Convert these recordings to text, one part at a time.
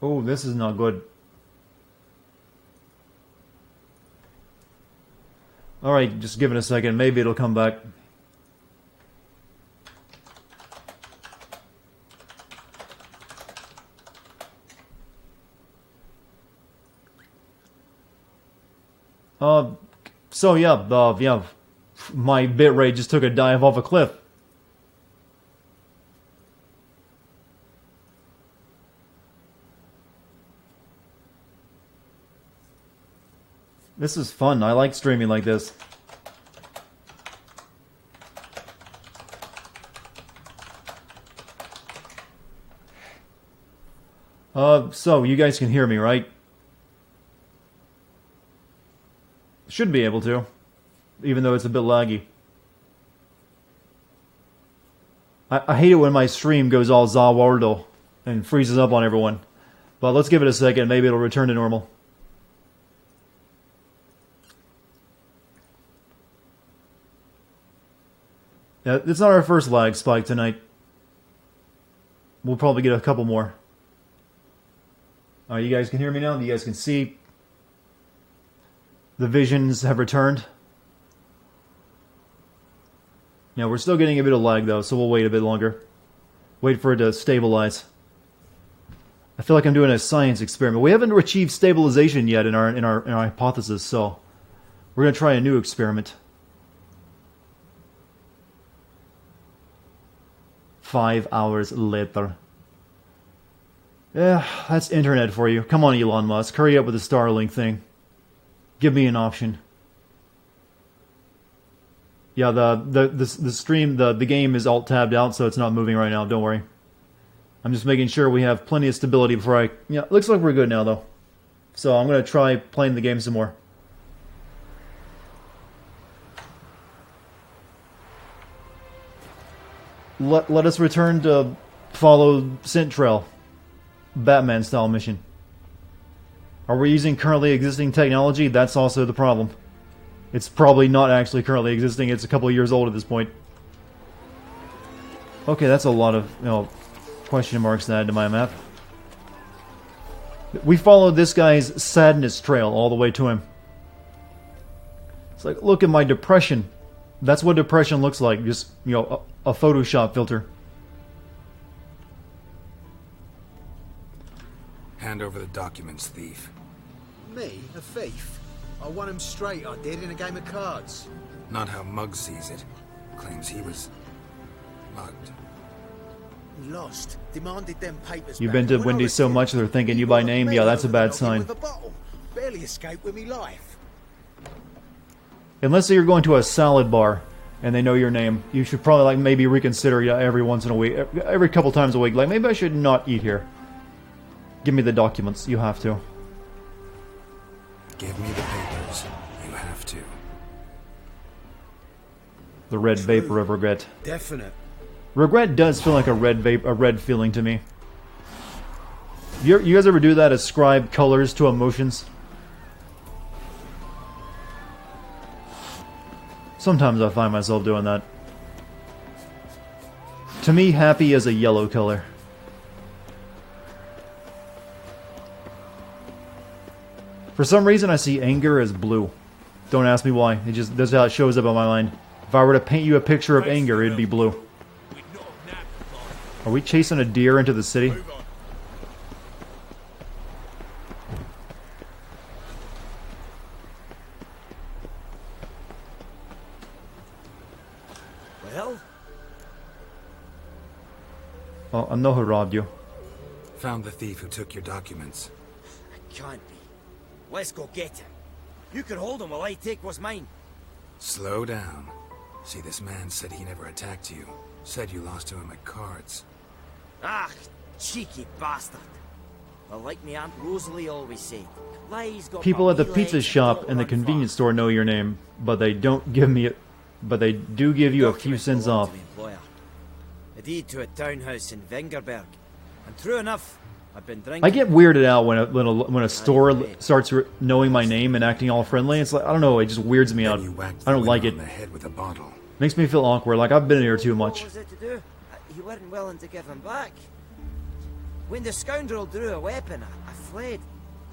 Oh, this is not good. Alright, just give it a second. Maybe it'll come back. So yeah, my bitrate just took a dive off a cliff. This is fun. I like streaming like this. So you guys can hear me, right? Should be able to, even though it's a bit laggy. I hate it when my stream goes all Zawardo and freezes up on everyone. But let's give it a second, maybe it'll return to normal. Yeah, it's not our first lag spike tonight. We'll probably get a couple more. You guys can hear me now? You guys can see? The visions have returned. Yeah, we're still getting a bit of lag though, so we'll wait a bit longer. Wait for it to stabilize. I feel like I'm doing a science experiment. We haven't achieved stabilization yet in our hypothesis, so we're gonna try a new experiment. 5 hours later. Yeah, that's internet for you. Come on, Elon Musk, hurry up with the Starlink thing. Give me an option. Yeah, the stream, the game is alt tabbed out, so it's not moving right now. Don't worry. I'm just making sure we have plenty of stability before I... Yeah, looks like we're good now, though. So I'm going to try playing the game some more. Let us return to follow Scent Trail. Batman-style mission. Are we using currently existing technology? That's also the problem. It's probably not actually currently existing. It's a couple of years old at this point. Okay, that's a lot of question marks to add to my map. We followed this guy's sadness trail all the way to him. It's like, look at my depression. That's what depression looks like. Just, a Photoshop filter. Hand over the documents, thief. Me? A thief? I won him straight, I did, in a game of cards. Not how Muggs sees it. Claims he was... mugged. He lost. Demanded them papers You've back. been to When I Wendy's so returned, much they're thinking he you by wanted name? me Yeah, that's a over bad the sign. with a bottle. Barely escaped with me life. Unless you're going to a salad bar and they know your name, you should probably maybe reconsider every once in a week, every couple times a week. Like, maybe I should not eat here. Give me the documents. You have to. Give me the papers. You have to. The red vapor of regret. Definite. Regret does feel like a red feeling to me. You guys ever do that? Ascribe colors to emotions? Sometimes I find myself doing that. To me, happy is a yellow color. For some reason, I see anger as blue. Don't ask me why. It just that's how it shows up on my mind. If I were to paint you a picture of anger, it'd be blue. Are we chasing a deer into the city? Well? Oh, I know who robbed you. Found the thief who took your documents. Can't be. Let's go get him. You can hold him while I take what's mine. Slow down. See, this man said he never attacked you. Said you lost to him at cards. Ah, cheeky bastard. Well, like me Aunt Rosalie always said, lies got People at the puppy pizza legs shop don't and the run convenience far. store know your name, but they don't give me it. But they do give you a few Documents cents belong off. to the employer. A deed to a townhouse in Vingerberg. And true enough, I've been drinking. I get weirded out when a store starts knowing my name and acting all friendly. It's like, I don't know, it just weirds me out. Then you whacked I don't the like winner it. on the head with a bottle. Makes me feel awkward, like I've been here too much. What was it to do? You weren't willing to give him back. When the scoundrel drew a weapon, I fled.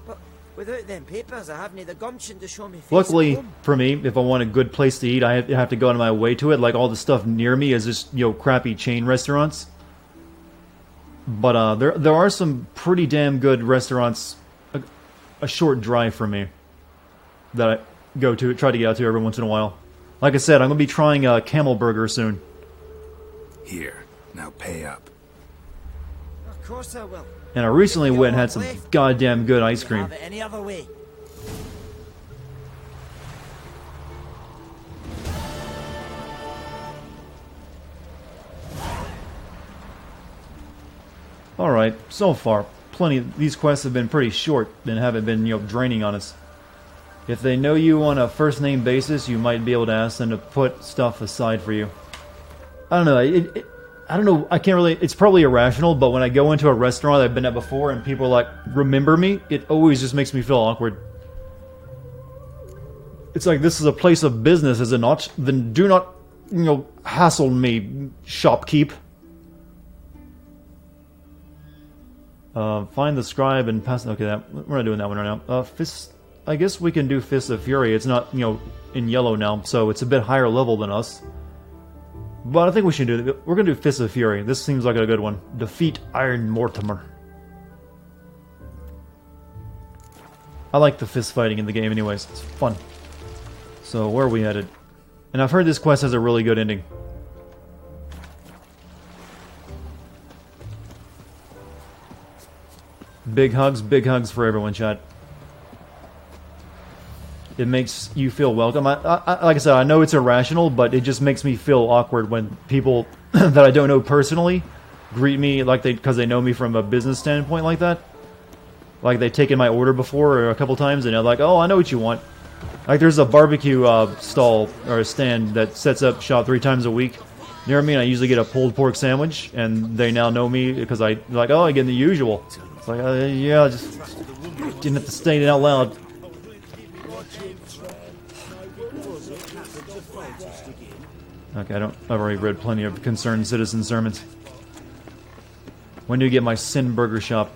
But without them papers, I haven't the gumption to show me face Luckily at home. for me, if I want a good place to eat, I have to go out of my way to it. Like, all the stuff near me is just, you know, crappy chain restaurants. But there are some pretty damn good restaurants a short drive from me that I try to get out to every once in a while. Like I said, I'm going to be trying a camel burger soon. Here, now pay up. Of course I will. And I recently went and had some goddamn good ice cream. Have it any other way. Alright, so far, these quests have been pretty short and haven't been, you know, draining on us. If they know you on a first-name basis, you might be able to ask them to put stuff aside for you. I don't know, I don't know, I can't really, it's probably irrational, but when I go into a restaurant I've been at before and people, like, remember me, it always just makes me feel awkward. It's like, this is a place of business, is it not? Then do not, you know, hassle me, shopkeep. Find the scribe and pass. Okay, we're not doing that one right now. Fist. I guess we can do Fist of Fury. It's not, you know, in yellow now, so it's a bit higher level than us. But I think we should do it. We're gonna do Fist of Fury. This seems like a good one. Defeat Iron Mortimer. I like the fist fighting in the game, anyways. It's fun. So where are we headed? And I've heard this quest has a really good ending. Big hugs for everyone, chat. It makes you feel welcome. Like I said, I know it's irrational, but it just makes me feel awkward when people that I don't know personally greet me like because they know me from a business standpoint like that. Like they've taken my order before or a couple times, and they're like, "Oh, I know what you want." Like there's a barbecue stall or a stand that sets up shop 3 times a week near me, and I usually get a pulled pork sandwich, and they now know me because I like, "Oh, I get the usual." It's like, yeah, just didn't have to state it out loud. Okay, I've already read plenty of concerned citizen sermons. When do you get my Sin Burger shop?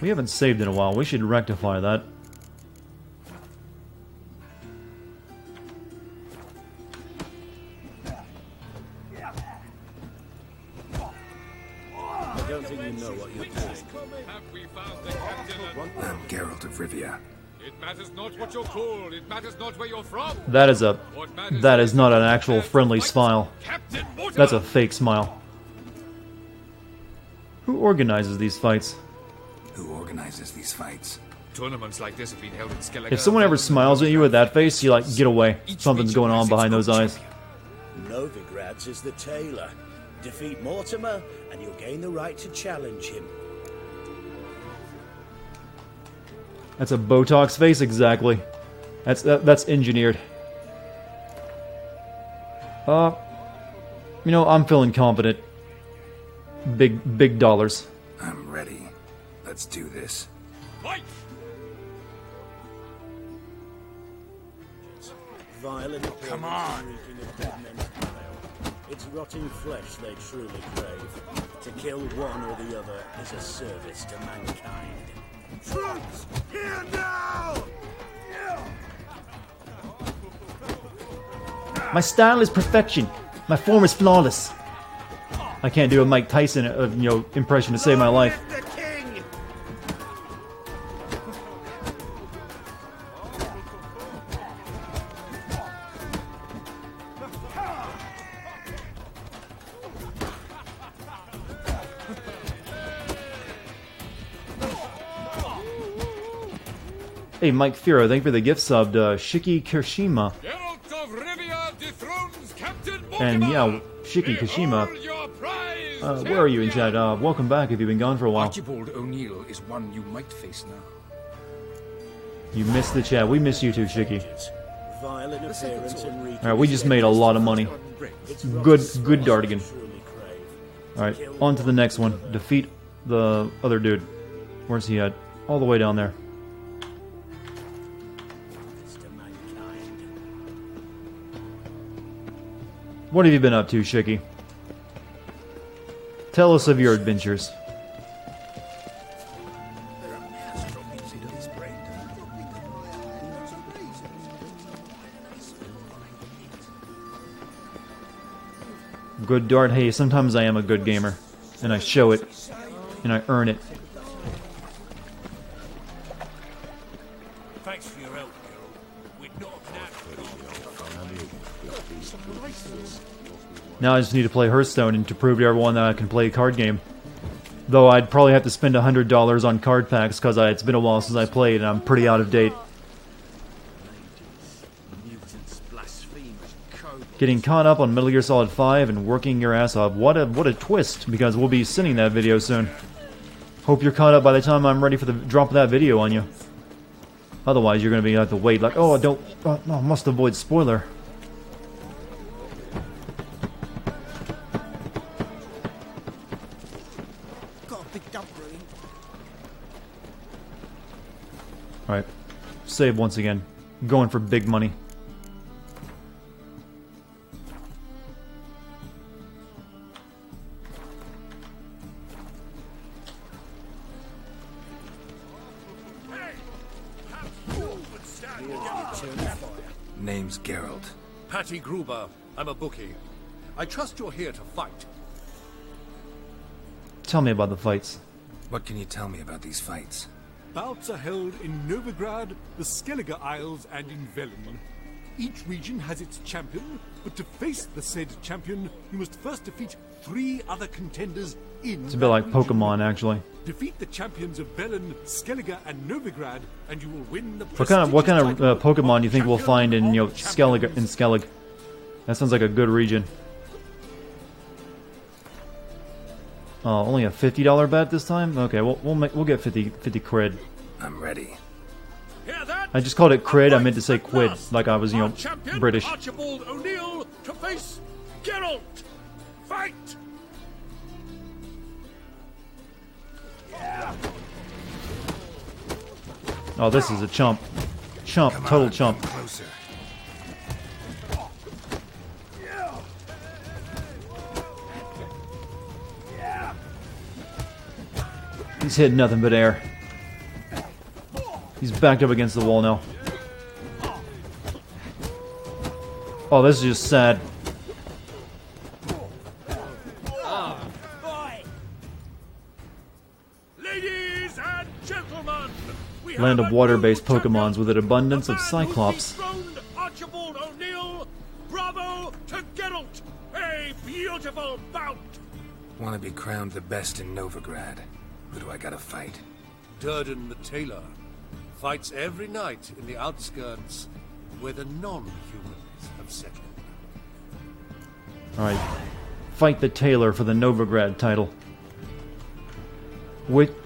We haven't saved in a while. We should rectify that. I don't think you know what you're doing. Have we found the captain? I'm Geralt of Rivia. It matters not what you're called. It matters not where you're from. That is not an actual friendly smile. That's a fake smile. Who organizes these fights? Who organizes these fights? Tournaments like this have been held in Skellige. If someone ever smiles at you with that face, you like, get away. Something's going on behind those eyes. Novigrad's is the tailor. Defeat Mortimer, and you'll gain the right to challenge him. That's a Botox face, exactly. That's engineered. You know, I'm feeling confident. Big dollars. I'm ready. Let's do this. Fight! Violent Come on. reeking of dead men's bile. It's rotting flesh they truly crave. To kill one or the other is a service to mankind. Troops, here now! My style is perfection. My form is flawless. I can't do a Mike Tyson, impression to save my life. The king! Hey, Mike Firo, thank you for the gift sub to Shiki Kirishima. Geralt of Rivia dethrones Captain Mortimer. And yeah, Shiki Kishima. Behold your prize, Where are you in chat? Welcome back if you've been gone for a while. Archibald O'Neill is one you might face now. You missed the chat. We miss you too, Shiki. Violent appearance and reeking Alright, we just made a lot of money. It's Good rotting flesh Dartigan. they truly crave. Alright, on to the next one. Defeat the other dude. Where's he at? All the way down there. To mankind. What have you been up to, Shiki? Tell us of your adventures. Good Dart. Hey, sometimes I am a good gamer. And I show it. And I earn it. Thanks for your help, Geralt. We'd not Now I just need to play Hearthstone and to prove to everyone that I can play a card game. Though I'd probably have to spend $100 on card packs because it's been a while since I played and I'm pretty out of date. Getting caught up on Metal Gear Solid 5 and working your ass off. What a twist, because we'll be sending that video soon. Hope you're caught up by the time I'm ready for the drop of that video on you. Otherwise, you're going to have to wait like, oh, I must avoid spoiler. Alright, save once again. Going for big money. Name's Geralt. Patty Gruber. I'm a bookie. I trust you're here to fight. Tell me about the fights. What can you tell me about these fights? Bouts are held in Novigrad, the Skellige Isles, and in Velen. Each region has its champion, but to face the said champion, you must first defeat 3 other contenders in It's a bit like Pokemon, actually. Defeat the champions of Velen, Skellige, and Novigrad, and you will win the What kind of Pokemon do you think we'll find in Skellige? That sounds like a good region. Oh, only a $50 bet this time? Okay, we'll get 50 cred. I'm ready. Hear that? I just called it cred. I meant to say quid, like I was, Our champion, British. Archibald O'Neill to face Geralt. Fight! Oh, this is a chump. Chump, Come total on, chump. come closer. He's hitting nothing but air. He's backed up against the wall now. Oh, this is just sad. Ladies and gentlemen, we Land have of a water-based new Pokemons champion, with an abundance the of man who Cyclops. dethroned Archibald O'Neill. Bravo to Geralt! A beautiful bout! Want to be crowned the best in Novigrad. Who do I gotta fight? Durden the tailor fights every night in the outskirts where the non-humans have settled. Alright. Fight the Tailor for the Novigrad title.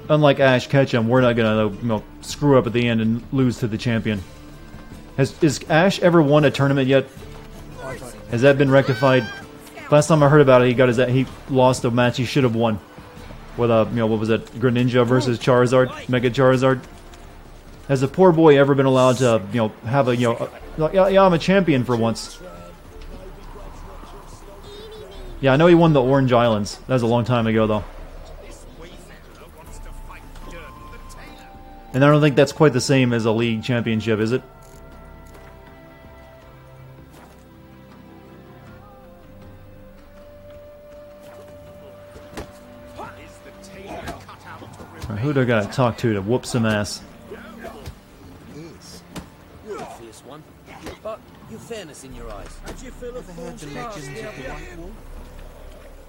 Unlike Ash Ketchum, we're not gonna screw up at the end and lose to the champion. Is Ash ever won a tournament yet? Has that been rectified? Last time I heard about it, he lost a match he should have won. With what was it? Greninja versus Charizard, Mega Charizard. Has the poor boy ever been allowed to, have yeah, I'm a champion for once. Yeah, I know he won the Orange Islands. That was a long time ago, though. And I don't think that's quite the same as a league championship, is it? Right, who do I gotta talk to whoop some ass? You're a fierce one, but you've fairness in your eyes. How do you feel of the legends of the White Wolf?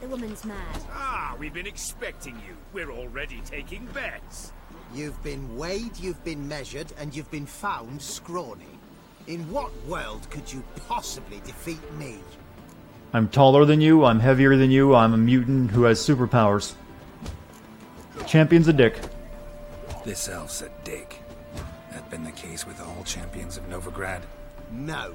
The woman's mad. Ah, we've been expecting you. We're already taking bets. You've been weighed, you've been measured, and you've been found scrawny. In what world could you possibly defeat me? I'm taller than you, I'm heavier than you, I'm a mutant who has superpowers. Champion's a dick. This elf's a dick. That been the case with all champions of Novigrad? No.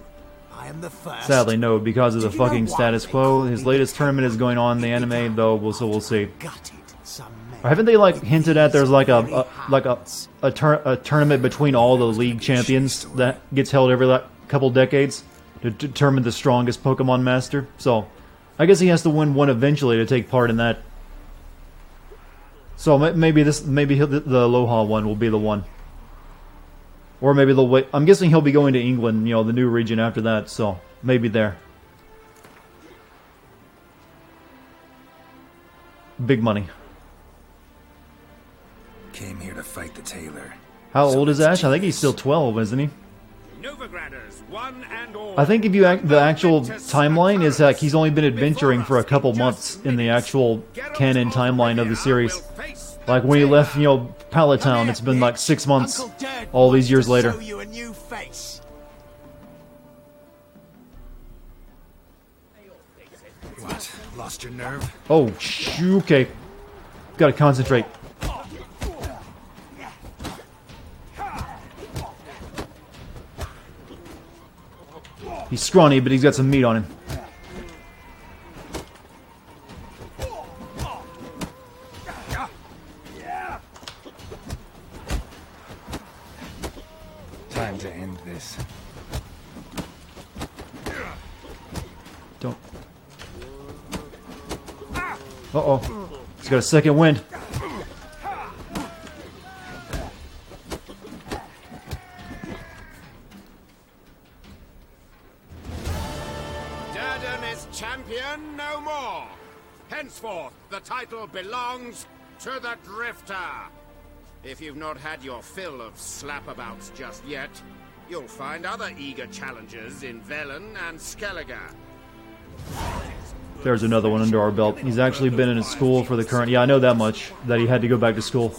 I am the first. Sadly, no, because of the Did you know fucking why status they quo. call His me latest the tournament is champion? going on in the anime, though, we'll see. Gutted some men. Haven't they hinted at there's a tournament between all the league champions that gets held every couple decades? to determine the strongest Pokemon Master. So, I guess he has to win one eventually to take part in that. So maybe the Aloha one will be the one. Or maybe they'll wait. I'm guessing he'll be going to England, you know, the new region after that, so maybe there. Big money. Came here to fight the tailor. How old is Ash? I think he's still 12, isn't he? Novigraders, one and all. I think if you the actual timeline is that he's only been adventuring for a couple months in the actual canon timeline of the series. Like when he left, you know, Palatown, it's been like 6 months. All these years later. Show you a new face. What? Lost your nerve? Oh, okay. Gotta concentrate. He's scrawny, but he's got some meat on him. Time to end this. Don't. Uh-oh. He's got a second wind. Dartigan is champion no more. Henceforth, the title belongs to the Drifter. If you've not had your fill of slapabouts just yet, you'll find other eager challengers in Velen and Skellige. There's another one under our belt. He's actually been in a school for the current... Yeah, I know that much, that he had to go back to school.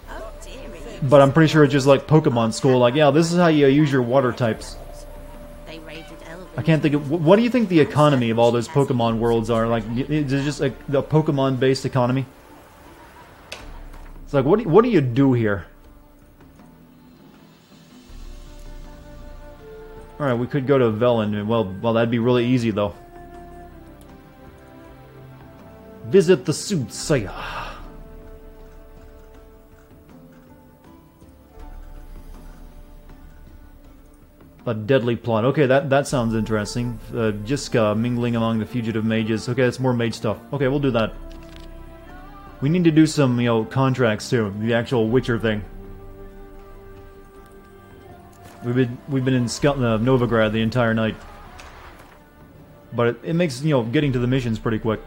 Oh, dearie. But I'm pretty sure it's just like Pokemon school. Like, yeah, this is how you use your water types. They raided Elven. I can't think of... What do you think the economy of all those Pokemon worlds are? Like, is it just like a Pokemon-based economy? It's like, what do you do here? Alright, we could go to Velen. Well, that'd be really easy, though. Visit the Soothsayer. A deadly plot. Okay, that sounds interesting. Jiska mingling among the fugitive mages. Okay, that's more mage stuff. Okay, we'll do that. We need to do some, you know, contracts too. The actual Witcher thing. We've been in Novigrad the entire night. But it makes, you know, getting to the missions pretty quick.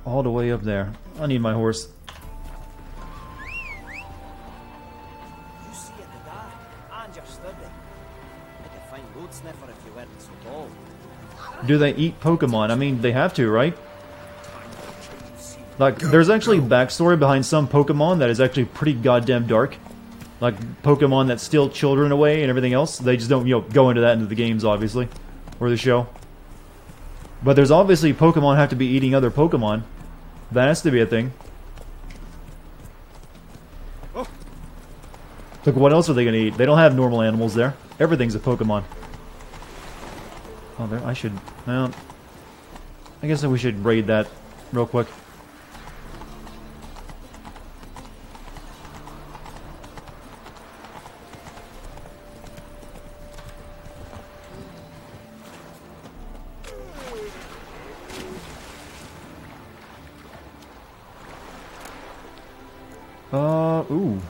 All the way up there. I need my horse. You see it the dark, and you're sturdy. I could find load sniffer if you weren't so tall. Do they eat Pokemon? I mean, they have to, right? Like, there's actually backstory behind some Pokemon that is actually pretty goddamn dark. Like, Pokemon that steal children away and everything else. They just don't, you know, go into that into the games, obviously. Or the show. But there's obviously Pokemon have to be eating other Pokemon. That has to be a thing. Look, what else are they gonna eat? They don't have normal animals there. Everything's a Pokemon. Oh, there. I should. Well, I guess we should raid that real quick. Ooh.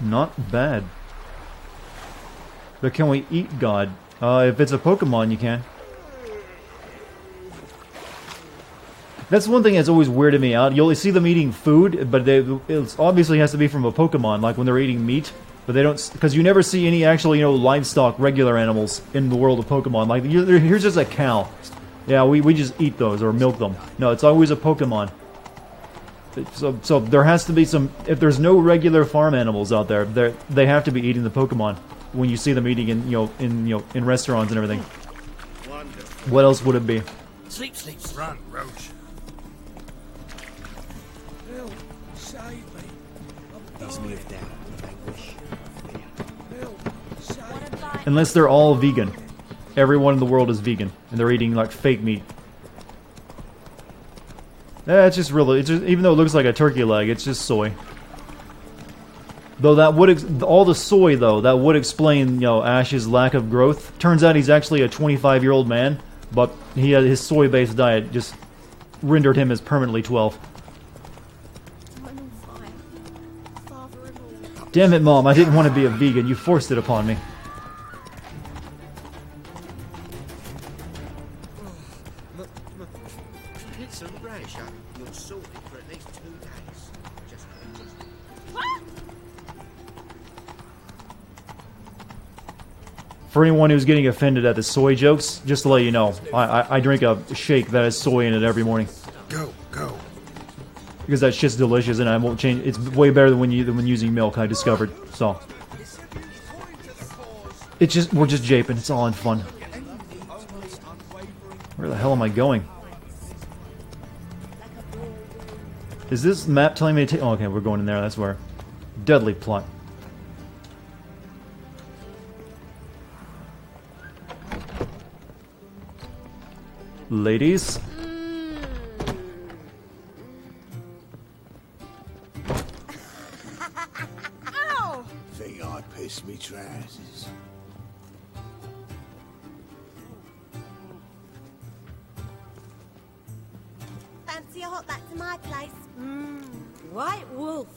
Not bad. But can we eat God? If it's a Pokemon, you can. That's one thing that's always weirded me out. You only see them eating food, but it obviously has to be from a Pokemon, like when they're eating meat. But they don't, because you never see any actual, you know, livestock, regular animals in the world of Pokemon. Like, here's just a cow. Yeah, we just eat those or milk them. No, it's always a Pokemon. So there has to be some. If there's no regular farm animals out there, they have to be eating the Pokemon when you see them eating in restaurants and everything. Wonderful. What else would it be? Sleep. Run, Roach. Help, save me. He's moved down. I wish. Help, Unless they're all vegan. Everyone in the world is vegan, and they're eating like fake meat. Yeah, it's just really, even though it looks like a turkey leg, it's just soy. Though that would, all the soy though, that would explain, you know, Ash's lack of growth. Turns out he's actually a 25-year-old man, but his soy-based diet just rendered him as permanently 12. Damn it, Mom, I didn't want to be a vegan. You forced it upon me. It's a rash. You're sorted for at least 2 days. Just... For anyone who's getting offended at the soy jokes, just to let you know, I drink a shake that has soy in it every morning. Go. Because that shit's delicious and I won't change. It's way better than when using milk, I discovered. So we're just japing. It's all in fun. Where the hell am I going? Is this map telling me to take... Oh, okay, we're going in there. That's where. Deadly plot. Ladies. Think I pissed me trousers. Fancy a hot back to my place. White Wolf,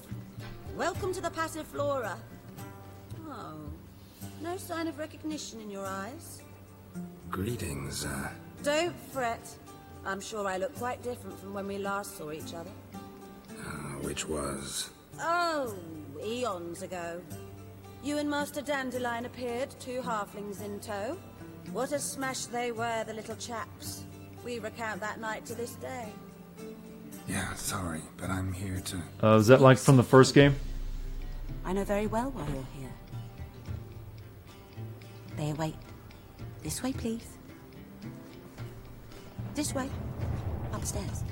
welcome to the Passiflora. Oh, no sign of recognition in your eyes? Greetings, Don't fret. I'm sure I look quite different from when we last saw each other. which was... Oh, eons ago. You and Master Dandelion appeared, 2 halflings in tow. What a smash they were, the little chaps. We recount that night to this day. Yeah, sorry, but I'm here to... Is that like from the first game? I know very well why you're here. They await. This way, please. This way. Upstairs.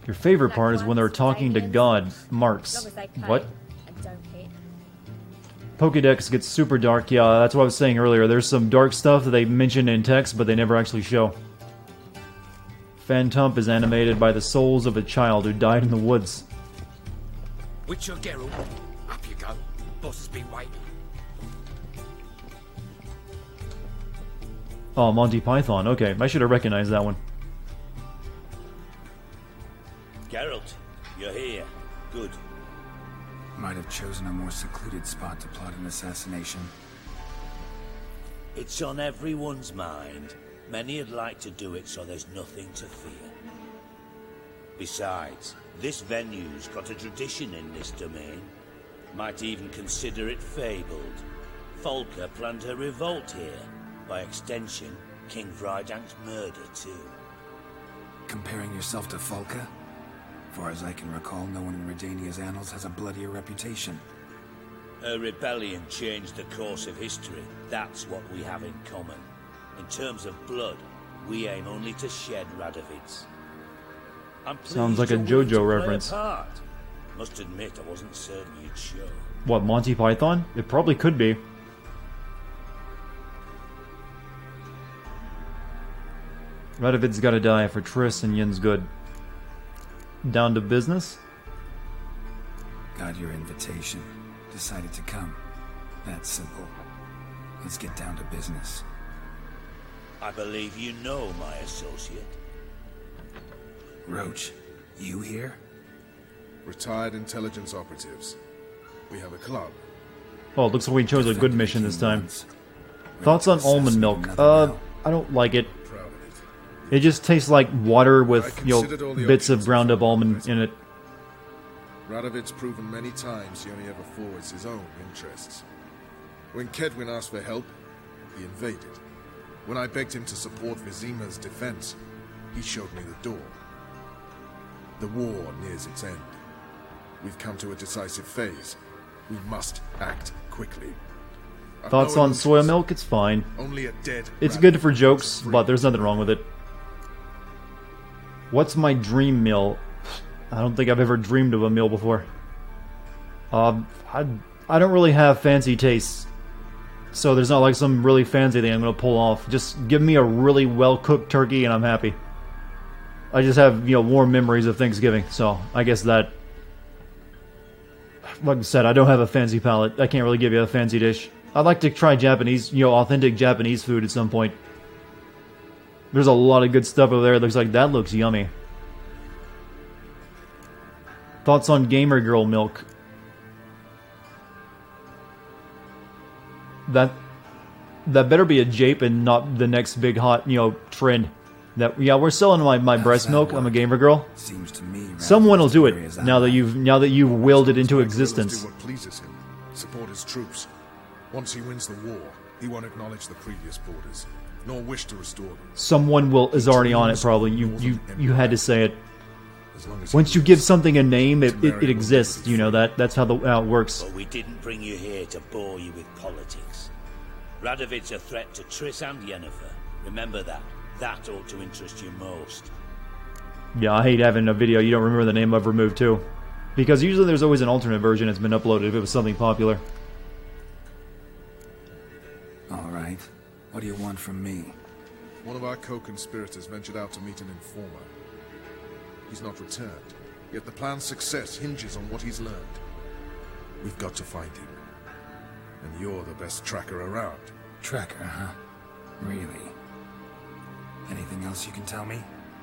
Your favorite part is when they're talking to God, Marks. What? Pokédex gets super dark. Yeah, that's what I was saying earlier. There's some dark stuff that they mention in text, but they never actually show. Phantump is animated by the souls of a child who died in the woods. Witcher Geralt, up you go. Boss has been waiting. Oh, Monty Python. Okay, I should have recognized that one. Geralt, you're here. Good. Might have chosen a more secluded spot to plot an assassination. It's on everyone's mind. Many would like to do it so there's nothing to fear. Besides, this venue's got a tradition in this domain. Might even consider it fabled. Folker planned her revolt here. By extension, King Vrydank's murder too. Comparing yourself to Folka? Far as I can recall, no one in Redania's annals has a bloodier reputation. Her rebellion changed the course of history. That's what we have in common. In terms of blood, we aim only to shed Radovid's. Sounds like a JoJo reference. Must admit, I wasn't certain you'd show. What, Monty Python? It probably could be. Radovid's gotta die for Triss and Yin's good. Down to business? Got your invitation. Decided to come. That's simple. Let's get down to business. I believe you know my associate. Roach, you here? Retired intelligence operatives. We have a club. Oh, it looks like we chose a good mission this time. Thoughts on almond milk? I don't like it. It just tastes like water with, you know, bits of ground up almond in it. Radovid's proven many times he only ever forwards his own interests. When Kedwin asked for help, he invaded. When I begged him to support Vizima's defense, he showed me the door. The war nears its end. We've come to a decisive phase. We must act quickly. Thoughts on soy milk? It's fine. Only a dead It's good for jokes, but there's nothing wrong with it. What's my dream meal? I don't think I've ever dreamed of a meal before. I don't really have fancy tastes. So there's not like some really fancy thing I'm gonna pull off. Just give me a really well-cooked turkey and I'm happy. I just have, you know, warm memories of Thanksgiving, so I guess that... Like I said, I don't have a fancy palate. I can't really give you a fancy dish. I'd like to try Japanese, you know, authentic Japanese food at some point. There's a lot of good stuff over there. It looks like that looks yummy. Thoughts on Gamer Girl milk? That better be a jape and not the next big hot, you know, trend. That, yeah, we're selling my breast milk. I'm a gamer girl. Seems to me someone will do it now that you've willed it into existence. Do what pleases him. Support his troops. Once he wins the war, he won't acknowledge the previous borders, nor wish to restore them. Someone is already on it. Probably you had to say it. Once you give something a name, it exists. You know that's how it works. But we didn't bring you here to bore you with politics. Radovid's a threat to Triss and Yennefer. Remember that. That ought to interest you most. Yeah, I hate having a video you don't remember the name of removed too. Because usually there's always an alternate version that's been uploaded if it was something popular. Alright. What do you want from me? One of our co-conspirators ventured out to meet an informer. He's not returned, yet the plan's success hinges on what he's learned. We've got to find him. And you're the best tracker around. Tracker, huh? Really? Anything else you can tell me?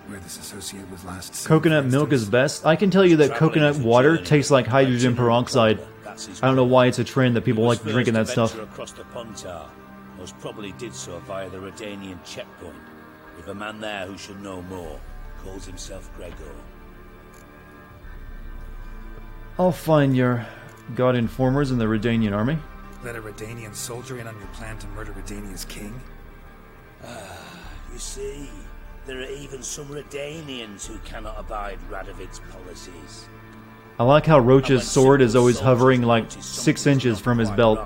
Where this associate was last seen, Coconut milk is best. I can tell you that coconut water tastes like hydrogen peroxide. I don't know why it's a trend that people like drinking that stuff. Across the Pontar. Most probably did so via the Redanian checkpoint. With a man there who should know more. Calls himself Gregor. I'll find your god informers in the Redanian army. Let a Redanian soldier in on your plan to murder Redania's king? You see, there are even some Redanians who cannot abide Radovid's policies. I like how Roach's sword is always hovering like 6 inches from his belt.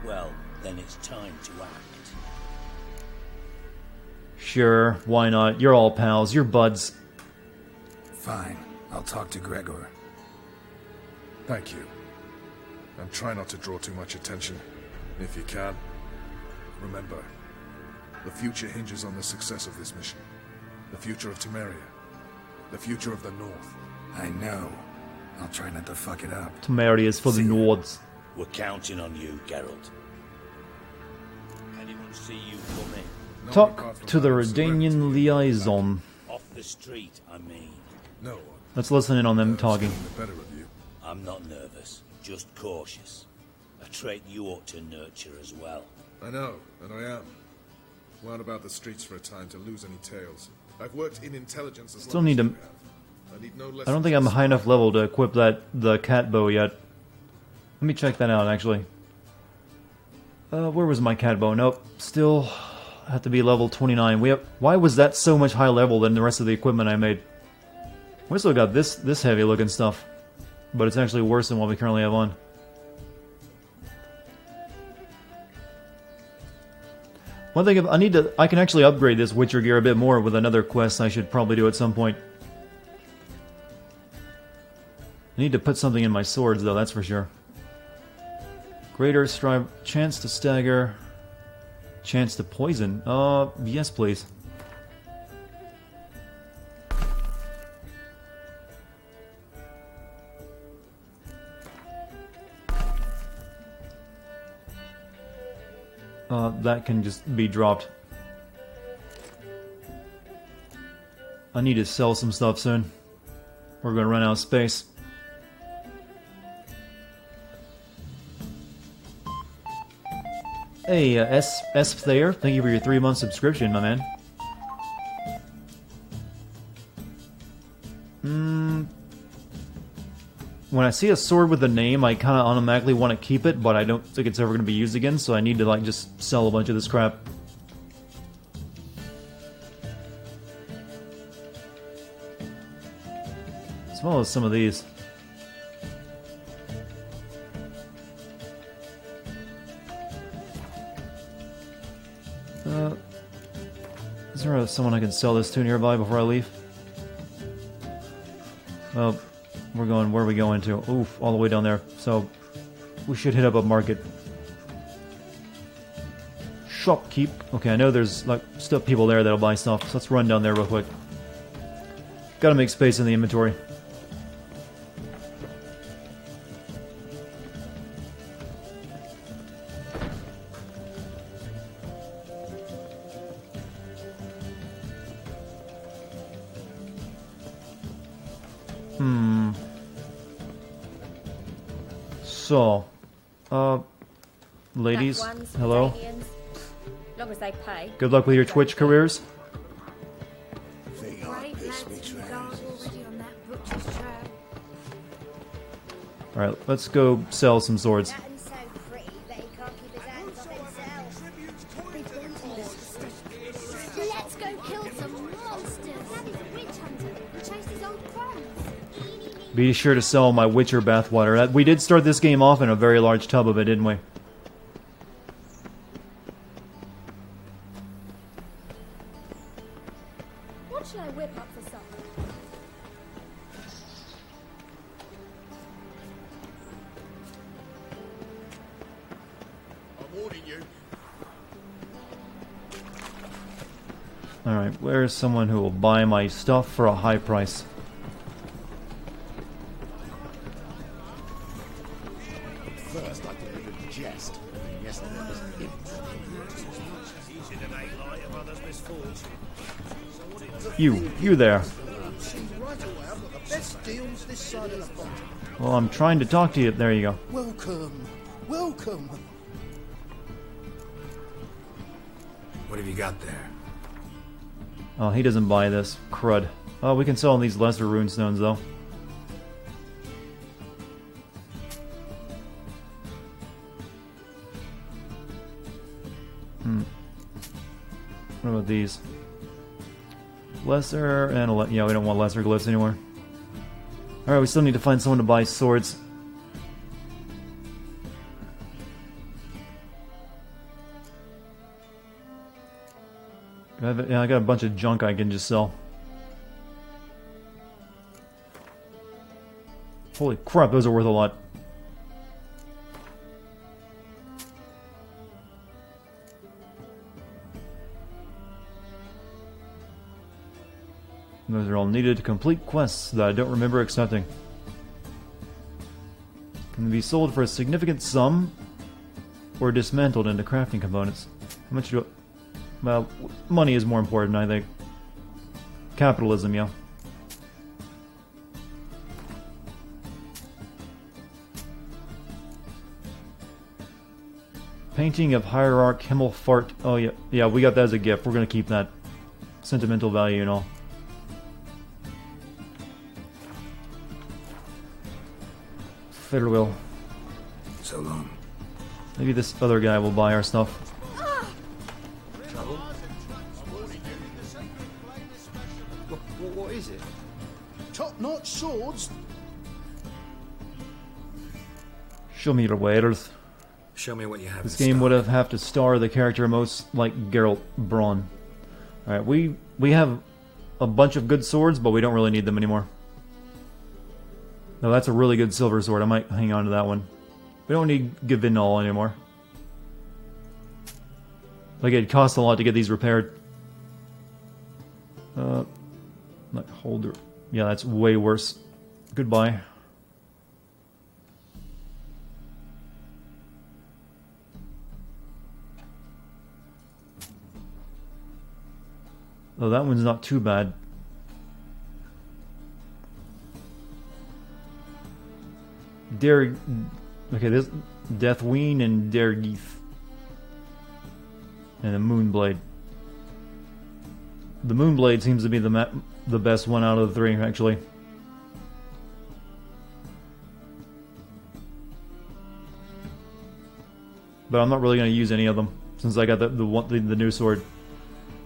Well, then it's time to act. Sure, why not? You're all pals, you're buds. Fine, I'll talk to Gregor. Thank you. And try not to draw too much attention, if you can. Remember, the future hinges on the success of this mission. The future of Temeria. The future of the North. I know. I'll try not to fuck it up. Temeria is for the Nords. We're counting on you, Geralt. Anyone see you coming? Talk to the Redanian liaison. Off the street, I mean. No. Let's listen in on them talking. I'm not nervous, just cautious. A trait you ought to nurture as well. I know, and I am. Well about the streets for a time to lose any tales. I've worked in intelligence as Still long need as to... you have. I need no I don't think I'm high enough level to equip the cat bow yet. Let me check that out, actually. Where was my cat bow? Nope. Still have to be level 29. Why was that so much higher level than the rest of the equipment I made? We still got this heavy looking stuff. But it's actually worse than what we currently have on. One thing, I can actually upgrade this Witcher gear a bit more with another quest I should probably do at some point. I need to put something in my swords though, that's for sure. Greater strive, chance to stagger, chance to poison. Yes please. That can just be dropped. I need to sell some stuff soon. We're gonna run out of space. Hey, S Thayer, thank you for your 3-month subscription, my man. When I see a sword with a name, I kind of automatically want to keep it, but I don't think it's ever going to be used again, so I need to, like, just sell a bunch of this crap. As well as some of these. Is there someone I can sell this to nearby before I leave? Well, we're going, where are we going to? Oof, all the way down there. So, we should hit up a market. shopkeep. Okay, I know there's like stuff people there that'll buy stuff, so let's run down there real quick. Gotta make space in the inventory. So, ladies, hello. Long as they pay. Good luck with your Twitch careers. Alright, let's go sell some swords. Let's go kill some monsters. Daddy's a witch hunter. Chase his old crimes. Be sure to sell my Witcher bathwater. We did start this game off in a very large tub of it, didn't we? What should I whip up for supper? I'm warning you. Alright, where's someone who will buy my stuff for a high price? First, I delivered the jest. Yesterday was it. Easy to make light of others' misfortunes. You there. Well, I'm trying to talk to you. There you go. Welcome. Welcome. What have you got there? Oh, he doesn't buy this. Crud. Oh, we can sell these lesser runestones, though. What about these? Lesser and yeah, we don't want lesser glyphs anymore. Alright, we still need to find someone to buy swords. Yeah, I got a bunch of junk I can just sell. Holy crap, those are worth a lot. Those are all needed to complete quests that I don't remember accepting. Can be sold for a significant sum or dismantled into crafting components. How much do well, money is more important, I think. Capitalism, yeah. Painting of Hierarch Himmelfart. Oh yeah, yeah, we got that as a gift. We're gonna keep that. Sentimental value and all. Farewell. So long. Maybe this other guy will buy our stuff. Trouble? What is it? Top-notch swords? Show me your wares. Show me what you have. This game would have to star the character most like Geralt Braun. Alright, we have a bunch of good swords, but we don't really need them anymore. No, that's a really good silver sword. I might hang on to that one. We don't need Gavinol anymore. Like, it costs a lot to get these repaired. Like, holder. Yeah, that's way worse. Goodbye. Oh, that one's not too bad. Okay, this Deathween and Dergeeth. And the Moonblade. The Moonblade seems to be the best one out of the three, actually. But I'm not really going to use any of them since I got the new sword.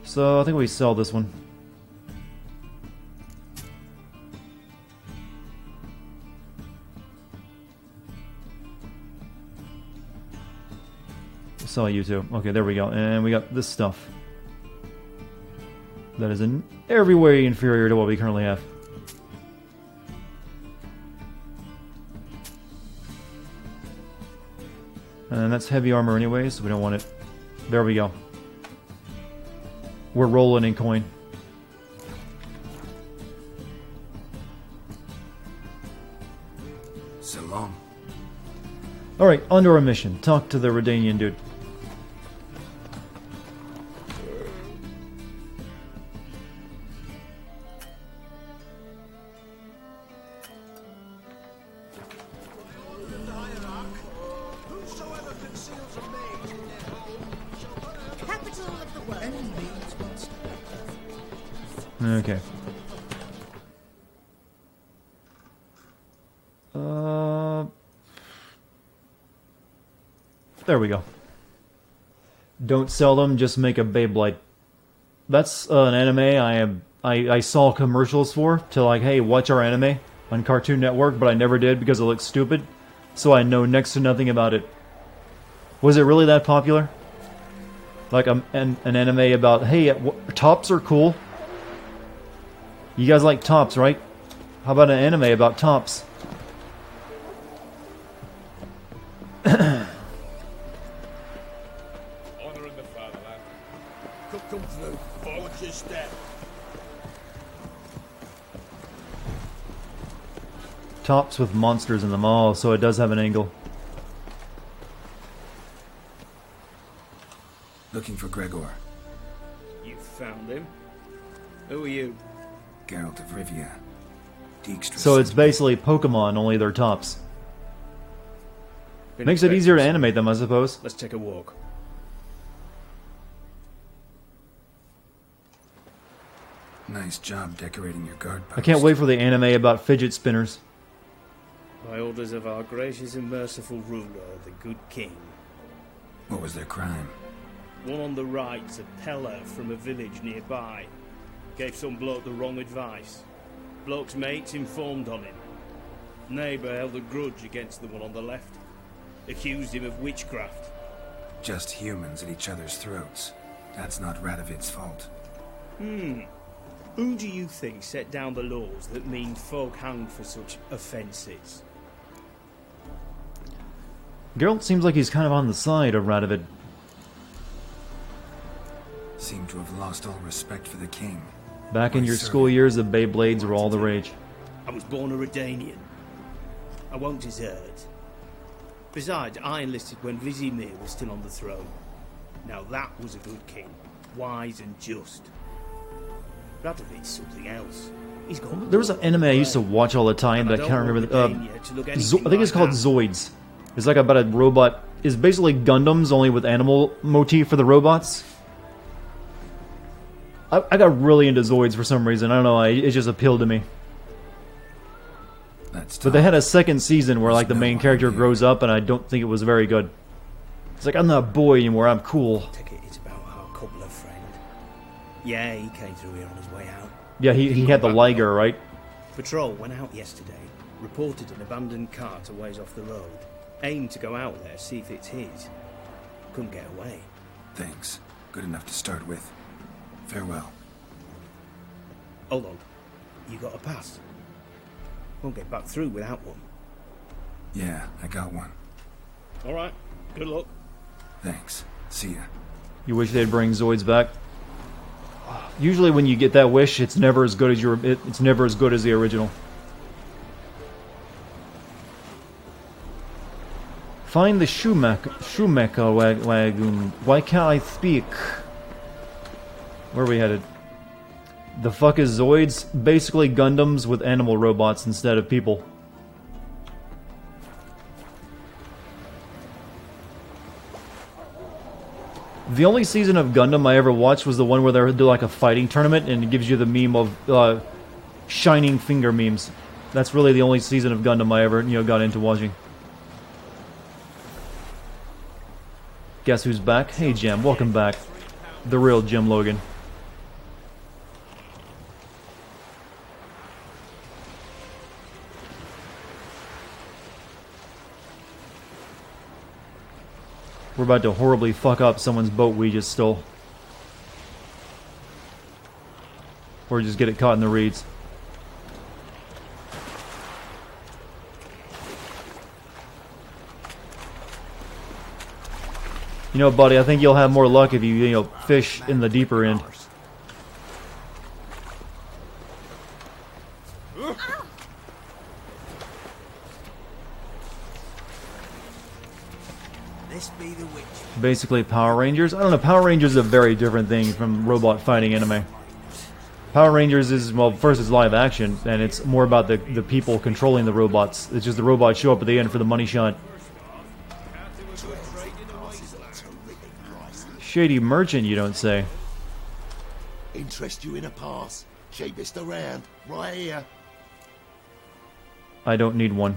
So I think we sell this one. Sell you too. Okay, there we go. And we got this stuff. That is in every way inferior to what we currently have. And that's heavy armor anyway, so we don't want it. There we go. We're rolling in coin. So long. Alright, on to our mission. Talk to the Redanian dude. Okay. There we go. Don't sell them, just make a Beyblade. That's an anime I saw commercials for, to like, hey, watch our anime on Cartoon Network, but I never did because it looks stupid, so I know next to nothing about it. Was it really that popular? Like an anime about, hey, tops are cool. You guys like tops, right? How about an anime about tops? Come through. Forward your step. Tops with monsters in them all, so it does have an angle. Looking for Gregor. You found him? Who are you? Geralt of Rivia. Dijkstra. So it's basically Pokemon, only they're tops. Makes it easier to animate them, I suppose. Let's take a walk. Nice job decorating your guard post. I can't wait for the anime about fidget spinners. By orders of our gracious and merciful ruler, the good king. What was their crime? One on the right's a peller from a village nearby. Gave some bloke the wrong advice. Bloke's mates informed on him. Neighbour held a grudge against the one on the left. Accused him of witchcraft. Just humans at each other's throats. That's not Radovid's fault. Who do you think set down the laws that mean folk hanged for such offences? Geralt seems like he's kind of on the side of Radovid. Seem to have lost all respect for the king. Back in your school years, the Beyblades were all the rage. I was born a Redanian. I won't desert. Besides, I enlisted when Vizimir was still on the throne. Now that was a good king. Wise and just. Radovid's something else. He's got... There was an anime I used to watch all the time that I can't remember. I think it's called Zoids. It's like about a robot. It's basically Gundams, only with animal motif for the robots. I got really into Zoids for some reason. I don't know. It just appealed to me. But they had a second season where like the main character grows up, and I don't think it was very good. It's like, I'm not a boy anymore. I'm cool. Take it, it's about our cobbler friend. Yeah, he came through here on his way out. Yeah, he had the Liger, right? Patrol went out yesterday. Reported an abandoned cart a ways off the road. Aimed to go out there, see if it's his. Couldn't get away. Thanks. Good enough to start with. Farewell. Hold on. You got a pass? Won't get back through without one. Yeah, I got one. Alright. Good luck. Thanks. See ya. You wish they'd bring Zoids back? Usually when you get that wish, it's never as good as it's never as good as the original. Find the Schumacher wagon. Why can't I speak? Where are we headed? The fuck is Zoids? Basically Gundams with animal robots instead of people. The only season of Gundam I ever watched was the one where they do like a fighting tournament and it gives you the meme of shining finger memes. That's really the only season of Gundam I ever got into watching. Guess who's back? Hey Jem, welcome back. The real Jem Logan. We're about to horribly fuck up someone's boat we just stole. Or just get it caught in the reeds. You know, buddy, I think you'll have more luck if you, fish in the deeper end. be the witch. Basically Power Rangers? I don't know, Power Rangers is a very different thing from robot fighting anime. Power Rangers is, well, first it's live action, and it's more about the people controlling the robots. It's just the robots show up at the end for the money shot. Shady merchant, you don't say. Interest you in a pass? Cheapest around, right here. I don't need one.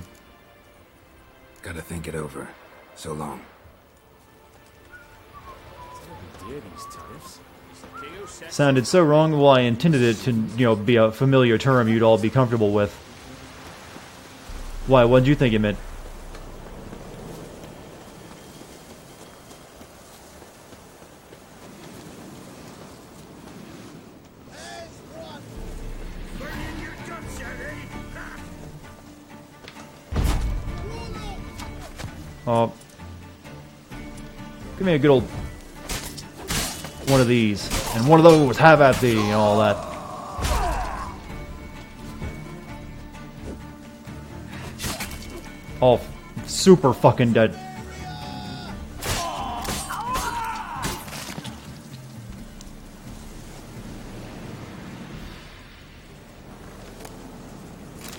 Gotta think it over. So long. Sounded so wrong. Well, I intended it to, you know, be a familiar term you'd all be comfortable with. Why? What did you think it meant? Oh, give me a good old one of these, and one of those, have at thee, and all that. Oh, super fucking dead.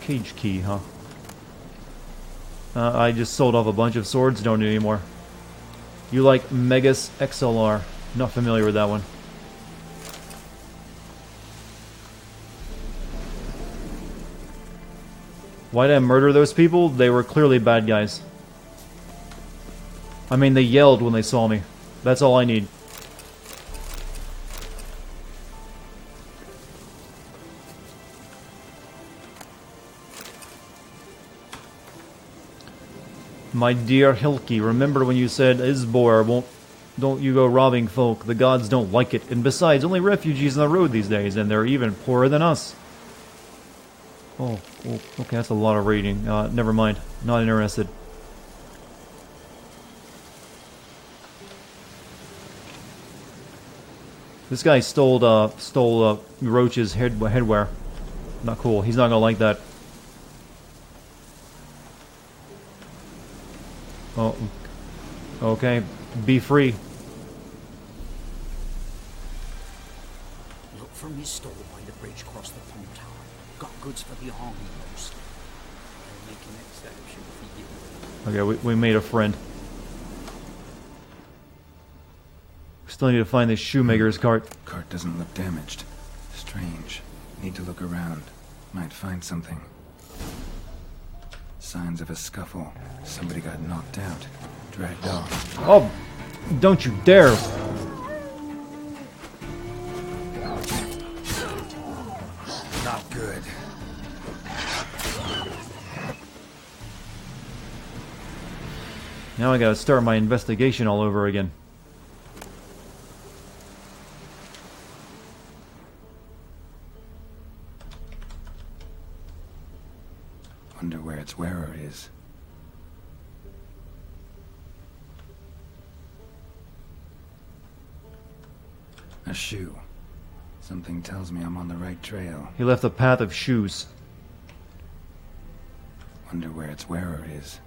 Cage key, huh? I just sold off a bunch of swords, don't need any more. You like Megas XLR. Not familiar with that one. Why did I murder those people? They were clearly bad guys. I mean, they yelled when they saw me. That's all I need. My dear Hilki, remember when you said, Isbor, don't you go robbing folk, the gods don't like it, and besides, only refugees on the road these days, and they're even poorer than us. Oh, okay, that's a lot of reading. Never mind, not interested. This guy stole Roach's headwear. Not cool, he's not gonna like that. Oh, okay. Be free. Look from his stall by the bridge across the pond tower. Got goods for the army most. I'll make an exception for you. Okay, we made a friend. We still need to find this shoemaker's cart. Cart doesn't look damaged. Strange. Need to look around. Might find something. Signs of a scuffle. Somebody got knocked out. Dragged off. Oh, don't you dare! Not good. Now I gotta start my investigation all over again. Wonder where its wearer is. A shoe. Something tells me I'm on the right trail. He left a path of shoes. Wonder where its wearer is.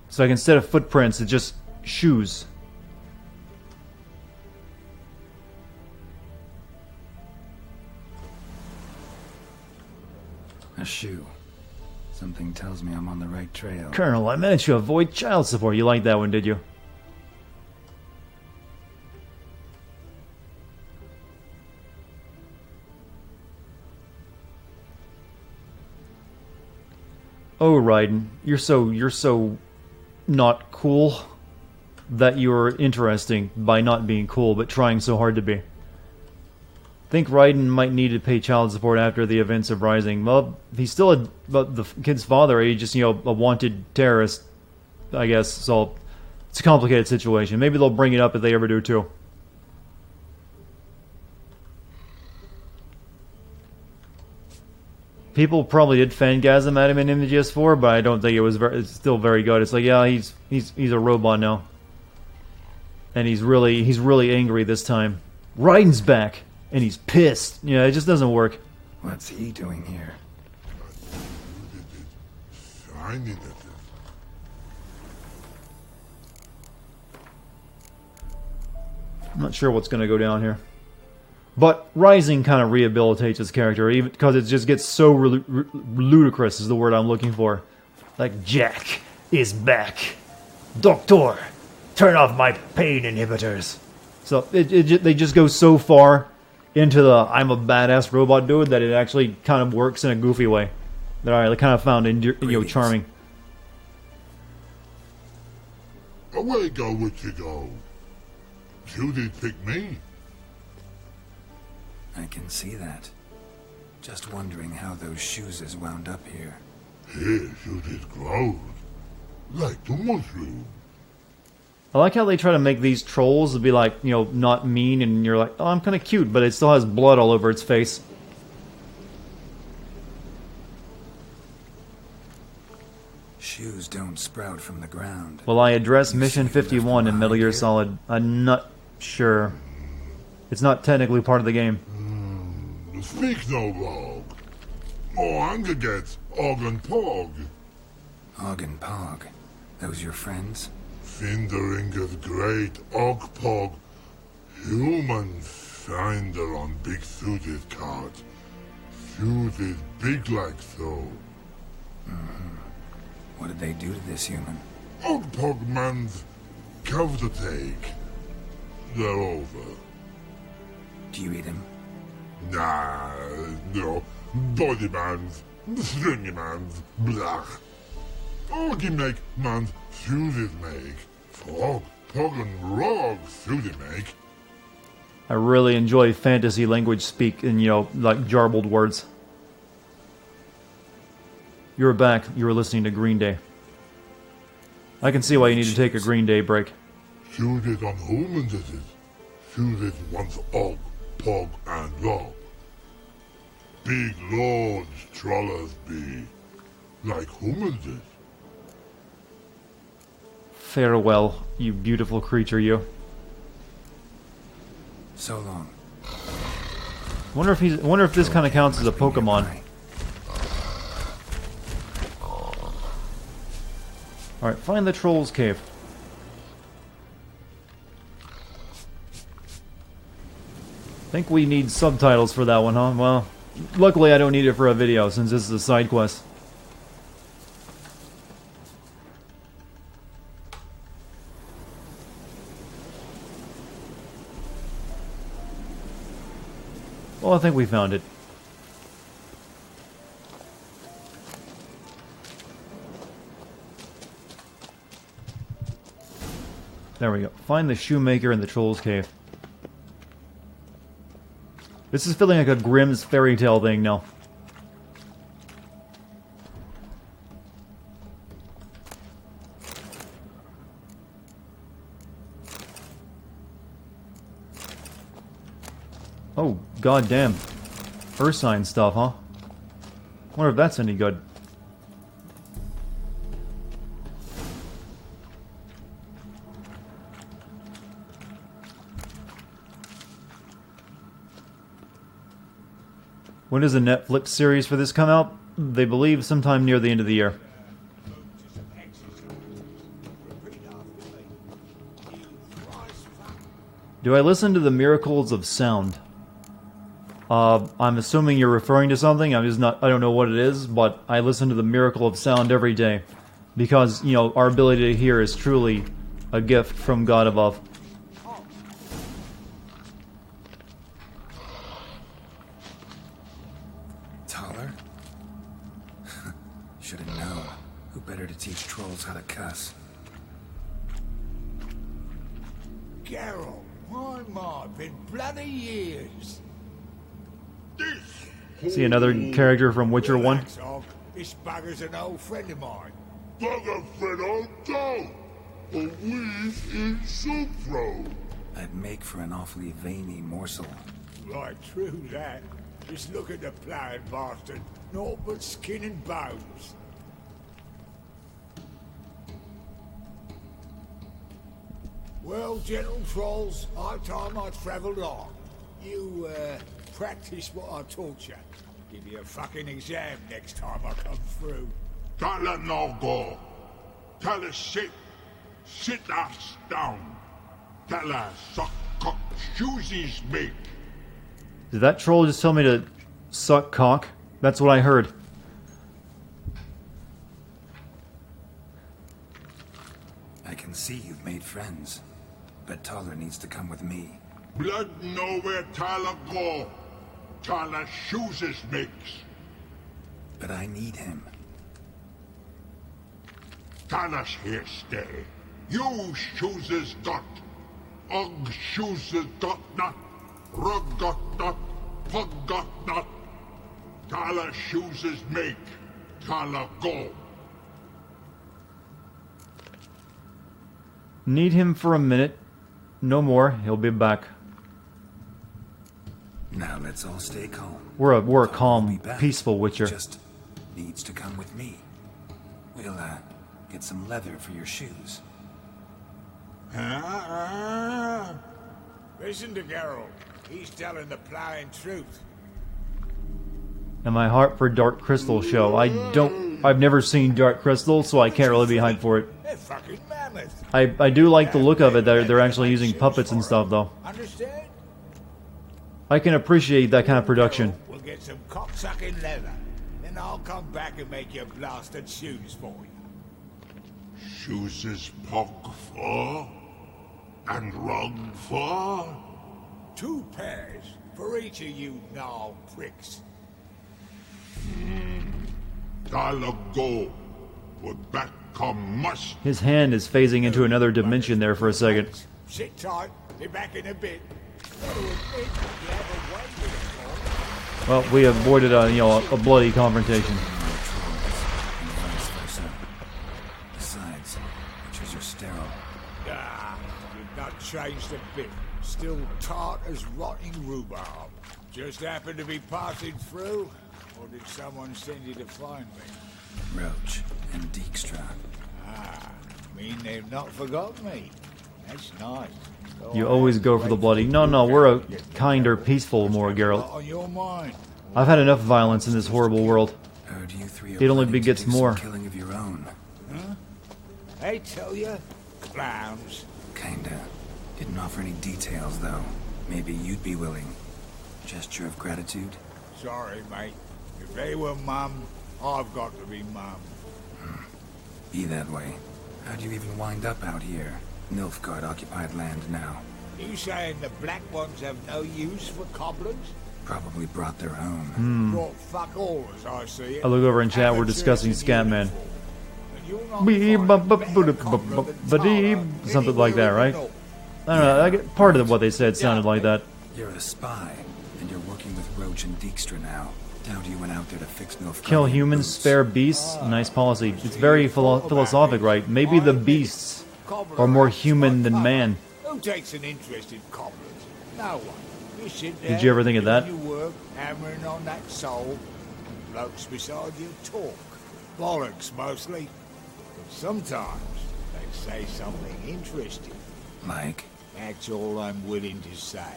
So like instead of footprints, it's just shoes. A shoe. Something tells me I'm on the right trail. Colonel, I managed to avoid child support. You liked that one, did you? Oh, Raiden, you're so not cool that you're interesting by not being cool, but trying so hard to be. Think Raiden might need to pay child support after the events of Rising. Well, he's still the kid's father. He's just, a wanted terrorist, I guess. So it's a complicated situation. Maybe they'll bring it up if they ever do too. People probably did fangasm at him in MGS4, but I don't think it was it's still very good. It's like, yeah, he's a robot now, and he's really angry this time. Raiden's back. And he's pissed. Yeah, it just doesn't work. What's he doing here? I'm not sure what's going to go down here. But Rising kind of rehabilitates his character, even because it just gets so ludicrous is the word I'm looking for. Like, Jack is back. Doctor, turn off my pain inhibitors. So they just go so far into the I'm a badass robot dude that it actually kind of works in a goofy way that I kind of found charming. Away go, witchy go. You did pick me. I can see that. Just wondering how those shoes wound up here. Here, you did grow. Like the mushroom. I like how they try to make these trolls be like, not mean, and you're like, oh, I'm kind of cute, but it still has blood all over its face. Shoes don't sprout from the ground. Well, I address Mission 51 in Metal Gear Solid. I'm not sure. It's not technically part of the game. Speak no wrong. More anger gets Og and Pog. Og and Pog? Those your friends? Finderinger's great Og Pog. Human finder on big suited card. Suited big like so. What did they do to this human? Og Pog man's cover to take. They're over. Do you eat him? Nah, no. Body man's, stringy man's, blah. Oggy make man's suited make. Frog, Pog and Rog suited make. I really enjoy fantasy language speak in, like jarbled words. You're back. You were listening to Green Day. I can see why you need to take a Green Day break. Suited on humans it is. Suited once Og, Pog and Rog. Big lords trollers be. Like humans is. Farewell, you beautiful creature, you. So long. Wonder if this kind of counts as a Pokemon. Alright, find the Troll's Cave. Think we need subtitles for that one, huh? Well, luckily I don't need it for a video since this is a side quest. Well, I think we found it. There we go. Find the shoemaker in the Troll's Cave. This is feeling like a Grimm's fairy tale thing now. Oh, goddamn. Earth sign stuff, huh? Wonder if that's any good. When does the Netflix series for this come out? They believe sometime near the end of the year. Do I listen to the miracles of sound? I'm assuming you're referring to something. I don't know what it is, but I listen to the miracle of sound every day. Because, our ability to hear is truly a gift from God above. Taller? Should have known. Who better to teach trolls how to cuss? Geralt, my, been bloody years. See another character from Witcher 1? Relax, Og. This bugger's an old friend of mine. Bugger friend on toe. A wheeze in soup throw. I'd make for an awfully veiny morsel. Right, true that. Just look at the ploughing bastard. Naught but skin and bones. Well, gentle trolls, high time I travelled on. You, practice what I taught you. Give you a fucking exam next time I come through. Don't let no go. Tell her sit. Sit that down. Tell her suck cock shoesies make. Did that troll just tell me to suck cock? That's what I heard. I can see you've made friends, but Taller needs to come with me. Blood know where Tyler go. Tyler shoesies makes. But I need him. Tyler's here stay. You shoesies got. Og shoesies got not. Rug got not. Pug got not. Tyler shoesies make. Tyler go. Need him for a minute. No more. He'll be back. Now let's all stay calm. We're a calm, peaceful Witcher. Just needs to come with me. We'll get some leather for your shoes. Listen to Geralt. He's telling the plowing truth. And my heart for Dark Crystal show. I've never seen Dark Crystal, so I can't really be hyped for it. They're fucking mammoth. I do like the look of it. They're actually using puppets and stuff, though. Understand? I can appreciate that kind of production. We'll get some cocksucking leather. Then I'll come back and make your blasted shoes for you. Shoesies pug for? And rug for? 2 pairs for each of you gnarled pricks. Tyler go. But back come must. His hand is phasing into another dimension there for a second. Sit tight. Be back in a bit. Well, we avoided a bloody confrontation. Besides, witches are sterile. You've not changed a bit. Still tart as rotting rhubarb. Just happened to be passing through, or did someone send you to find me? Roach and Dijkstra. Mean they've not forgotten me. That's nice. You always go for the bloody. No, we're a kinder, peaceful more, Geralt. On your mind. I've had enough violence in this horrible world. Heard you three It only begets more. Killing of your own. Huh? I tell you, clowns. Kinda. Didn't offer any details, though. Maybe you'd be willing. Gesture of gratitude? Sorry, mate. If they were mum, I've got to be mum. Be that way. How'd you even wind up out here? Nilfgaard-occupied land now. You saying the black ones have no use for cobblers? Probably brought their own. Brought fuck all, as I see it. I look over in chat, we're discussing Scatman. Something like that, right? I don't know, part of what they said sounded like that. You're a spy, and you're working with Roach and Dijkstra now. Doubt you went out there to fix Nilfgaard. Kill humans, spare beasts. Nice policy. It's very philosophic, right? Maybe the beasts are more human than man. Who takes an interest in cobblers? No one. You sit there. Did you ever think of that? You work, hammering on that soul. Blokes beside you talk. Bollocks, mostly. But sometimes they say something interesting. Like? That's all I'm willing to say.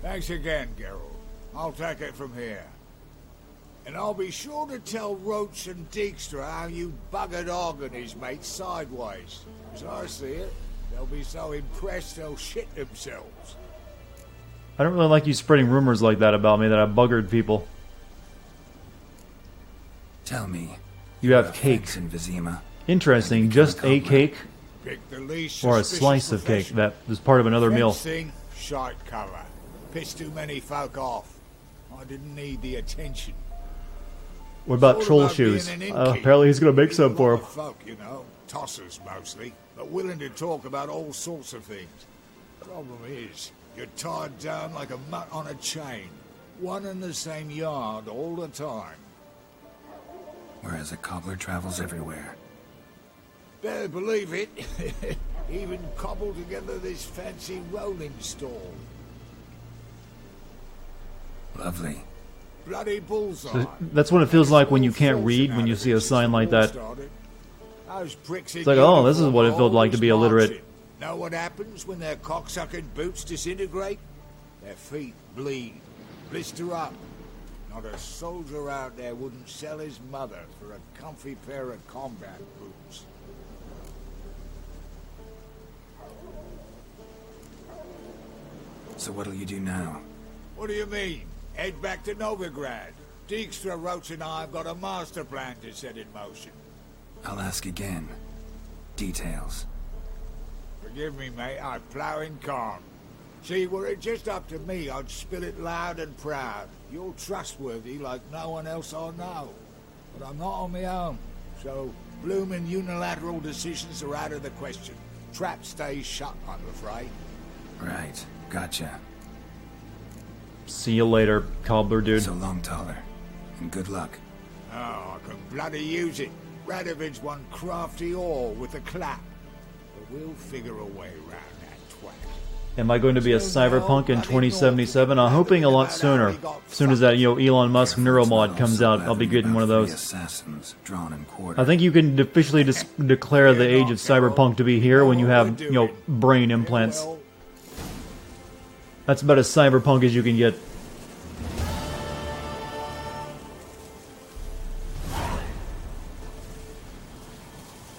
Thanks again, Geralt. I'll take it from here. And I'll be sure to tell Roach and Dijkstra how you buggered Og and his mates sideways. As I see it, they'll be so impressed they'll shit themselves. I don't really like you spreading rumors like that about me that I buggered people. Tell me. You have cake. In Vizima. Interesting. Just a cake? Pick the least or a slice of cake that was part of another meal? Fencing, shite cover. Pissed too many folk off. I didn't need the attention. What about troll shoes? Apparently he's going to make some for him. Folk, you know, tossers mostly, but willing to talk about all sorts of things. Problem is, you're tied down like a mutt on a chain, one and the same yard all the time. Whereas a cobbler travels everywhere. Better believe it. Even cobbled together this fancy rolling stall. Lovely. Bloody bullseye. So that's what it feels like when you can't read, when you see a sign like that. It's like, oh, this is what it felt like to be illiterate. Know what happens when their cocksucking boots disintegrate? Their feet bleed, blister up. Not a soldier out there wouldn't sell his mother for a comfy pair of combat boots. So what'll you do now? What do you mean? Head back to Novigrad. Dijkstra, Roach and I have got a master plan to set in motion. I'll ask again. Details. Forgive me, mate, I'm ploughing corn. See, were it just up to me, I'd spill it loud and proud. You're trustworthy like no one else I know. But I'm not on my own, so bloomin' unilateral decisions are out of the question. Trap stays shut, I'm afraid. Right, gotcha. See you later, cobbler dude. So long, Toller. And good luck. Oh, I can bloody use it. Radovid's one crafty all with a clap. But we'll figure a way around that twat. Am I going to be a cyberpunk in 2077? I'm hoping a lot sooner. As soon as that, Elon Musk neuromod comes out, I'll be getting one of those. Assassins drawn in quarter. I think you can officially declare the age of cyberpunk to be here when you have, brain implants. That's about as cyberpunk as you can get.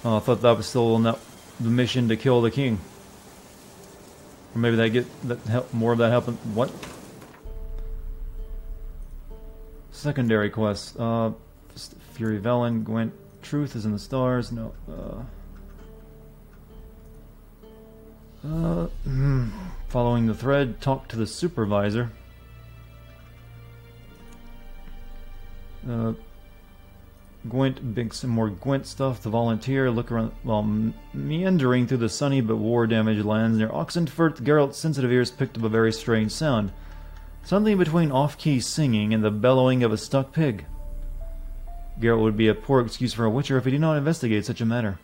Oh, I thought that was still the mission to kill the king. Or maybe more of that happen. What? Secondary quests. Fury Velen, Gwent. Truth is in the stars. No. Following the thread, talk to the supervisor. Gwent, some more Gwent stuff. The volunteer, look around while meandering through the sunny but war-damaged lands near Oxenfurt. Geralt's sensitive ears picked up a very strange sound. Something between off-key singing and the bellowing of a stuck pig. Geralt would be a poor excuse for a witcher if he did not investigate such a matter.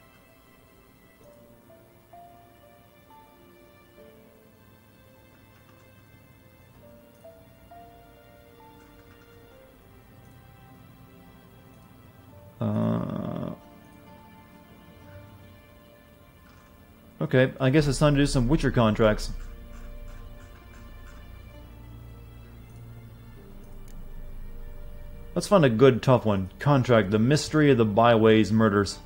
Okay, I guess it's time to do some Witcher contracts. Let's find a good, tough one. Contract, the mystery of the Byways murders.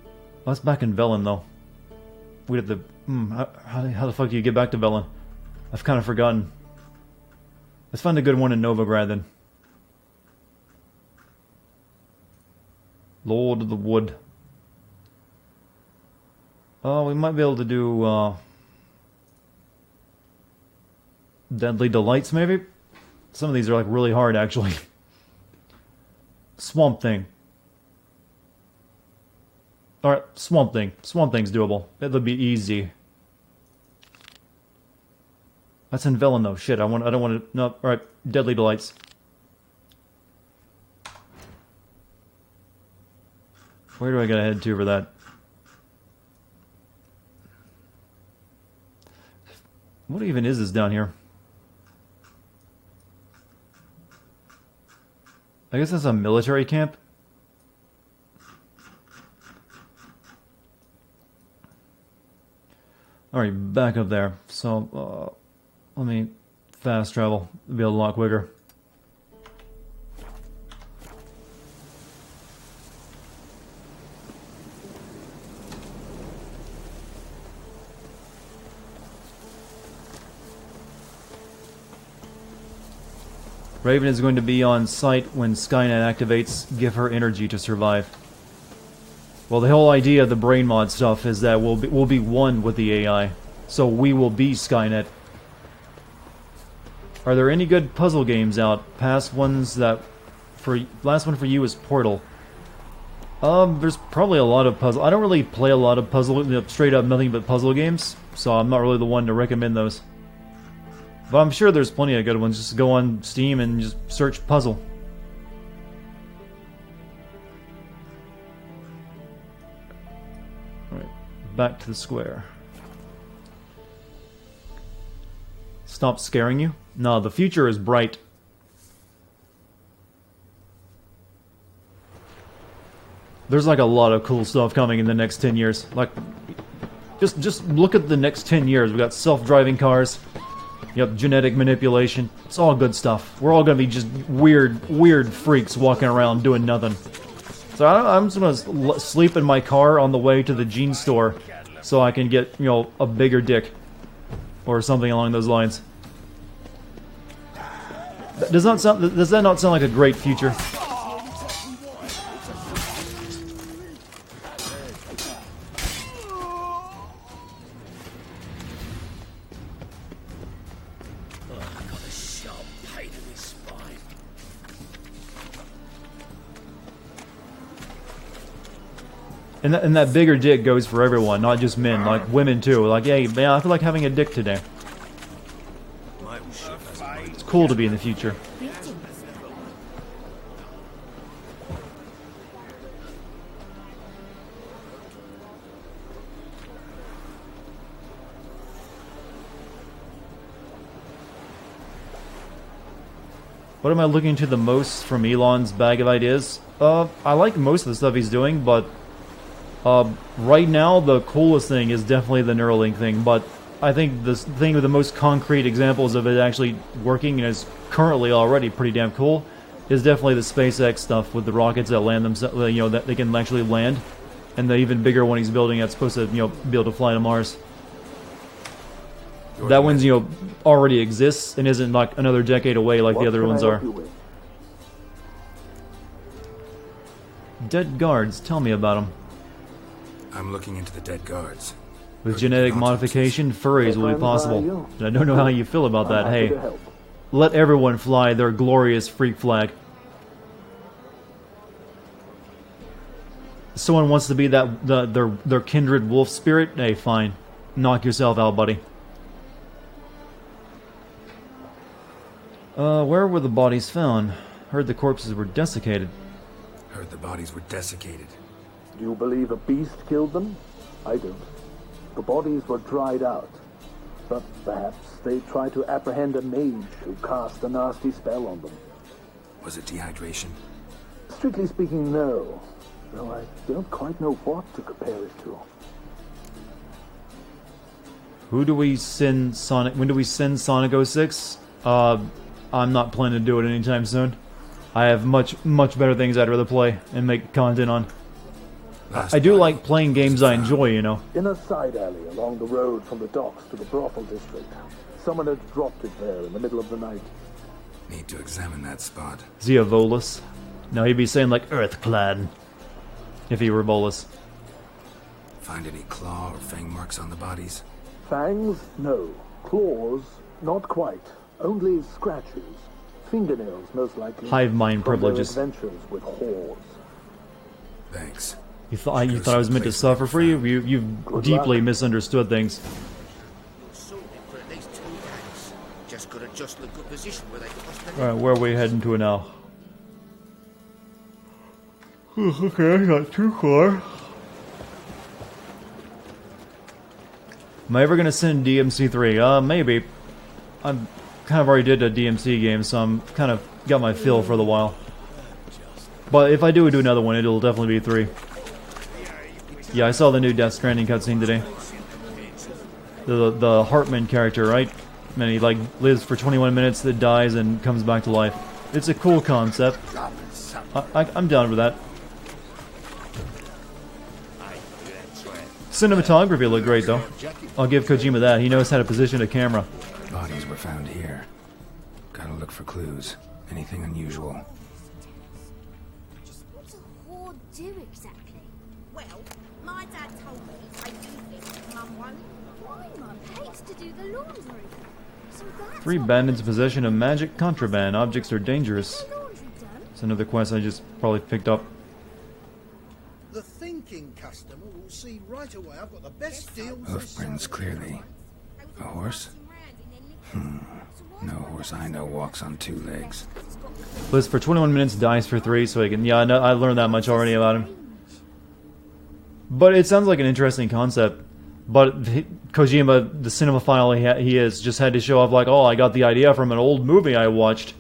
Oh, that's back in Velen, though. We'd have to... how the fuck do you get back to Velen? I've kind of forgotten. Let's find a good one in Novigrad, then. Lord of the Wood. Oh, we might be able to do, Deadly Delights, maybe? Some of these are, like, really hard, actually. Swamp Thing. Alright, Swamp Thing. Swamp Thing's doable. That'll be easy. That's in Velen, though. Shit, I don't want to... No, alright. Deadly Delights. Where do I gotta head to for that? What even is this down here? I guess that's a military camp? Alright, back up there. So, let me fast travel. It'll be a lot quicker. Raven is going to be on site when Skynet activates. Give her energy to survive. Well, the whole idea of the brain mod stuff is that we'll be one with the AI, so we will be Skynet. Are there any good puzzle games out? Past ones that last one for you is Portal. There's probably a lot of puzzle. I don't really play a lot of puzzle, straight up nothing but puzzle games, so I'm not really the one to recommend those. But I'm sure there's plenty of good ones. Just go on Steam and just search puzzle. Alright, back to the square. Stop scaring you? No, the future is bright. There's like a lot of cool stuff coming in the next 10 years. Like, just look at the next 10 years. We got self-driving cars. Yep, genetic manipulation. It's all good stuff. We're all gonna be just weird freaks walking around doing nothing. So I'm just gonna sleep in my car on the way to the gene store so I can get, you know, a bigger dick. Or something along those lines. Does that not sound like a great future? And that bigger dick goes for everyone, not just men, like women too. Like, hey, man, I feel like having a dick today. It's cool to be in the future. What am I looking to the most from Elon's bag of ideas? I like most of the stuff he's doing, but right now the coolest thing is definitely the Neuralink thing, but I think the thing with the most concrete examples of it actually working, and is currently already pretty damn cool, is definitely the SpaceX stuff with the rockets that land themselves, you know, that they can actually land, and the even bigger one he's building that's supposed to, you know, be able to fly to Mars. That one's, you know, already exists and isn't like another decade away like the other ones are. Dead guards, tell me about them. I'm looking into the dead guards. With genetic modification, furries will be possible. I don't know how you feel about that. Hey, let everyone fly their glorious freak flag. Someone wants to be that their kindred wolf spirit? Hey, fine. Knock yourself out, buddy. Where were the bodies found? Heard the corpses were desiccated. Heard the bodies were desiccated. Do you believe a beast killed them? I don't. The bodies were dried out. But perhaps they tried to apprehend a mage who cast a nasty spell on them. Was it dehydration? Strictly speaking, no. Though I don't quite know what to compare it to. Who do we send Sonic? When do we send Sonic 06? I'm not planning to do it anytime soon. I have much better things I'd rather play and make content on. I do like playing games I enjoy, you know. In a side alley along the road from the docks to the brothel district. Someone had dropped it there in the middle of the night. Need to examine that spot. Is he a Volus? No, he'd be saying like Earthclad. If he were Volus. Find any claw or fang marks on the bodies? Fangs? No. Claws? Not quite. Only scratches. Fingernails, most likely. Hive mind privileges. Adventures with whores. Thanks. You thought I was meant to suffer for you? You've deeply misunderstood things. Alright, where are we heading to now? Okay, not too far. Am I ever gonna send DMC3? Maybe. I'm kind of already did a DMC game, so I'm kind of got my feel for the while. But if I do another one, it'll definitely be 3. Yeah, I saw the new Death Stranding cutscene today. The Hartman character, right? And he like lives for 21 minutes, then dies and comes back to life. It's a cool concept. I'm down with that. Cinematography looked great though. I'll give Kojima that. He knows how to position a camera. Bodies were found here. Gotta look for clues. Anything unusual. What's a whore do exactly? Well, my dad told me I do think Mum won. Why, Mum hates to do the laundry. So that's 3 bandits in possession of magic contraband. Objects are dangerous. It's another quest I just probably picked up. The thinking customer will see right away I've got the best deals. Hoofprints, clearly. A horse? No horse I know walks on 2 legs. Lives for 21 minutes, dies for 3, so I can... Yeah, I learned that much already about him. But it sounds like an interesting concept. But Kojima, the cinemaphile he is, just had to show off like, oh, I got the idea from an old movie I watched.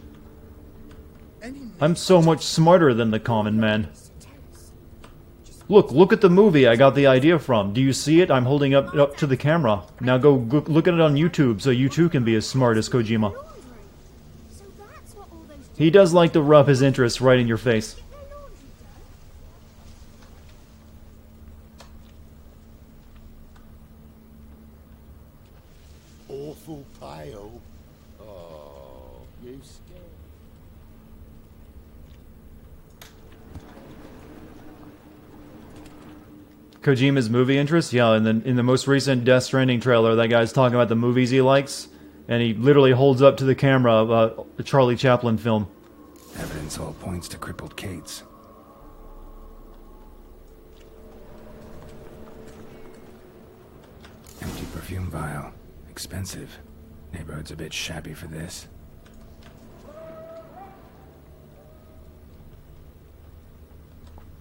I'm so much smarter than the common man. Look at the movie I got the idea from. Do you see it? I'm holding up to the camera. Now go look at it on YouTube so you too can be as smart as Kojima. He does like to rub his interest right in your face. Awful pale. Oh, you scared. Kojima's movie interest? Yeah, and then in the most recent Death Stranding trailer, that guy's talking about the movies he likes, and he literally holds up to the camera a Charlie Chaplin film. Evidence all points to crippled Kate's. Empty perfume vial. Expensive. Neighborhood's a bit shabby for this.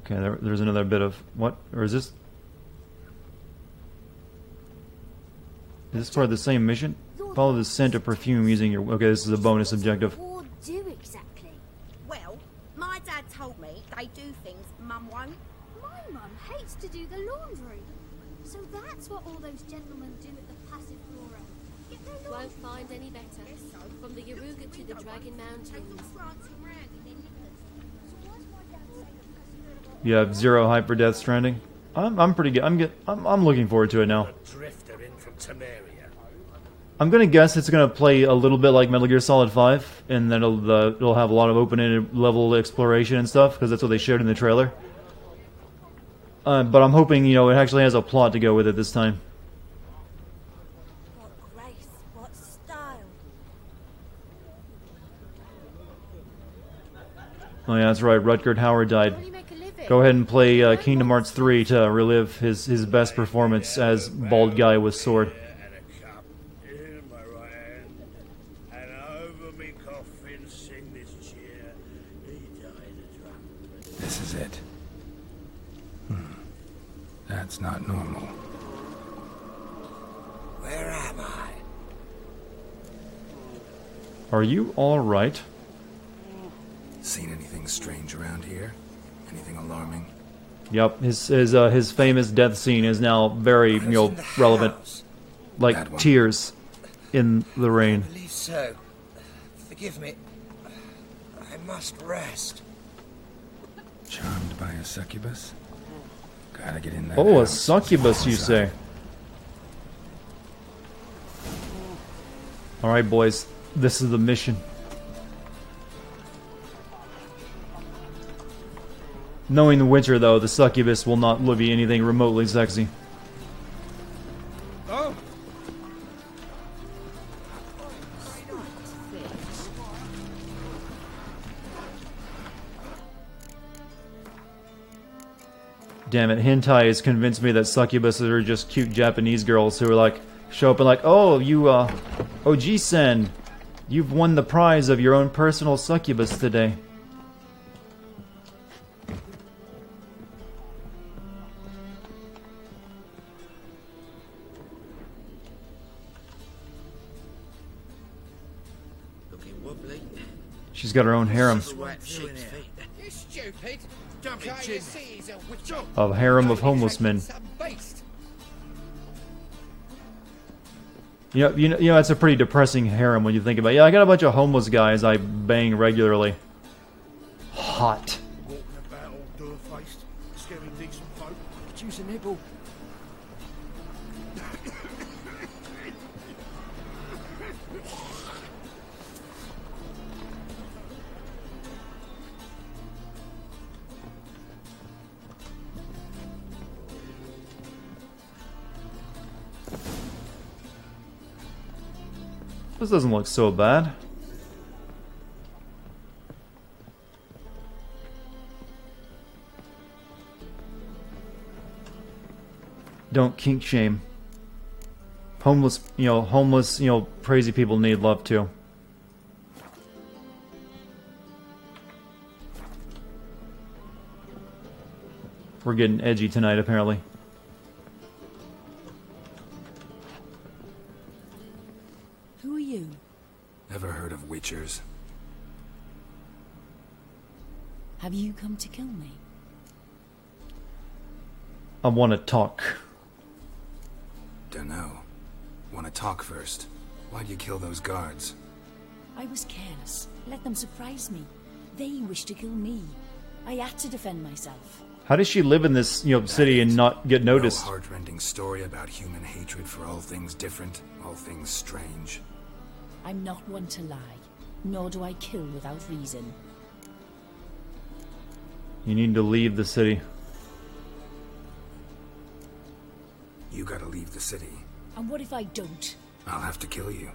Okay, there's another bit of... What? Or is this... Is this part of the same mission? Follow the scent of perfume using your... Okay, this is a bonus objective. What do exactly? Well, my dad told me they do things Mum won't. My mum hates to do the laundry. So that's what all those gentlemen do at the Passive Flora. Get their laundry. Won't find any better. From the Yaruga to the Dragon Mountains. You have zero hype for Death Stranding? I'm pretty good. I'm looking forward to it now. Drifter in from Temeria. I'm gonna guess it's gonna play a little bit like Metal Gear Solid 5, and then it'll have a lot of open-ended level exploration and stuff, because that's what they showed in the trailer. But I'm hoping, you know, it actually has a plot to go with it this time. What grace, what style. Oh yeah, that's right. Rutger Hauer died. Go ahead and play Kingdom Hearts 3 to relive his best performance as bald guy with sword. This is it. That's not normal. Where am I? Are you alright? Seen anything strange around here? Anything alarming? Yep, his famous death scene is now very, relevant. Like tears in the rain. I believe so. Forgive me. I must rest. Charmed by a succubus? Gotta get in there. Oh, a succubus, you say? Alright, boys. This is the mission. Knowing the Witcher, though, the succubus will not be anything remotely sexy. Oh! Damn it, hentai has convinced me that succubuses are just cute Japanese girls who are like, show up and like, oh, you, Oji-sen, you've won the prize of your own personal succubus today. She's got her own harem. You stupid! A harem of homeless men. You know, that's a pretty depressing harem when you think about it. Yeah, I got a bunch of homeless guys I bang regularly. Hot. Walking about all door-faced, scaring decent folk. Could use a nibble. This doesn't look so bad. Don't kink shame. Homeless, crazy people need love too. We're getting edgy tonight, apparently. Who are you? Ever heard of witchers? Have you come to kill me? I want to talk. Dunno. Want to talk first? Why'd you kill those guards? I was careless. Let them surprise me. They wished to kill me. I had to defend myself. How does she live in this, city and not get noticed? No heart-rending story about human hatred for all things different, all things strange. I'm not one to lie, nor do I kill without reason. You need to leave the city. You gotta leave the city. And what if I don't? I'll have to kill you.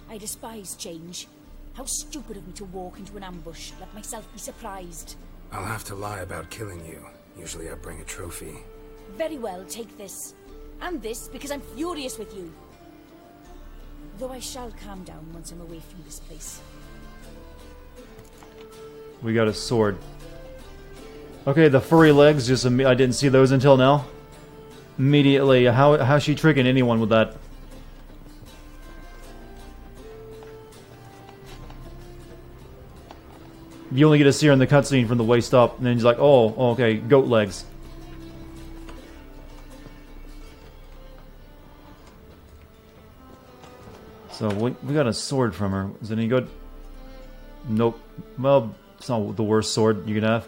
I despise change. How stupid of me to walk into an ambush, let myself be surprised. I'll have to lie about killing you. Usually I bring a trophy. Very well, take this. And this, because I'm furious with you. Though I shall calm down once I'm away from this place. We got a sword. Okay, the furry legs, just I didn't see those until now. Immediately, how's she tricking anyone with that? You only get to see her in the cutscene from the waist up, and then she's like, oh, okay, goat legs. So, we got a sword from her. Is it any good? Nope. Well, it's not the worst sword you can have.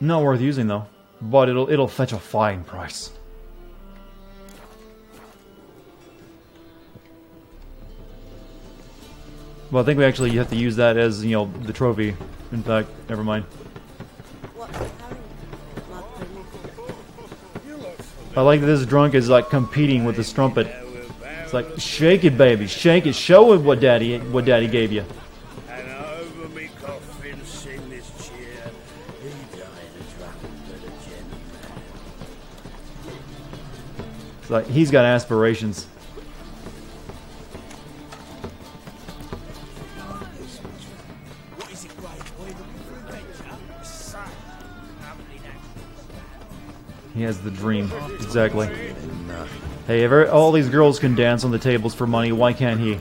Not worth using, though. But it'll fetch a fine price. Well, I think we actually have to use that as, the trophy. In fact, never mind. I like that this drunk is like competing with the strumpet. It's like, shake it, baby, shake it, show it what daddy gave you. And over me coffin sing this cheer. He died a drunken but a gentleman. It's like he's got aspirations. He has the dream. Exactly. Hey, if all these girls can dance on the tables for money, why can't he?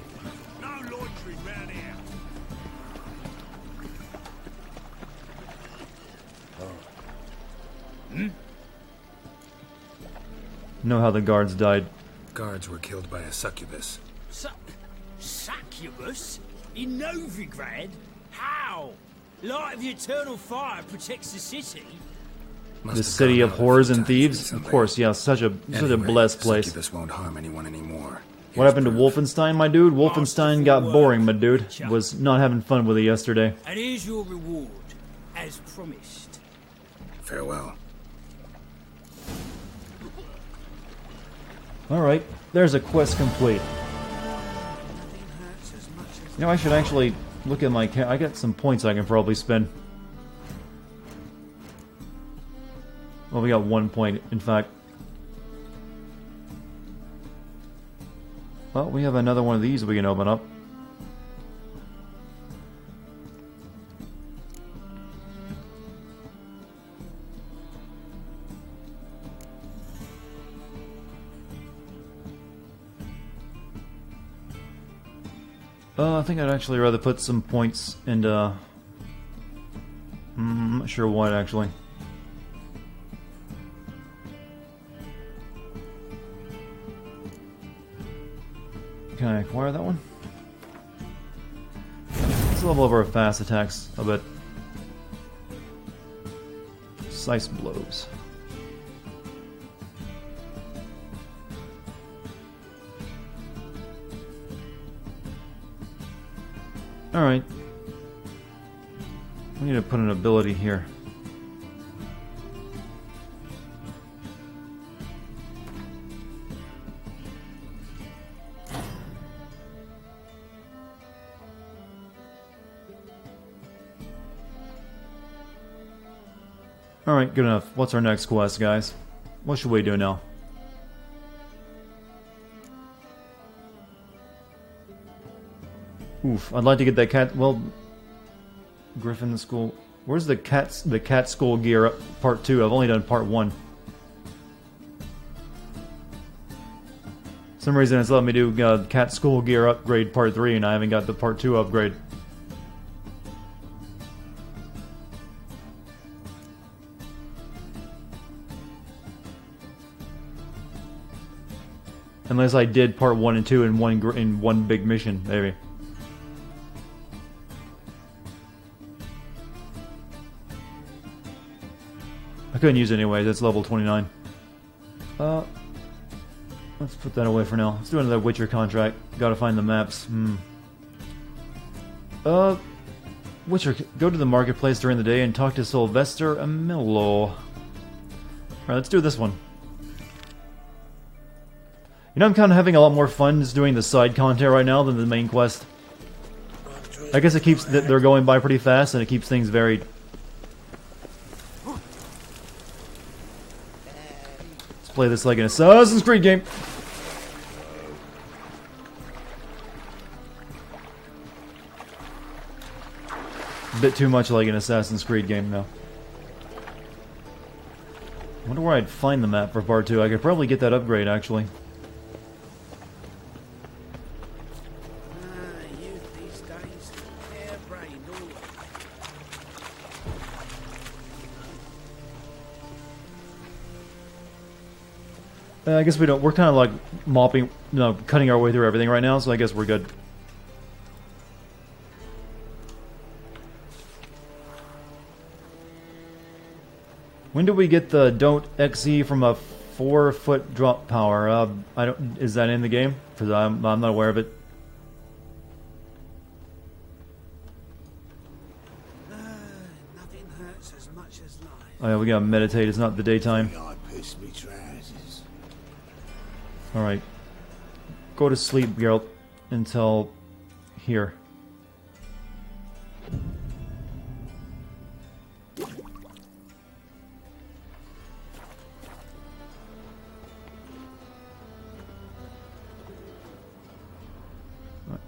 Know how the guards died. Guards were killed by a succubus. Succubus? In Novigrad? How? Light of the eternal fire protects the city? The city of horrors and thieves? Of course, yeah, such a blessed place. Succubus won't harm anyone anymore. What happened to Wolfenstein, my dude? Wolfenstein got boring, my dude. Was not having fun with it yesterday. And here's your reward, as promised. Farewell. Alright, there's a quest complete. I should actually look at my I got some points I can probably spend. Well, we got 1 point, in fact. Well, we have another one of these we can open up. I think I'd actually rather put some points into... I'm not sure what, actually. Can I acquire that one? Let's level over our fast attacks a bit. Slice blows. Alright. We need to put an ability here. Alright, good enough. What's our next quest, guys? What should we do now? Oof, I'd like to get that cat... Well... Griffin School... Where's the cat school gear up part 2? I've only done part 1. For some reason it's letting me do cat school gear upgrade part 3 and I haven't got the part 2 upgrade. Unless I did part 1 and 2 in one big mission, maybe. I couldn't use it anyway, that's level 29. Let's put that away for now. Let's do another Witcher contract. Gotta find the maps. Witcher, go to the marketplace during the day and talk to Sylvester Amillo. Alright, let's do this one. You know, I'm kind of having a lot more fun just doing the side content right now than the main quest. I guess it keeps they're going by pretty fast and it keeps things varied. Let's play this like an Assassin's Creed game. A bit too much like an Assassin's Creed game now. I wonder where I'd find the map for part 2. I could probably get that upgrade, actually. I guess we don't. We're kind of like mopping, cutting our way through everything right now, so I guess we're good. When do we get the don't XE from a 4-foot drop power? I don't. Is that in the game? Because I'm not aware of it. Nothing hurts as much as life. Oh yeah, we gotta meditate. It's not the daytime. Alright. Go to sleep, Geralt, until here.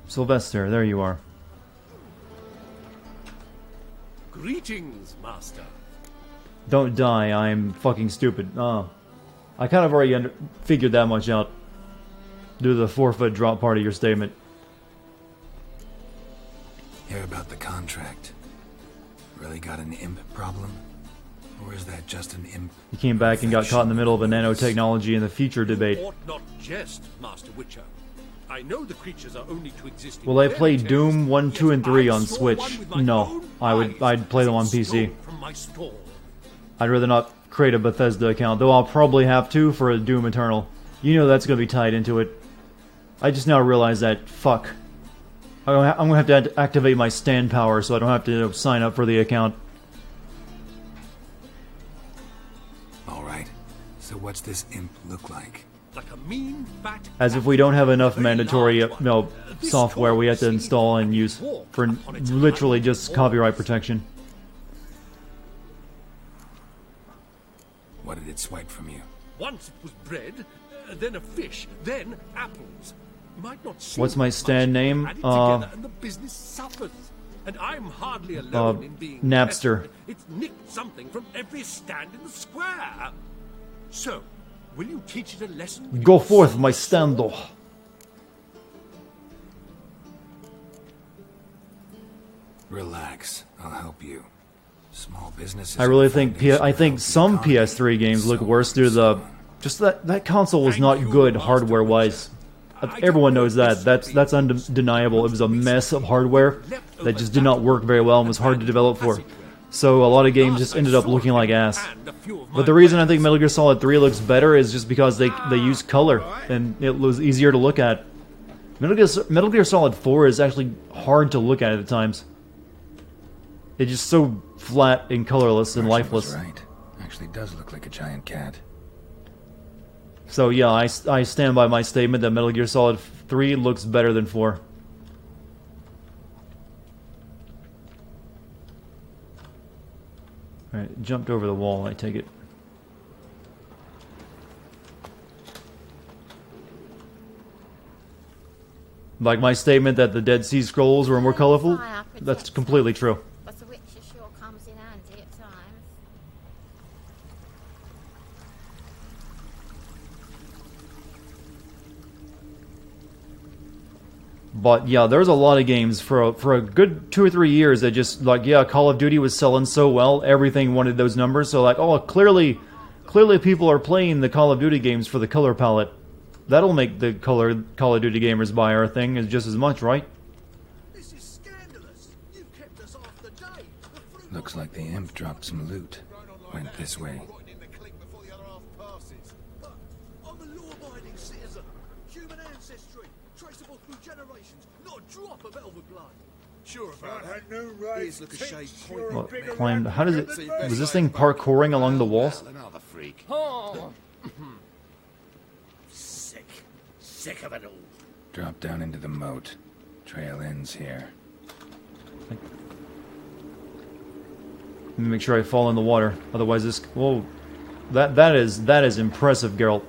Sylvester, there you are. Greetings, Master. Don't die, I'm fucking stupid. Oh. I kind of already figured that much out. Due to the 4-foot drop part of your statement. Hear about the contract. Really got an imp problem? Or is that just an imp? He came back and got caught in the middle of a nanotechnology in the future debate. Ought not jest, Master Witcher. I know the creatures are only to exist in Will I play fairy tales, Doom 1, 2, and 3 on saw Switch? one with my No. own I'd play them on PC. from my stall. I'd rather not create a Bethesda account, though I'll probably have to for a Doom Eternal. You know that's gonna be tied into it. I just now realized that. Fuck. I'm gonna have to activate my stand power so I don't have to sign up for the account. Alright, so what's this imp look like? Like a mean, fat As if we don't have enough mandatory software we have to install and use for literally just copyright protection. What did it swipe from you? Once it was bread, then a fish, then apples. Might not seem What's my stand name? added together and the business suffers. And I'm hardly alone in being Napster. pestered. It's nicked something from every stand in the square. So, will you teach it a lesson? with Go your forth, sword? my stando. Relax, I'll help you. Small businesses. I really think I think some PS3 games look worse due to the just that console was not good hardware wise. Everyone knows that. That's undeniable. It was a mess of hardware that just did not work very well and was hard to develop for. So a lot of games just ended up looking like ass. But the reason I think Metal Gear Solid 3 looks better is just because they use color and it was easier to look at. Metal Gear Solid 4 is actually hard to look at times. It's just so flat and colorless and lifeless. Right. Actually does look like a giant cat. So yeah, I stand by my statement that Metal Gear Solid 3 looks better than 4. Alright, jumped over the wall, I take it. Like my statement that the Dead Sea Scrolls were more colorful, that's completely true. But the witcher sure comes in handy at times. But yeah, there's a lot of games for a good 2 or 3 years that just like, yeah, Call of Duty was selling so well, everything wanted those numbers. So like, oh, clearly people are playing the Call of Duty games for the color palette. That'll make the Call of Duty gamers buy our thing as just as much, right? This is scandalous. You've kept us half the day. Looks like the imp dropped some loot. Went this way. I'm a law-abiding citizen. Human ancestry. Traceable through generations. Not a drop of elven blood. Sure about that. No right. Here's look a shade point. Well, climbed. How does it? Was this thing parkouring along the walls? Another freak. Oh. Sick of it all. Drop down into the moat. Trail ends here. Let me make sure I fall in the water. Otherwise, this. Whoa, that is impressive, Geralt.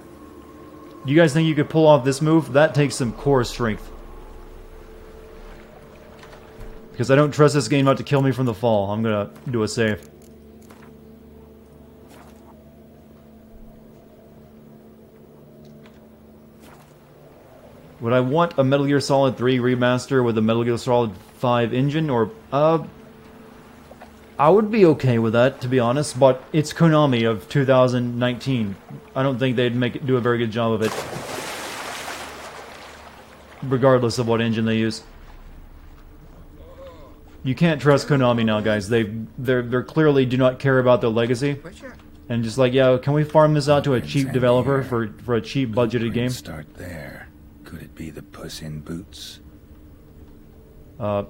You guys think you could pull off this move? That takes some core strength. Because I don't trust this game not to kill me from the fall. I'm gonna do a save. Would I want a Metal Gear Solid 3 remaster with a Metal Gear Solid 5 engine? Or, I would be okay with that, to be honest, but it's Konami of 2019. I don't think they'd do a very good job of it. Regardless of what engine they use. You can't trust Konami now, guys. They clearly do not care about their legacy. And just like, yeah, can we farm this out to a cheap developer for a cheap budgeted game? Start there. Could it be the Puss in Boots?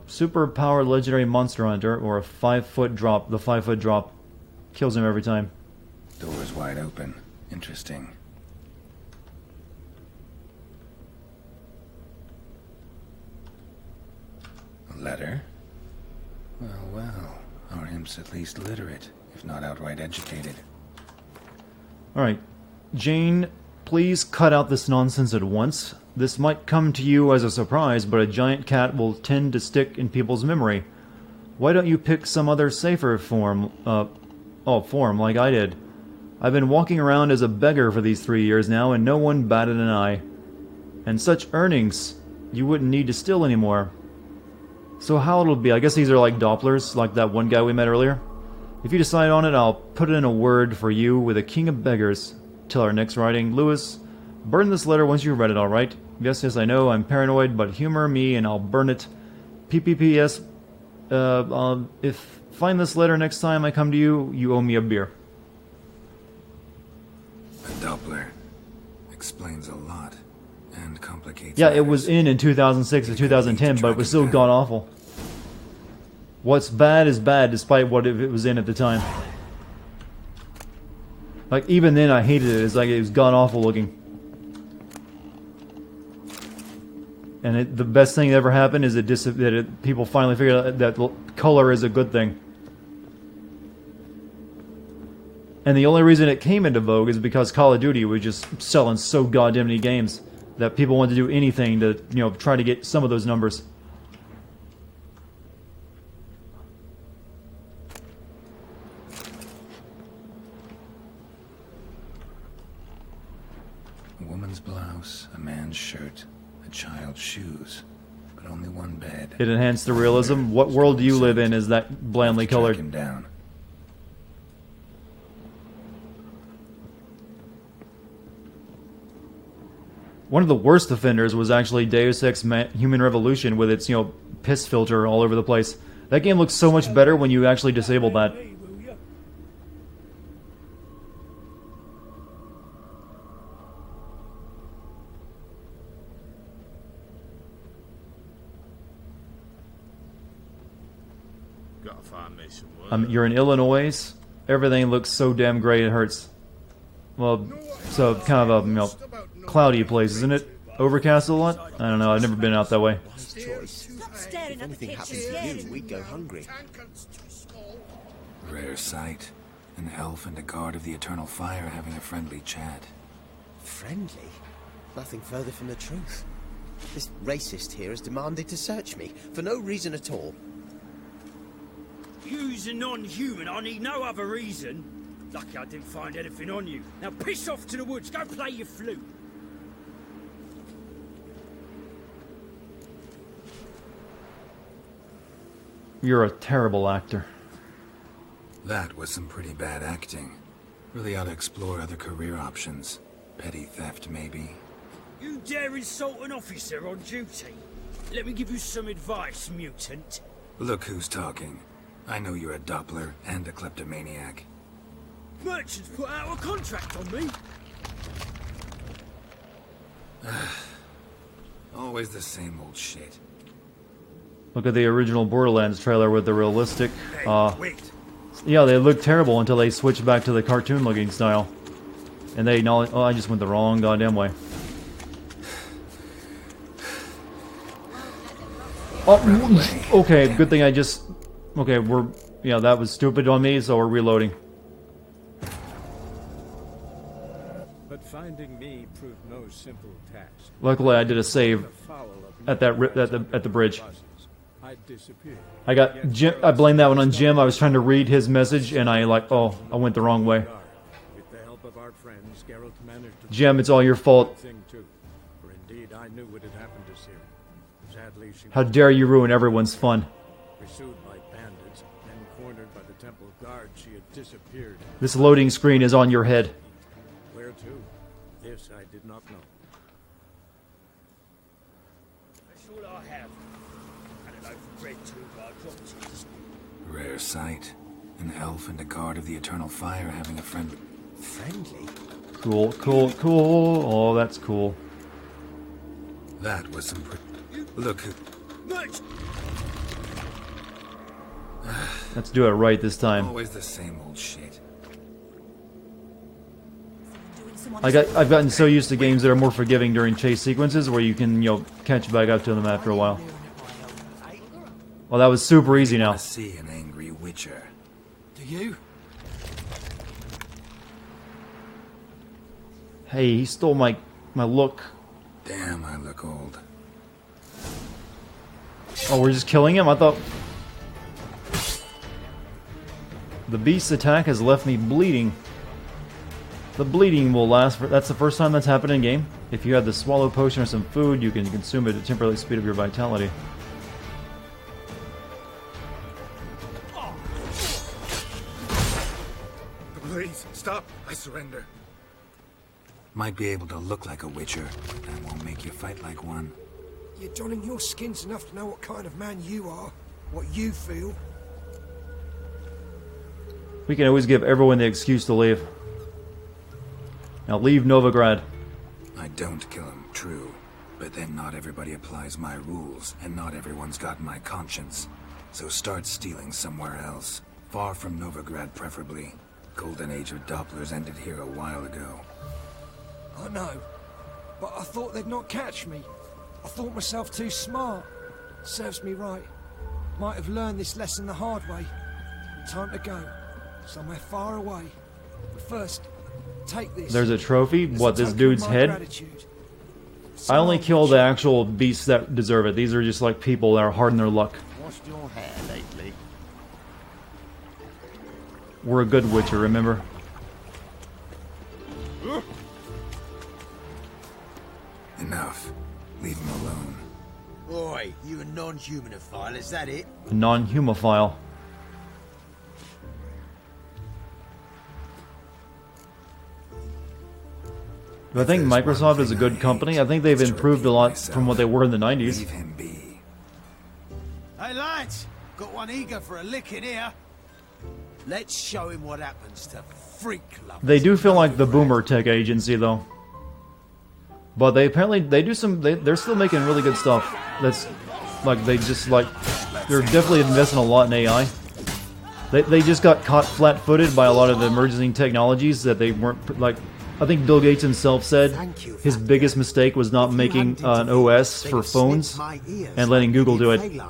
Super powered legendary monster hunter or a 5-foot drop. The 5-foot drop kills him every time. Door's wide open. Interesting. A letter? Well. Our imp's at least literate, if not outright educated. Alright. Jane, please cut out this nonsense at once. This might come to you as a surprise, but a giant cat will tend to stick in people's memory. Why don't you pick some other safer form like I did? I've been walking around as a beggar for these 3 years now, and no one batted an eye. And such earnings, you wouldn't need to steal anymore. So how it'll be, I guess these are like Dopplers, like that one guy we met earlier. If you decide on it, I'll put in a word for you with a king of beggars. Till our next writing, Lewis, burn this letter once you've read it, alright? Yes, I know, I'm paranoid, but humor me and I'll burn it. PPPS, if find this letter next time I come to you, you owe me a beer. A Doppler explains a lot and complicates Yeah, it was in 2006 to 2010, but it was still god-awful. What's bad is bad, despite what it was in at the time. Like, even then I hated it. It's like it was god-awful looking. And the best thing that ever happened is people finally figured out that color is a good thing. And the only reason it came into vogue is because Call of Duty was just selling so goddamn many games that people wanted to do anything to, try to get some of those numbers. A woman's blouse, a man's shirt, a child's shoes, but only one bed. It enhanced the realism. What world do you live in is that blandly colored? Him down. One of the worst offenders was actually Deus Ex Human Revolution with its, piss filter all over the place. That game looks so much better when you actually disable that. Gotta find me some work. You're in Illinois. Everything looks so damn great it hurts. Well, so kind of a cloudy place, isn't it? Overcast a lot? I don't know. I've never been out that way. If anything happened to you, we'd go hungry. Rare sight. An elf and a guard of the Eternal Fire having a friendly chat. Friendly? Nothing further from the truth. This racist here has demanded to search me, for no reason at all. You's a non-human, I need no other reason. Lucky I didn't find anything on you. Now piss off to the woods, go play your flute. You're a terrible actor. That was some pretty bad acting. Really ought to explore other career options. Petty theft, maybe. You dare insult an officer on duty? Let me give you some advice, mutant. Look who's talking. I know you're a Doppler and a kleptomaniac. Merchants put out a contract on me. Always the same old shit. Look at the original Borderlands trailer with the realistic. Yeah, they looked terrible until they switched back to the cartoon-looking style, and they acknowledged. Oh, I just went the wrong goddamn way. Oh, okay. Good thing I just. Okay, yeah, that was stupid on me, so we're reloading. But finding me proved no simple task. Luckily, I did a save at the bridge. I disappeared. I got Jim. I blame that one on Jim. I was trying to read his message, and I I went the wrong way. With the help of our friends, Geralt managed to Jim, it's all your fault. thing too. For indeed, I knew what had happened to Ciri. Sadly, she How dare you ruin everyone's fun? pursued by bandits, then cornered by the temple guard, she had disappeared. This loading screen is on your head. Where to? This I did not know. That's all I have. And a loaf of bread too, but I dropped it. Rare sight. An elf and a guard of the Eternal Fire having a friend. Friendly? Cool, cool, cool. Oh, that's cool. That was some Look who... Let's do it right this time. Always the same old shit. I've gotten so used to games that are more forgiving during chase sequences, where you can, catch back up to them after a while. Well, that was super easy now. I see an angry witcher. Do you? Hey, he stole my look. Damn, I look old. Oh, we're just killing him? I thought... The beast's attack has left me bleeding. The bleeding will last for... That's the first time that's happened in game. If you have the swallow potion or some food, you can consume it to temporarily speed up your vitality. Please, stop. I surrender. Might be able to look like a witcher. That won't make you fight like one. You're donning your skins enough to know what kind of man you are, what you feel. We can always give everyone the excuse to leave. Now leave Novigrad. I don't kill him, true. But then not everybody applies my rules, and not everyone's got my conscience. So start stealing somewhere else. Far from Novigrad, preferably. Golden age of Dopplers ended here a while ago. I know, but I thought they'd not catch me. I thought myself too smart. Serves me right. Might have learned this lesson the hard way. Time to go. Somewhere far away. But first, take this. There's a trophy? What, this dude's head? I only kill the actual beasts that deserve it. These are just like people that are hard in their luck. Washed your hair lately? We're a good witcher, remember? Enough. Leave him alone. Oi, you a non-humanophile, is that it? A non-humophile. Do I think Microsoft is a good company? I think they've improved a lot from what they were in the 90s. Leave him be. Hey lads, got one eager for a lick in here. Let's show him what happens to freak lovers. They do feel like the boomer tech agency, though. But they apparently do some. They're still making really good stuff. That's like they're definitely investing a lot in AI. They just got caught flat-footed by a lot of the emerging technologies that they weren't like. I think Bill Gates himself said his biggest mistake was not making an OS for phones and letting Google do it.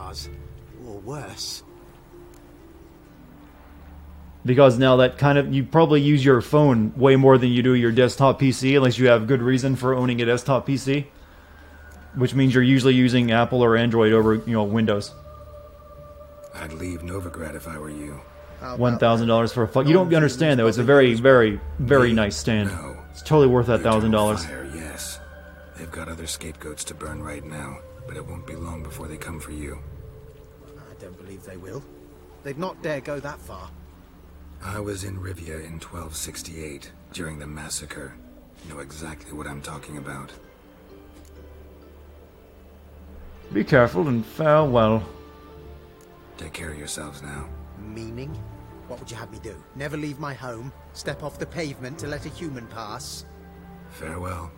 Or worse. Because now that kind of, you probably use your phone way more than you do your desktop PC, unless you have good reason for owning a desktop PC. Which means you're usually using Apple or Android over, Windows. I'd leave Novigrad if I were you. $1,000 for a phone. You don't understand though, it's a very, very, very nice stand. No. It's totally worth that $1,000. Fire, yes. They've got other scapegoats to burn right now, but it won't be long before they come for you. I don't believe they will. They'd not dare go that far. I was in Rivia in 1268, during the massacre. Know exactly what I'm talking about. Be careful and farewell. Take care of yourselves now. Meaning? What would you have me do? Never leave my home? Step off the pavement to let a human pass? Farewell.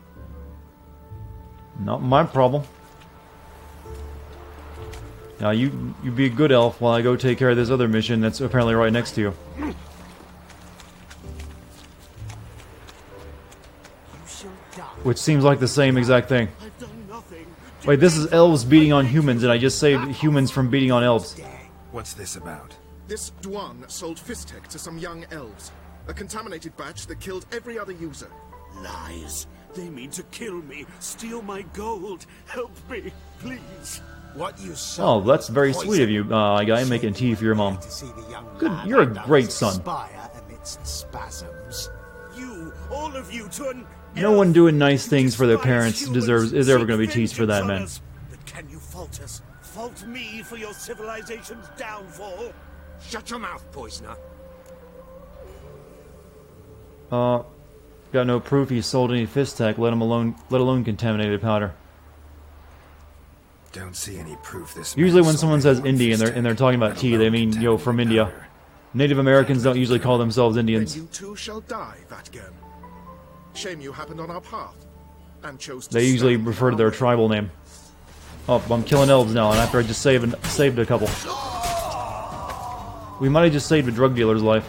Not my problem. Now you be a good elf while I go take care of this other mission that's apparently right next to you. Which seems like the same exact thing. Wait, this is elves beating on humans, and I just saved humans from beating on elves. What's this about? This Duan sold Fistek to some young elves. A contaminated batch that killed every other user. Lies. They mean to kill me, steal my gold. Help me, please. What you saw. Oh, that's very sweet of you, guy, making tea for your mom. Good, you're a great son. Amidst spasms. You, all of you, to an No one doing nice things for their parents is ever going to be teased for that, man. But can you fault us? Fault me for your civilization's downfall? Shut your mouth, poisoner. Got no proof he sold any Fistek, let alone contaminated powder. Don't see any proof this. Usually when someone says Indian and they're talking about tea, they mean, yo, from India. Native Americans don't usually call themselves Indians. Then you too shall die, Dartigan. Shame you happened on our path and chose to They usually refer to their tribal name. Oh, I'm killing elves now, and after I just saved a couple. We might have just saved a drug dealer's life.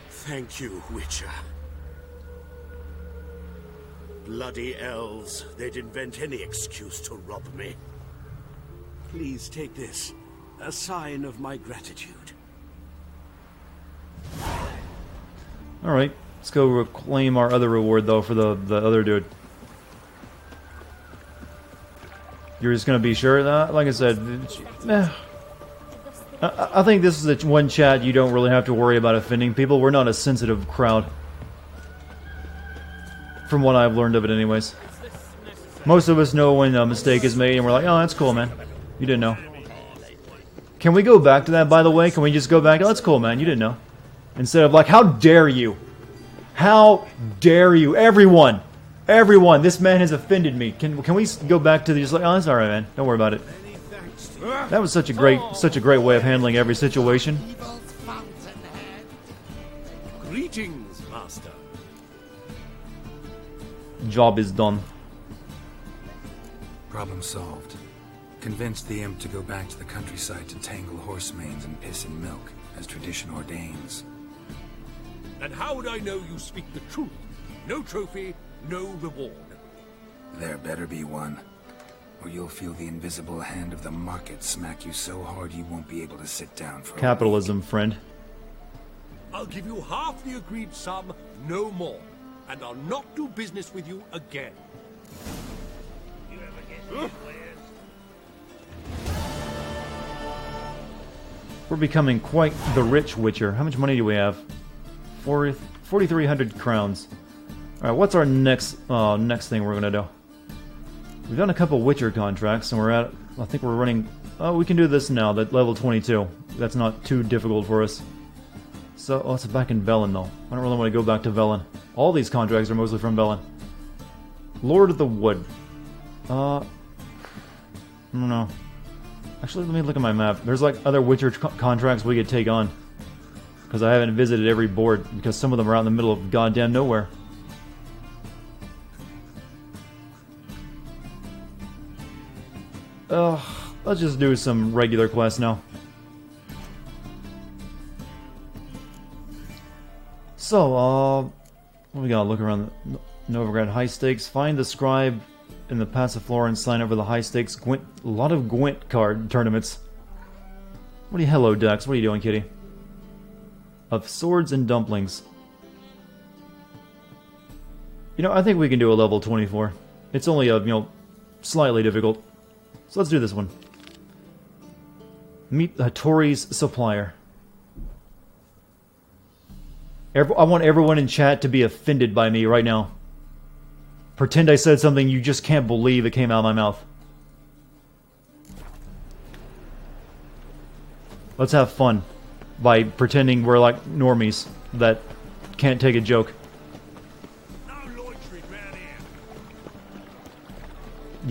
Thank you, Witcher. Bloody elves. They'd invent any excuse to rob me. Please take this. A sign of my gratitude. Alright, let's go reclaim our other reward, though, for the other dude. You're just gonna be sure of that? Like I said, I think this is the one chat you don't really have to worry about offending people. We're not a sensitive crowd. From what I've learned of it anyways. Most of us know when a mistake is made and we're like, oh, that's cool, man. You didn't know. Can we go back to that, by the way? Can we just go back? Oh, that's cool, man. You didn't know. Instead of like, how dare you? How dare you? Everyone! Everyone! This man has offended me. Can we go back to the just like, oh, that's alright, man. Don't worry about it. That was such a great way of handling every situation. Greetings, master. Job is done. Problem solved. Convinced the imp to go back to the countryside to tangle horse manes and piss in milk, as tradition ordains. And how would I know you speak the truth? No trophy, no reward. There better be one, or you'll feel the invisible hand of the market smack you so hard you won't be able to sit down for Capitalism, friend. I'll give you half the agreed sum, no more. And I'll not do business with you again. You ever get We're becoming quite the rich Witcher. How much money do we have? 4,300 crowns. Alright, what's our next thing we're gonna do? We've done a couple Witcher contracts, and we're at, I think we're running, oh, we can do this now, that level 22. That's not too difficult for us. So, oh, it's back in Velen, though. I don't really want to go back to Velen. All these contracts are mostly from Velen. Lord of the Wood. I don't know. Actually, let me look at my map. There's like other Witcher contracts we could take on. Because I haven't visited every board, because some of them are out in the middle of goddamn nowhere. Let's just do some regular quests now. So, what we gotta look around the Novigrad high stakes. Find the scribe in the Passiflora and sign up for the high stakes Gwent. A lot of Gwent card tournaments. What are you? Hello, Dex. What are you doing, kitty? Of swords and dumplings. You know, I think we can do a level 24. It's only slightly difficult. So let's do this one. Meet Hattori's supplier. I want everyone in chat to be offended by me right now. Pretend I said something you just can't believe it came out of my mouth. Let's have fun by pretending we're like normies that can't take a joke.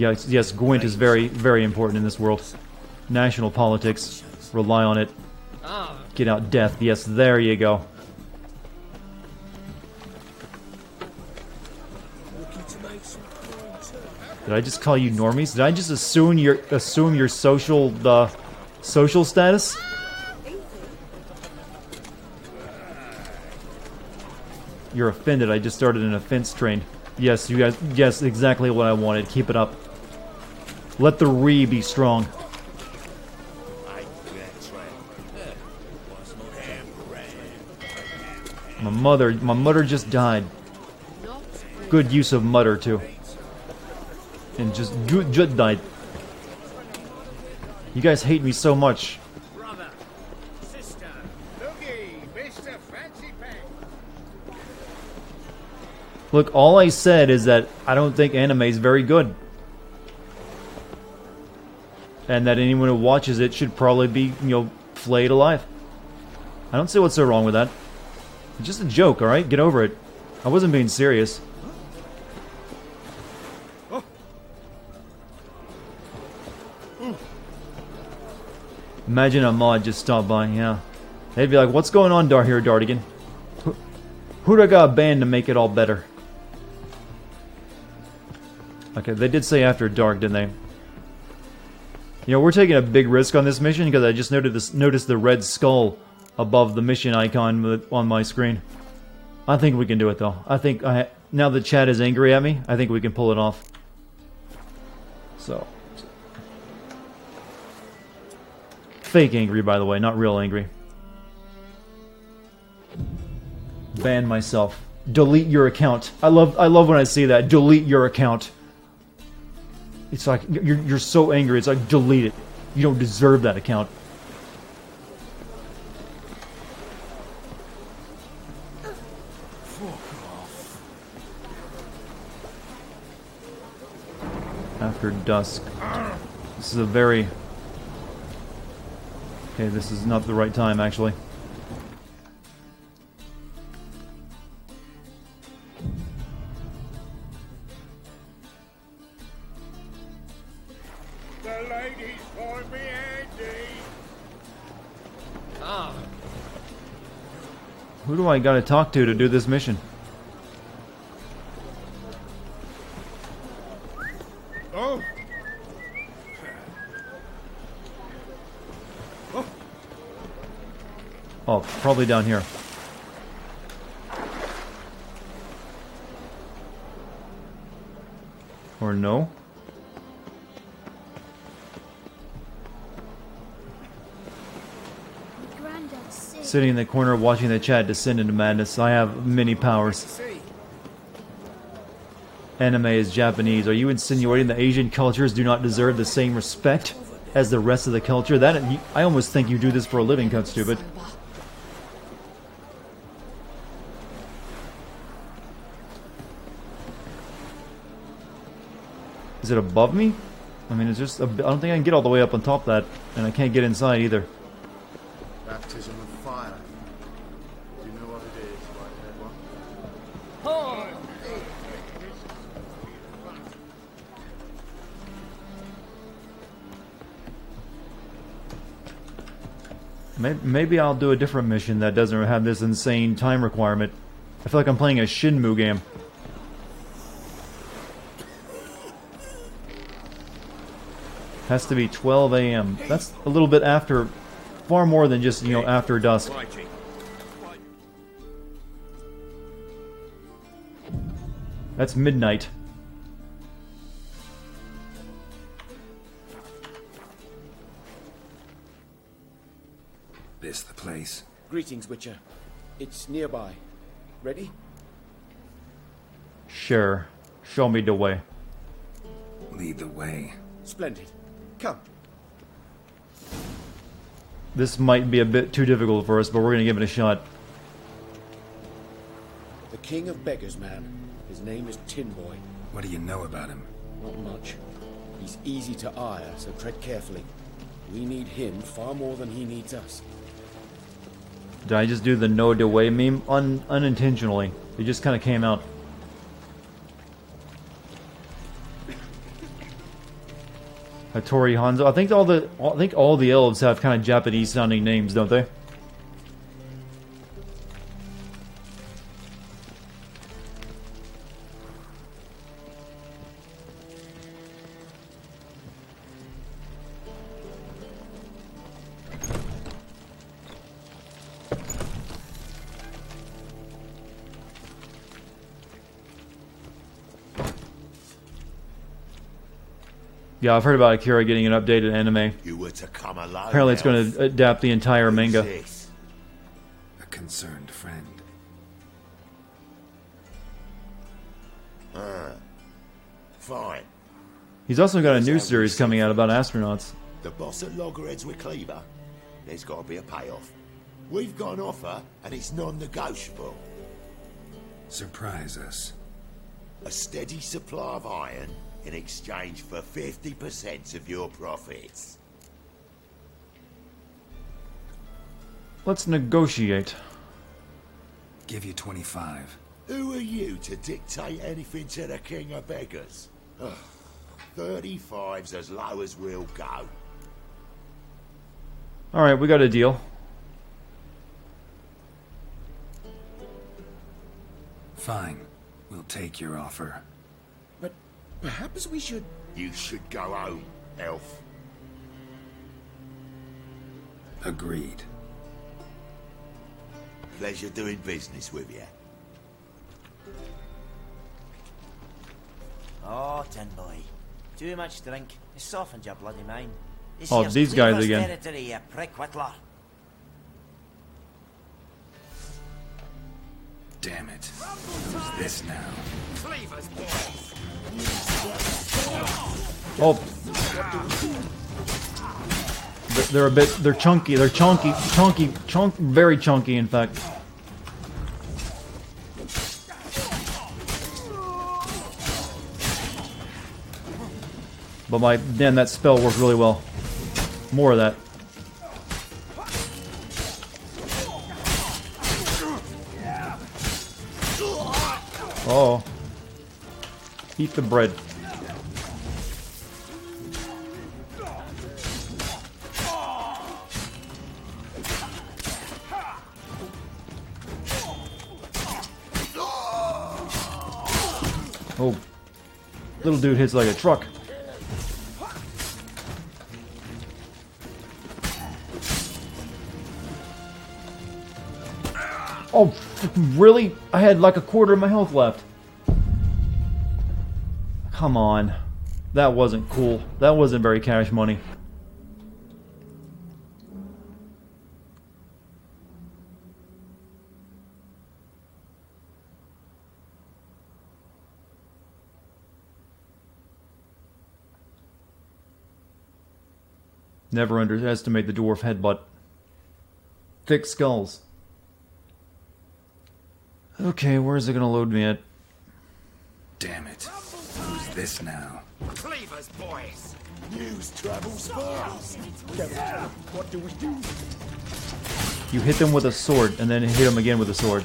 Yes, yes, Gwent is very, very important in this world. National politics. Rely on it. Get out death. Yes, there you go. Did I just call you normies? Did I just assume your social status? You're offended. I just started an offense train. Yes, you guys. Yes, exactly what I wanted. Keep it up. Let the re be strong. My mother just died. Good use of mutter too. And just died. You guys hate me so much. Brother, sister, looky, Mr. Fancy Pants. Look, all I said is that I don't think anime is very good. And that anyone who watches it should probably be, flayed alive. I don't see what's so wrong with that. It's just a joke, alright? Get over it. I wasn't being serious. Imagine a mod just stopped by, yeah. They'd be like, what's going on here, Dartigan? Who'd I got banned to make it all better? Okay, they did say after dark, didn't they? We're taking a big risk on this mission because I just noticed the red skull above the mission icon on my screen. I think we can do it though. I think now the chat is angry at me, I think we can pull it off. So. Fake angry, by the way, not real angry. Ban myself. Delete your account. I love when I see that. Delete your account. It's like you're so angry. It's like delete it. You don't deserve that account. After dusk. This is a very... Okay, this is not the right time, actually. The ladies find me handy. Who do I gotta talk to do this mission? Oh. Oh, probably down here. Or no? Sitting in the corner watching the chat descend into madness. I have many powers. Anime is Japanese. Are you insinuating that Asian cultures do not deserve the same respect as the rest of the culture? I almost think you do this for a living, cut stupid. Is it above me? I mean, it's just... I don't think I can get all the way up on top of that. And I can't get inside either. Baptism of fire. Do you know what it is, white-haired one? Maybe I'll do a different mission that doesn't have this insane time requirement. I feel like I'm playing a Shenmue game. Has to be 12 a.m. That's a little bit after, far more than just, after dusk. That's midnight. This the place? Greetings, Witcher. It's nearby. Ready? Sure. Show me the way. Lead the way. Splendid. Come. This might be a bit too difficult for us, but we're gonna give it a shot. The King of Beggars, man. His name is Tin Boy. What do you know about him? Not much. He's easy to ire, so tread carefully. We need him far more than he needs us. Did I just do the no the way meme? Unintentionally. It just kind of came out. Hattori Hanzo. I think all the elves have kind of Japanese sounding names, don't they? Yeah, I've heard about Akira getting an updated anime. You were to come alone. Apparently it's going to adapt the entire manga. A concerned friend. Fine. He's also got a new series coming out about astronauts. The boss at Loggerheads with Cleaver. There's got to be a payoff. We've got an offer, and it's non-negotiable. Surprise us. A steady supply of iron in exchange for 50% of your profits. Let's negotiate. Give you 25. Who are you to dictate anything to the king of beggars? 35's as low as we'll go. Alright, we got a deal. Fine. We'll take your offer. But perhaps we should... You should go home, elf. Agreed. Pleasure doing business with you. Oh, tin boy. Too much drink. It softens your bloody mind. This Oh, here's these guys Cleaver's again. territory, you prick whittler. Damn it. Who's this now? Cleaver's boys. Oh. They're chunky. They're very chunky, in fact. But damn, that spell worked really well. More of that. Oh. Eat the bread. Oh. Little dude hits like a truck. Oh, really? I had like a quarter of my health left. Come on. That wasn't cool. That wasn't very cash money. Never underestimate the dwarf headbutt. Thick skulls. Okay, where's it gonna load me at? Damn it. Who's this now? Cleaver's boys. News travels fast. What do we do? You hit them with a sword, and then hit them again with a sword.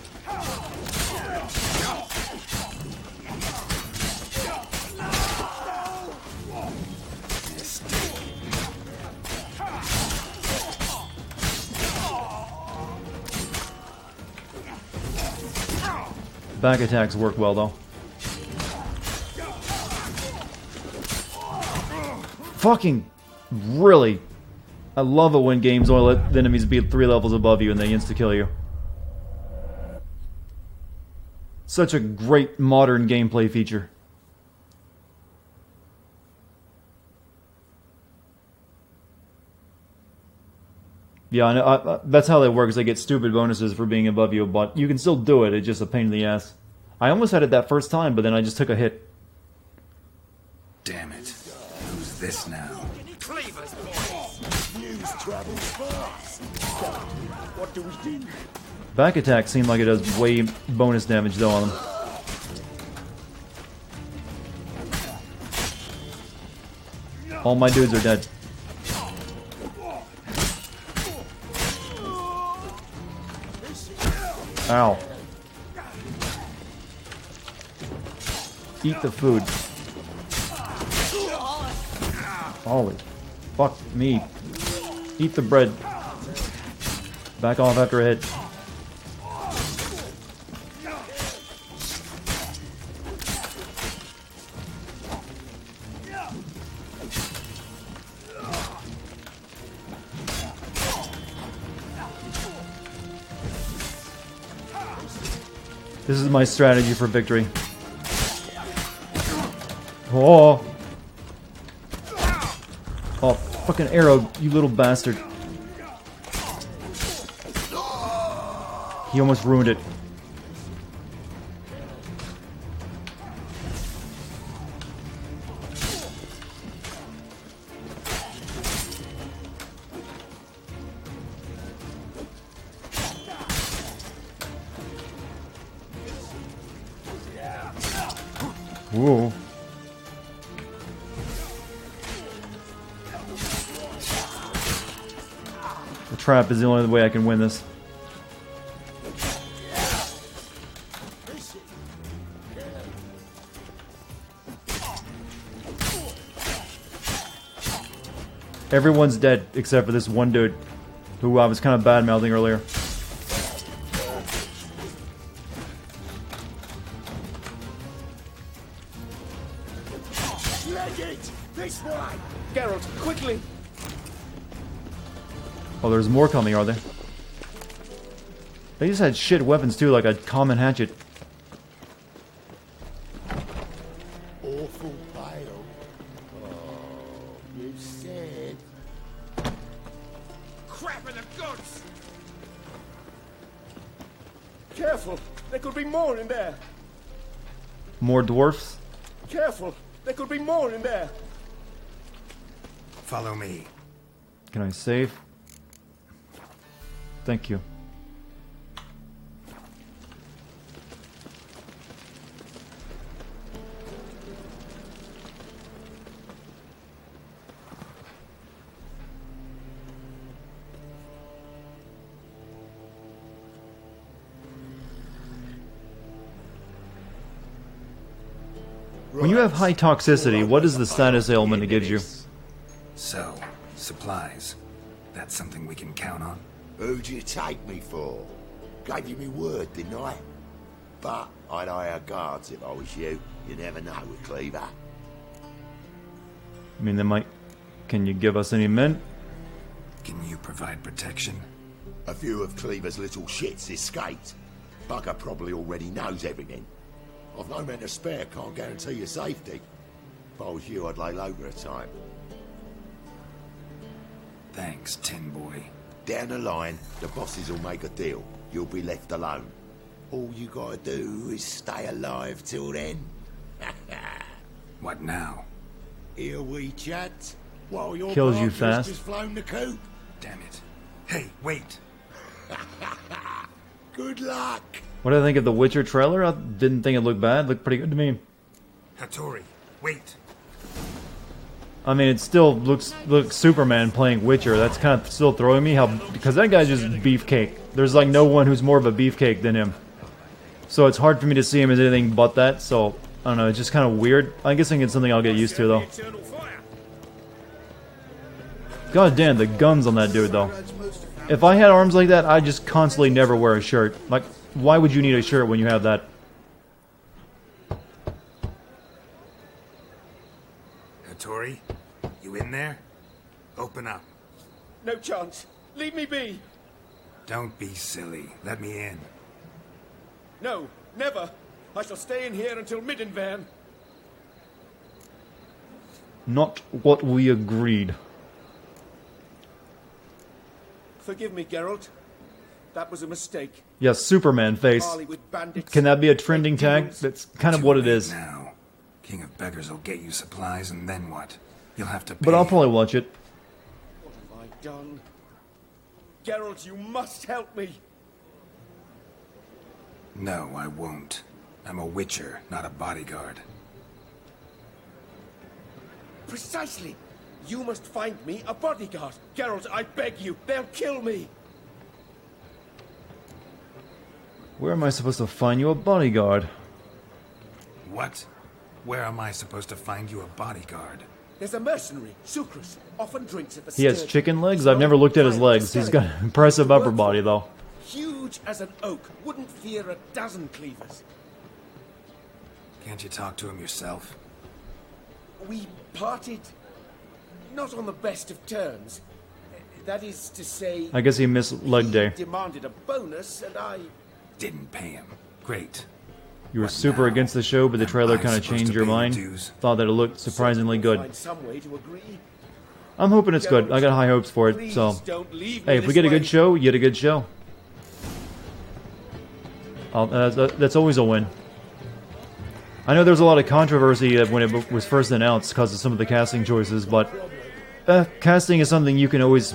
Back attacks work well, though. Fucking really. I love it when games only let the enemies be 3 levels above you and they insta-kill you. Such a great modern gameplay feature. Yeah, that's how that works. They get stupid bonuses for being above you, but you can still do it. It's just a pain in the ass. I almost had it that first time, but then I just took a hit. Damn it. Who's this now? Cleaver's boys. News travels fast. What do we do? Back attack seemed like it does way bonus damage though on them. All my dudes are dead. Ow. Eat the food. Holy fuck me. Eat the bread. Back off after a hit. This is my strategy for victory. Oh! Oh, fucking arrow, you little bastard. He almost ruined it. Whoa. The trap is the only way I can win this. Everyone's dead except for this one dude who I was kind of bad-mouthing earlier. Leg it! This way! Geralt, quickly! Oh, there's more coming, are there? They just had shit weapons too, like a common hatchet. Awful pale. Oh, you said. Crap in the goods! Careful! There could be more in there! More dwarfs? Careful! There could be more in there! Follow me. Can I save? Thank you. When you have high toxicity, what is the status ailment it gives you? So, supplies. That's something we can count on? Who'd you take me for? Gave you me word, didn't I? But I'd hire guards if I was you. You never know with Cleaver. I mean, they might... Can you give us any men? Can you provide protection? A few of Cleaver's little shits escaped. Bugger probably already knows everything. I've no men to spare, can't guarantee your safety. If I was you, I'd lay low for a time. Thanks, Tin Boy. Down the line, the bosses will make a deal. You'll be left alone. All you gotta do is stay alive till then. What now? Here we chat while your Kills you partner's fast. just flown the coop. Damn it. Hey, wait. Good luck. What do I think of the Witcher trailer? I didn't think it looked bad. It looked pretty good to me. Hattori, wait. I mean, it still looks Superman playing Witcher. That's kind of still throwing me. Because that guy's just beefcake. There's like no one who's more of a beefcake than him. So it's hard for me to see him as anything but that. So I don't know. It's just kind of weird. I'm guessing it's something I'll get used to though. God damn, the guns on that dude though. If I had arms like that, I'd just constantly never wear a shirt. Like, why would you need a shirt when you have that? Hattori, you in there? Open up. No chance. Leave me be. Don't be silly. Let me in. No, never. I shall stay in here until Middenvern. Not what we agreed. Forgive me, Geralt. That was a mistake. Yes, Superman face. Hollywood bandits. Can that be a trending tag? That's kind of what it is. Now, King of Beggars will get you supplies, and then what? You'll have to pay. But I'll probably watch it. What have I done? Geralt, you must help me. No, I won't. I'm a witcher, not a bodyguard. Precisely. You must find me a bodyguard. Geralt, I beg you. They'll kill me. Where am I supposed to find you a bodyguard? What? Where am I supposed to find you a bodyguard? There's a mercenary, Sucrus, often drinks at the He has stern. chicken legs? I've never looked at his legs. He's got an impressive upper body, though. Huge as an oak, wouldn't fear a dozen cleavers. Can't you talk to him yourself? We parted not on the best of terms. That is to say... I guess he missed leg day. He demanded a bonus, and I... Didn't pay him. Great. You were super against the show, but the trailer kind of changed your mind. Thought that it looked surprisingly good. Find some way to agree. I'm hoping it's good. I got high hopes for it, so... Hey, if we get a good show, you get a good show. That's always a win. I know there's a lot of controversy when it was first announced because of some of the casting choices, but... casting is something you can always...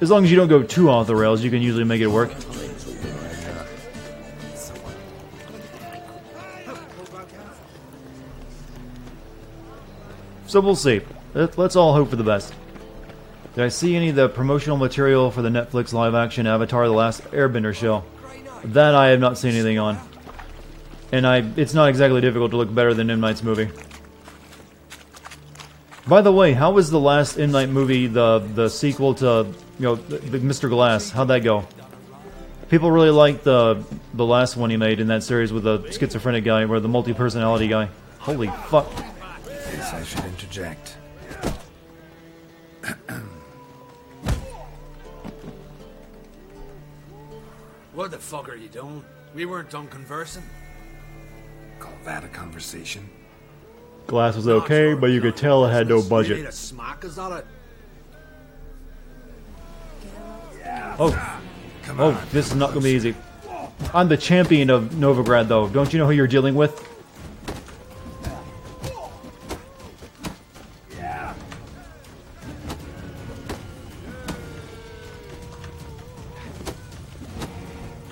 As long as you don't go too off the rails, you can usually make it work. So we'll see. Let's all hope for the best. Did I see any of the promotional material for the Netflix live-action Avatar: The Last Airbender show? That I have not seen anything on. And it's not exactly difficult to look better than M. Night's movie. By the way, how was the last M. Night movie, the sequel to, the Mr. Glass? How'd that go? People really liked the last one he made in that series with the schizophrenic guy, or the multi-personality guy. Holy fuck. Guess I should interject. What the fuck are you doing? We weren't done conversing. Call that a conversation? Glass was okay, but you could tell it had no budget. Oh, this is not gonna be easy. I'm the champion of Novigrad, though. Don't you know who you're dealing with?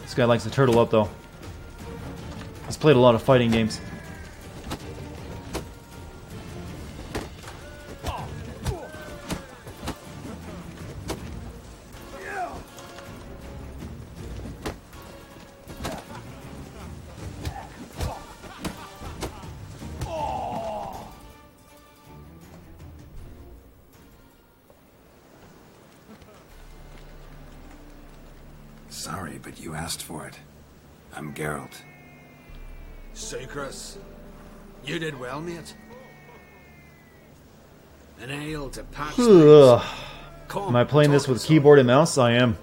This guy likes to turtle up, though. He's played a lot of fighting games. Sorry, but you asked for it. I'm Geralt. Sucrus, you did well, mate. An ale to patch Ugh. Am I playing this with keyboard and mouse? I am.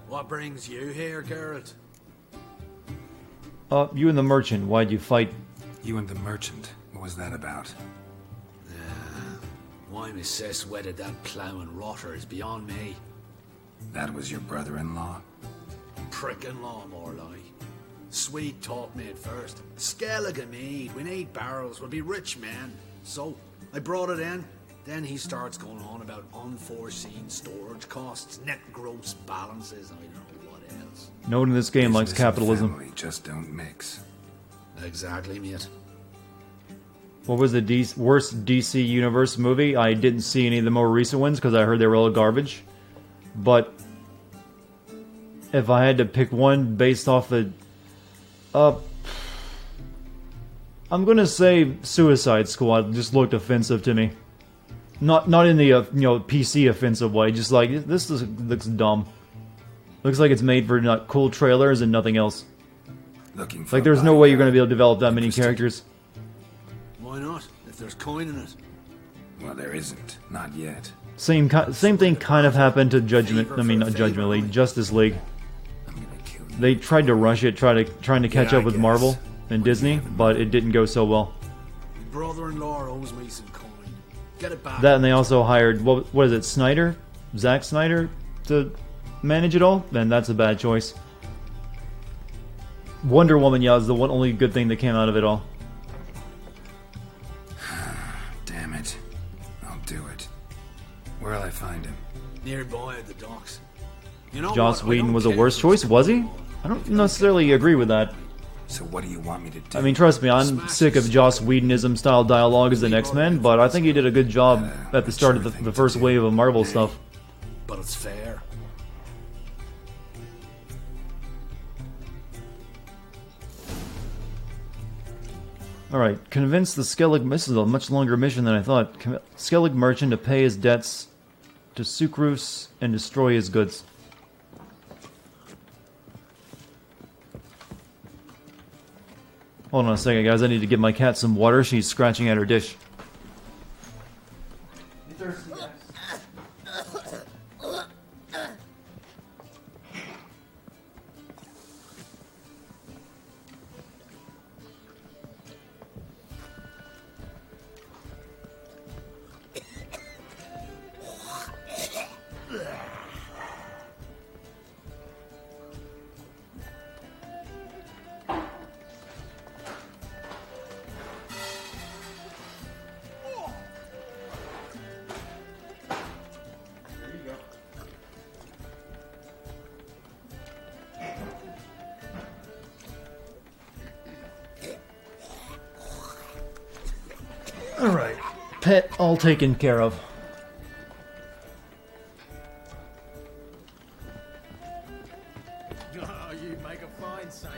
What brings you here, Geralt? You and the merchant, why'd you fight? You and the merchant? What was that about? Why Miss Cess wedded that plough and rotter is beyond me. That was your brother-in-law? Prick-in-law, more like. Sweet talk made first. Skellige mead, we need barrels, we'll be rich men. So, I brought it in. Then he starts going on about unforeseen storage costs, net gross balances, and I don't know what else. No one in this game likes capitalism. Family just don't mix. Exactly, mate. What was the worst DC Universe movie? I didn't see any of the more recent ones because I heard they were all garbage. But if I had to pick one based off the... I'm gonna say Suicide Squad just looked offensive to me. Not in the PC offensive way, just like, this looks dumb. Looks like it's made for not cool trailers and nothing else. Like, there's no way you're going to be able to develop that many characters. Why not? If there's coin in it. Well, there isn't. Not yet. Same thing kind of happened to Justice League. They tried to rush it, trying to catch up with Marvel and Disney, but it didn't go so well. Brother-in-law owes me some coin. Get it back. That, and they also hired, what is it, Snyder? Zack Snyder to manage it all? Then that's a bad choice. Wonder Woman, yeah, is the only good thing that came out of it all. Damn it. I'll do it. Where'll I find him? Nearby at the docks. You know Joss Whedon was a worse choice, was he? I don't necessarily agree with that. So what do you want me to do? I mean, trust me, I'm sick of Joss Whedonism style dialogue as the X-Men, but I think he did a good job at the start of the first wave of Marvel stuff. But it's fair. Alright, convince the Skellig... This is a much longer mission than I thought. Skellig merchant to pay his debts to Sucrus and destroy his goods. Hold on a second, guys. I need to give my cat some water. She's scratching at her dish. Alright. Pet all taken care of. Oh, you make a fine sailor.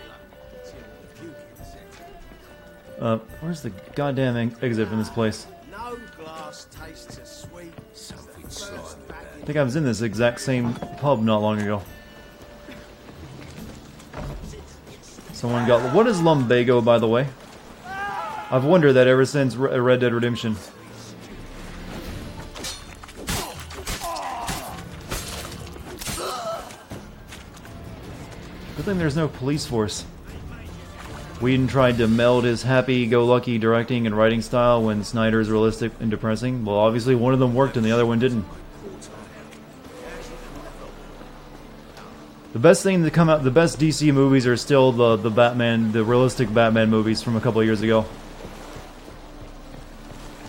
Where's the goddamn exit from this place? No glass tastes as sweet. Something slimy I think I was in this exact same pub not long ago. Someone got... What is lumbago, by the way? I've wondered that ever since Red Dead Redemption. Good thing there's no police force. Whedon tried to meld his happy-go-lucky directing and writing style when Snyder's realistic and depressing. Well, obviously one of them worked and the other one didn't. The best thing to come out, the best DC movies are still the Batman, the realistic Batman movies from a couple of years ago.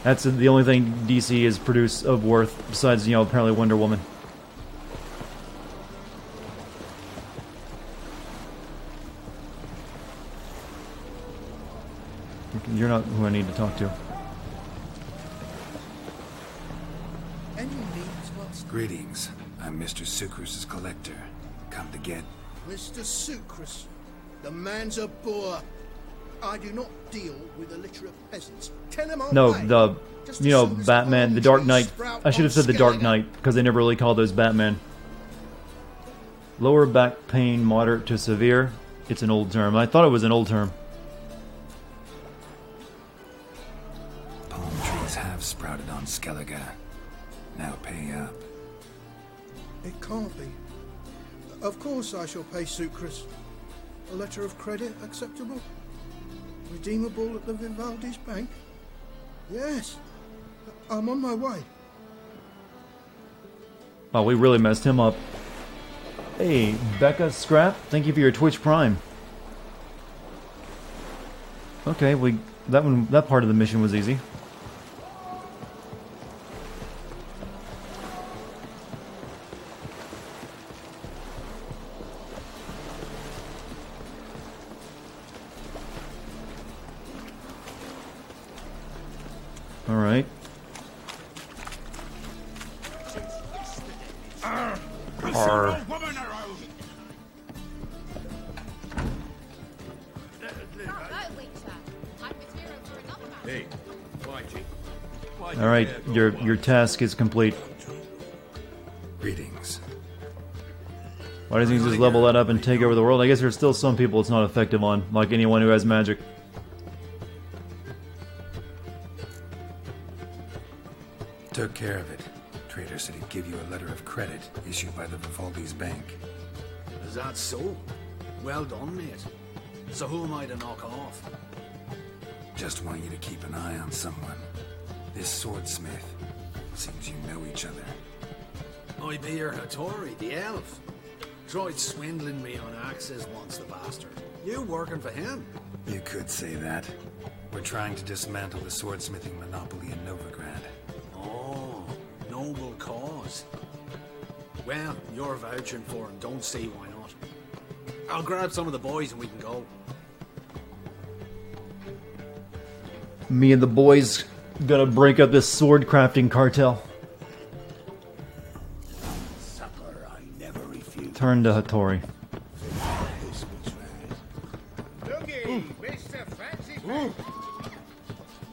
That's the only thing DC has produced of worth, besides, you know, apparently Wonder Woman. You're not who I need to talk to. Greetings. I'm Mr. Sucrus's collector. Come to get... Mr. Sucrus, the man's a boor. I do not deal with a litter of peasants. Tell him I'll No, pay. the, you know, Batman, the Dark Knight. I should have said the Dark Knight, because they never really call those Batman. Lower back pain, moderate to severe. It's an old term. I thought it was an old term. Palm trees have sprouted on Skellige. Now pay up. It can't be. Of course I shall pay Sucrus. A letter of credit acceptable? Redeemable at the Vivaldi's bank? Yes. I'm on my way. Oh, we really messed him up. Hey, Becca Scrap, thank you for your Twitch Prime. Okay, that part of the mission was easy. All right. Arr. Hey, All right, your task is complete. Greetings. Why doesn't he just level that up and take over the world? I guess there's still some people it's not effective on, like anyone who has magic. Took care of it. Trader said he'd give you a letter of credit issued by the Vivaldi's bank. Is that so? Well done, mate. So who am I to knock off? Just want you to keep an eye on someone. This swordsmith. Seems you know each other. I be your Hattori, the elf. Tried swindling me on axes once, the bastard. You working for him? You could say that. We're trying to dismantle the swordsmithing monopoly in Novigrad. Oh, noble cause. Well, you're vouching for him, don't see why not. I'll grab some of the boys and we can go. Me and the boys gonna break up this sword crafting cartel. Turn to Hattori.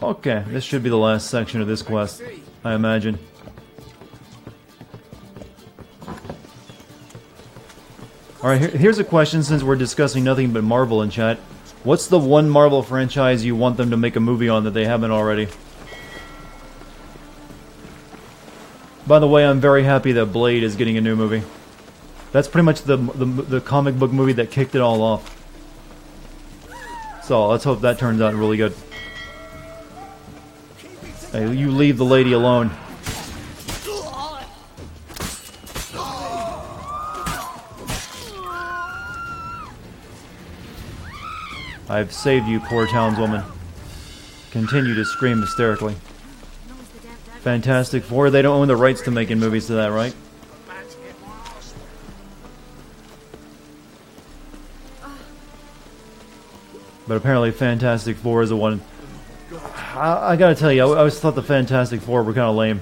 Okay, this should be the last section of this quest, I imagine. Alright, here's a question since we're discussing nothing but Marvel in chat. What's the one Marvel franchise you want them to make a movie on that they haven't already? By the way, I'm very happy that Blade is getting a new movie. That's pretty much the comic book movie that kicked it all off. So let's hope that turns out really good. Hey, you leave the lady alone. I've saved you, poor townswoman. Continue to scream hysterically. Fantastic Four, they don't own the rights to making movies to that, right? But apparently Fantastic Four is the one. I gotta tell you, I always thought the Fantastic Four were kind of lame.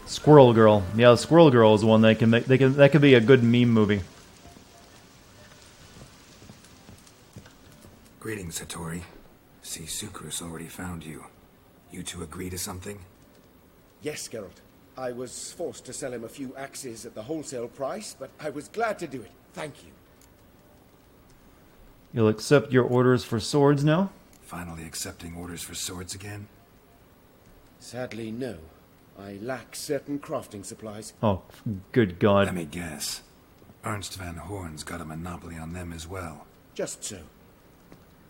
Squirrel Girl. Yeah, the Squirrel Girl is the one that can make. That could be a good meme movie. Greetings, Hattori. See, Sukrus already found you. You two agree to something? Yes, Geralt. I was forced to sell him a few axes at the wholesale price, but I was glad to do it. Thank you. You'll accept your orders for swords now? Finally accepting orders for swords again? Sadly, no. I lack certain crafting supplies. Oh, good God. Let me guess. Ernst van Horn's got a monopoly on them as well. Just so.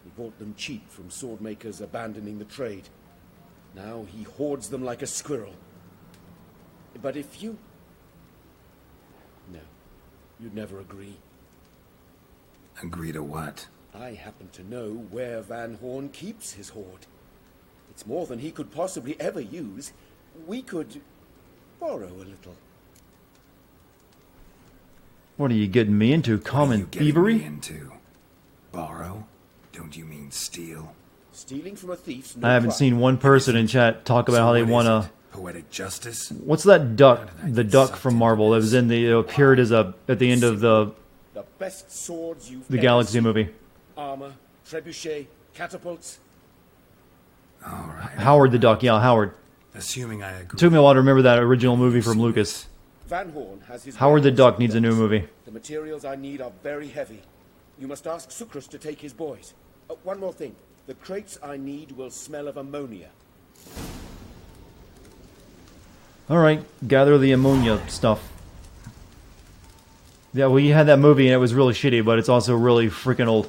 He bought them cheap from sword makers abandoning the trade. Now he hoards them like a squirrel. But if you... No. You'd never agree. Agree to what? I happen to know where Van Horn keeps his hoard. It's more than he could possibly ever use. We could borrow a little. What are you getting me into? Common thievery? Into? Borrow? Don't you mean steal? Stealing from a thief's no I haven't crime. seen one person in chat talk about how they want to... Poetic justice? What's that duck? The duck from Marvel that was in the... It appeared as a... At the end of the best swords you've the ever Galaxy seen. movie. Armor, trebuchet, catapults. All right. Howard the Duck. Yeah, Howard. Assuming I agree. It took me a while to remember that original movie from Lucas. Van Horn has his Howard the warehouse Duck of needs a new guns. movie. The materials I need are very heavy. You must ask Sukrus to take his boys. One more thing. The crates I need will smell of ammonia. Alright, gather the ammonia stuff. Yeah, well, you had that movie and it was really shitty, but it's also really freaking old.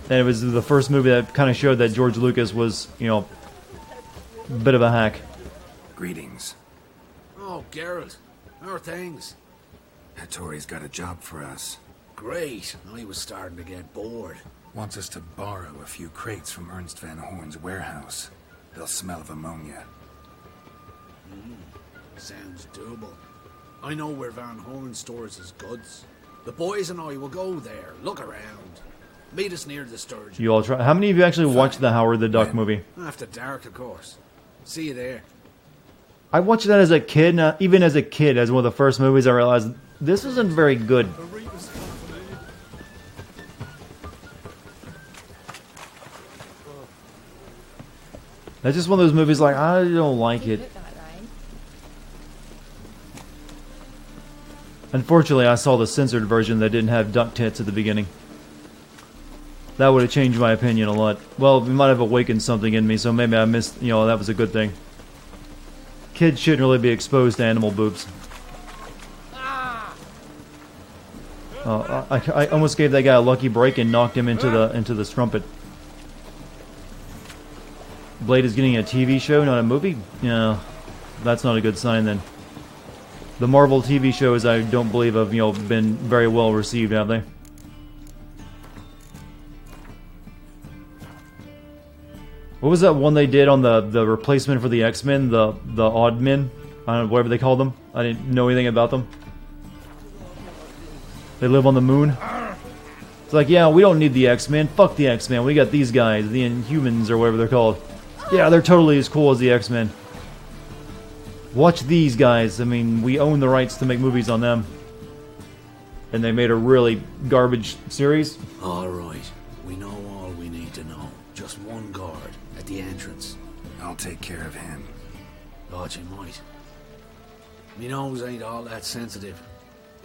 And it was the first movie that kind of showed that George Lucas was, you know, a bit of a hack. Greetings. Oh, Geralt. How are things? Hattori's got a job for us. Great. I was starting to get bored. Wants us to borrow a few crates from Ernst van Horn's warehouse. They'll smell of ammonia. Sounds doable. I know where Van Horn stores his goods. The boys and I will go there, look around. Meet us near the Sturgeon. You all try. How many of you actually watched the Howard the Duck movie? After dark, of course. See you there. I watched that as a kid, and even as a kid, as one of the first movies, I realized this isn't very good. That's just one of those movies like, I don't like it. Unfortunately, I saw the censored version that didn't have duck tits at the beginning. That would have changed my opinion a lot. Well, it might have awakened something in me, so maybe I missed, you know, that was a good thing. Kids shouldn't really be exposed to animal boobs. I almost gave that guy a lucky break and knocked him into the strumpet. Blade is getting a TV show, not a movie? Yeah, that's not a good sign then. The Marvel TV shows, I don't believe, have, you know, been very well received, have they? What was that one they did on the replacement for the X-Men, the Odd Men? I don't know, whatever they called them. I didn't know anything about them. They live on the moon. It's like, yeah, we don't need the X-Men. Fuck the X-Men. We got these guys, the Inhumans or whatever they're called. Yeah, they're totally as cool as the X-Men. Watch these guys. I mean, we own the rights to make movies on them. And they made a really garbage series. Alright, we know all we need to know. Just one guard at the entrance. I'll take care of him. Thought you might. Me nose ain't all that sensitive.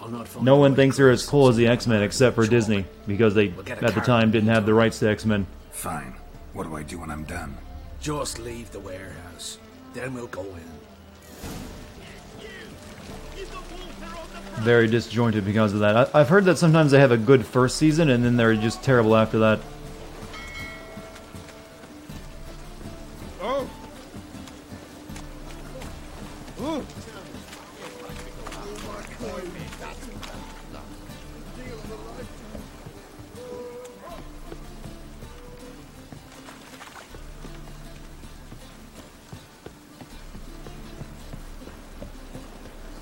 I'm not No one thinks they're as cool as the X-Men except for Disney, because they, at the time, didn't have the rights to X-Men. Fine. What do I do when I'm done? Just leave the warehouse. Then we'll go in. Very disjointed because of that. I've heard that sometimes they have a good first season and then they're just terrible after that. Oh. Oh.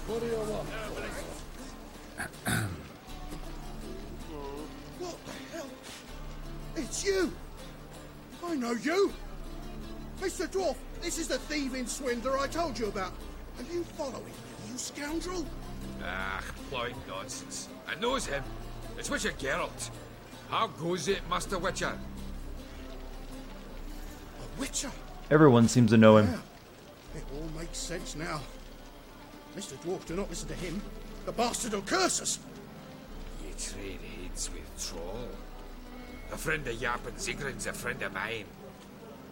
What do you want? What the hell? It's you! I know you! Mr. Dwarf, this is the thieving swindler I told you about. Are you following me, you scoundrel? Ah, blind nonsense. I knows him. It's Witcher Geralt. How goes it, Master Witcher? A Witcher? Everyone seems to know him. Yeah, it all makes sense now. Mr. Dwarf, do not listen to him. The bastard will curse us. You trade heads with Troll. A friend of Yap and Sigrid's a friend of mine.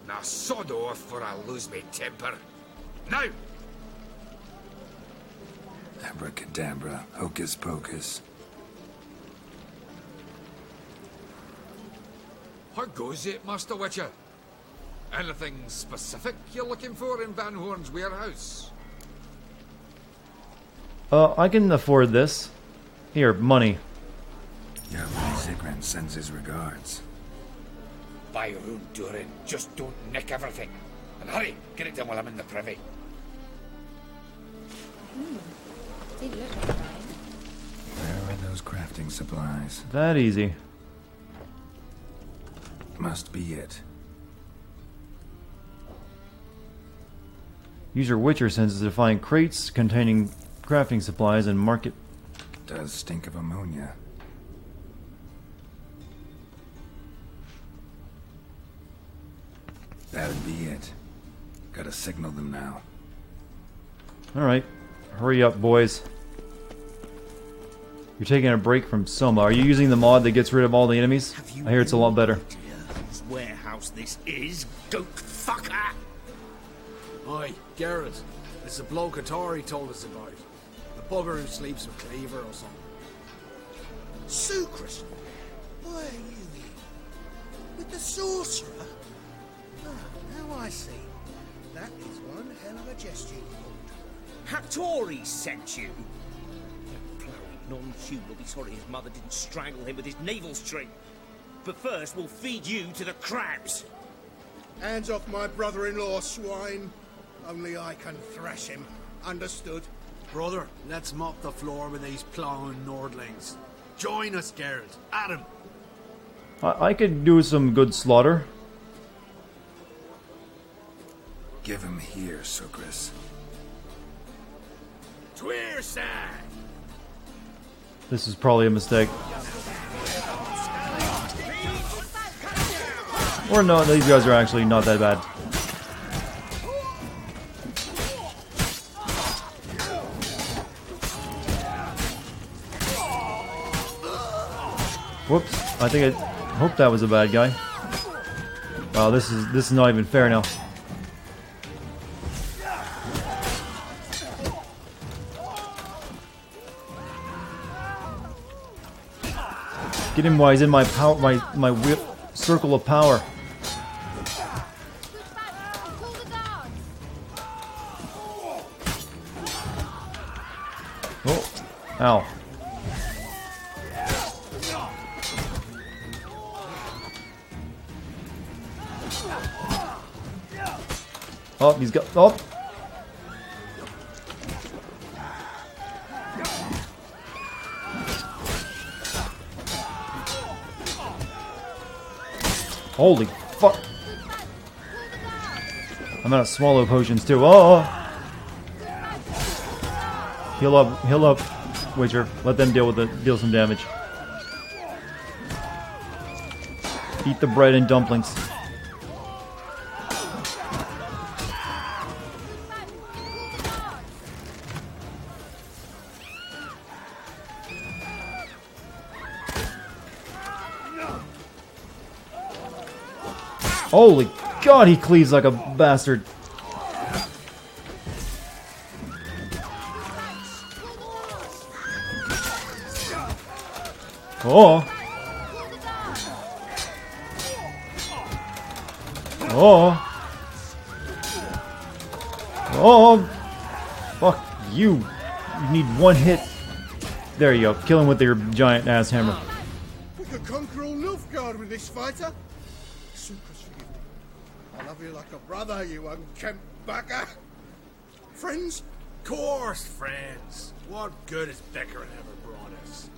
Now sod off or I'll lose me temper. Now! Abracadabra, hocus pocus. How goes it, Master Witcher? Anything specific you're looking for in Van Horn's warehouse? I can afford this. Here, money. Your Sigrid sends his regards. By your own Durin, just don't nick everything. And hurry, get it done while I'm in the privy. Where are those crafting supplies? That easy. Must be it. Use your Witcher senses to find crates containing crafting supplies and market. Does stink of ammonia. That'd be it. Gotta signal them now. Alright. Hurry up, boys. You're taking a break from Soma. Are you using the mod that gets rid of all the enemies? I hear it's a lot better. Whose warehouse this is, goat fucker! Oi, Geralt. It's a bloke Atari told us about. The bugger who sleeps with Cleaver or something. Sucrus, why are you here? With the sorcerer? Ah, now I see. That is one hell of a gesture you pulled. Hattori sent you? That ploughing non-human will be sorry his mother didn't strangle him with his navel string. But first, we'll feed you to the crabs. Hands off my brother-in-law, swine. Only I can thrash him. Understood? Brother, let's mop the floor with these plowing Nordlings. Join us, Geralt. Adam. I could do some good slaughter. Give him here, Sucrus. Tweerside! This is probably a mistake. Or no, these guys are actually not that bad. Whoops, I think I hope that was a bad guy. Wow, this is not even fair now. Get him while he's in my power, my whip circle of power. Oh, ow. Oh, he's got. Oh! Holy fuck. I'm out of swallow potions too. Oh! Heal up, Witcher. Let them deal some damage. Eat the bread and dumplings. Holy God, he cleaves like a bastard. Oh. Oh. Oh. Fuck you. You need one hit. There you go. Kill him with your giant ass hammer. We could conquer all Nilfgaard with this fighter. Sucrus, forgive me. I love you like a brother, you unkempt bugger. Friends? Course, friends. What good has Becker ever brought us?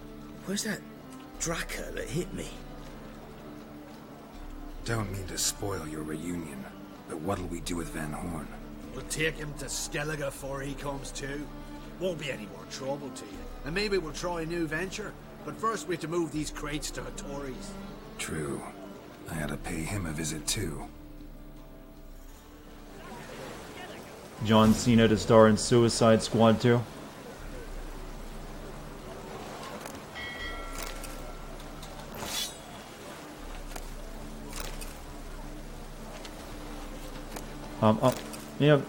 Where's that Draka that hit me? Don't mean to spoil your reunion, but what'll we do with Van Horn? We'll take him to Skellige before he comes too. Won't be any more trouble to you. And maybe we'll try a new venture. But first we have to move these crates to Hattori's. True. I ought to pay him a visit too. John Cena to star in Suicide Squad 2. You know,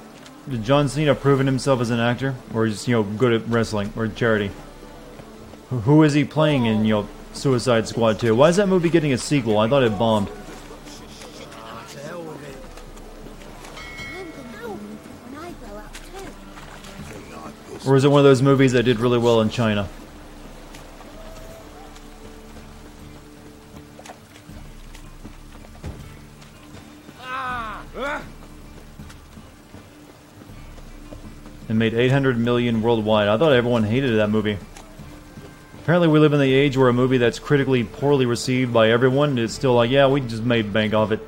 did John Cena proven himself as an actor, or just, you know, good at wrestling or charity? Who is he playing in, you know, Suicide Squad 2? Why is that movie getting a sequel? I thought it bombed. Or is it one of those movies that did really well in China? It made $800 million worldwide. I thought everyone hated that movie. Apparently we live in the age where a movie that's critically poorly received by everyone is still like, yeah, we just made bank off it.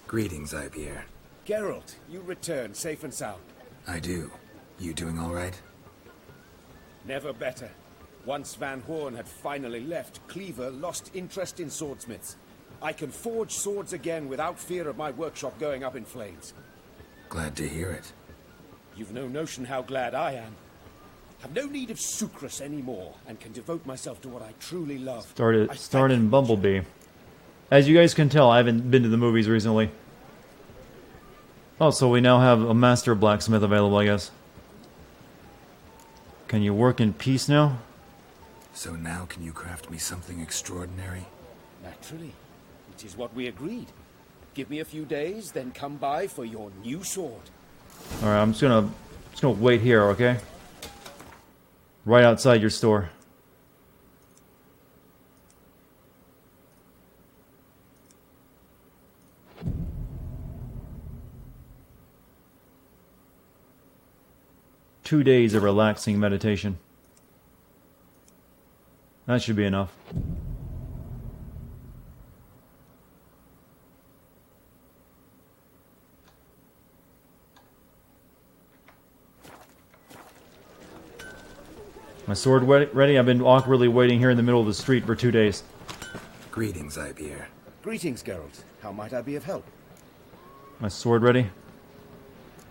Greetings, Ipier. Geralt, you return safe and sound. I do. You doing all right? Never better. Once Van Horn had finally left, Cleaver lost interest in swordsmiths. I can forge swords again without fear of my workshop going up in flames. Glad to hear it. You've no notion how glad I am. Have no need of Sucrus anymore, and can devote myself to what I truly love. Start in Bumblebee. As you guys can tell, I haven't been to the movies recently. Oh, so we now have a master blacksmith available, I guess. Can you work in peace now? So now can you craft me something extraordinary? Naturally. It is what we agreed. Give me a few days, then come by for your new sword. Alright, I'm just gonna wait here, okay? Right outside your store. Two days of relaxing meditation. That should be enough. My sword ready? I've been awkwardly waiting here in the middle of the street for 2 days. Greetings, Ipier. Greetings, Geralt. How might I be of help? My sword ready?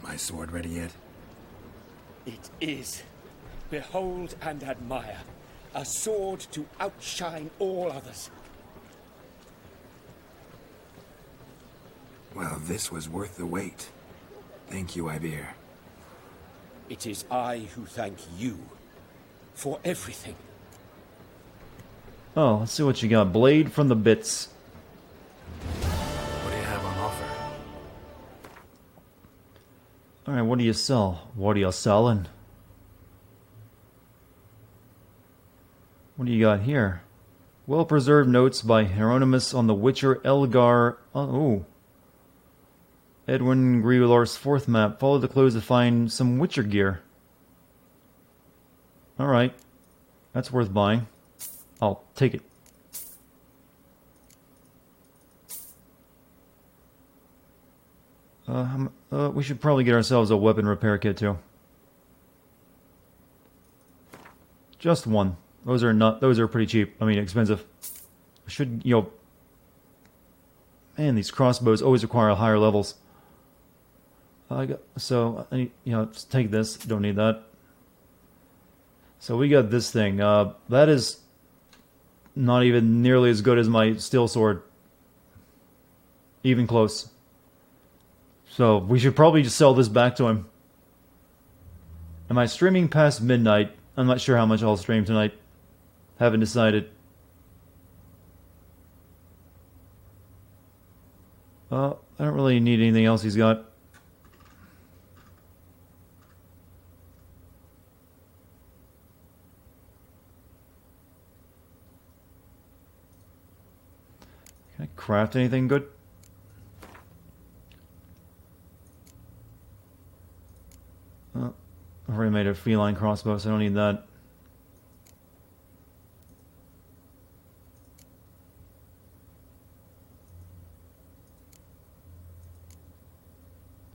My sword ready yet? It is. Behold and admire. A sword to outshine all others. Well, this was worth the wait. Thank you, Ipier. It is I who thank you for everything. Oh, let's see what you got. Blade from the bits. What do you have on offer? Alright, what do you sell? What are you selling? What do you got here? Well-preserved notes by Hieronymus on the Witcher Elgar. Oh. Edwin Grielar's 4th map. Follow the clues to find some Witcher gear. Alright. That's worth buying. I'll take it. We should probably get ourselves a weapon repair kit too. Just one. Those are pretty cheap. I mean, expensive. Should, you know... Man, these crossbows always require higher levels. Let's take this. Don't need that. So we got this thing. That is not even nearly as good as my steel sword. Even close. So we should probably just sell this back to him. Am I streaming past midnight? I'm not sure how much I'll stream tonight. Haven't decided. I don't really need anything else he's got. Can I craft anything good? I've already made a feline crossbow, so I don't need that.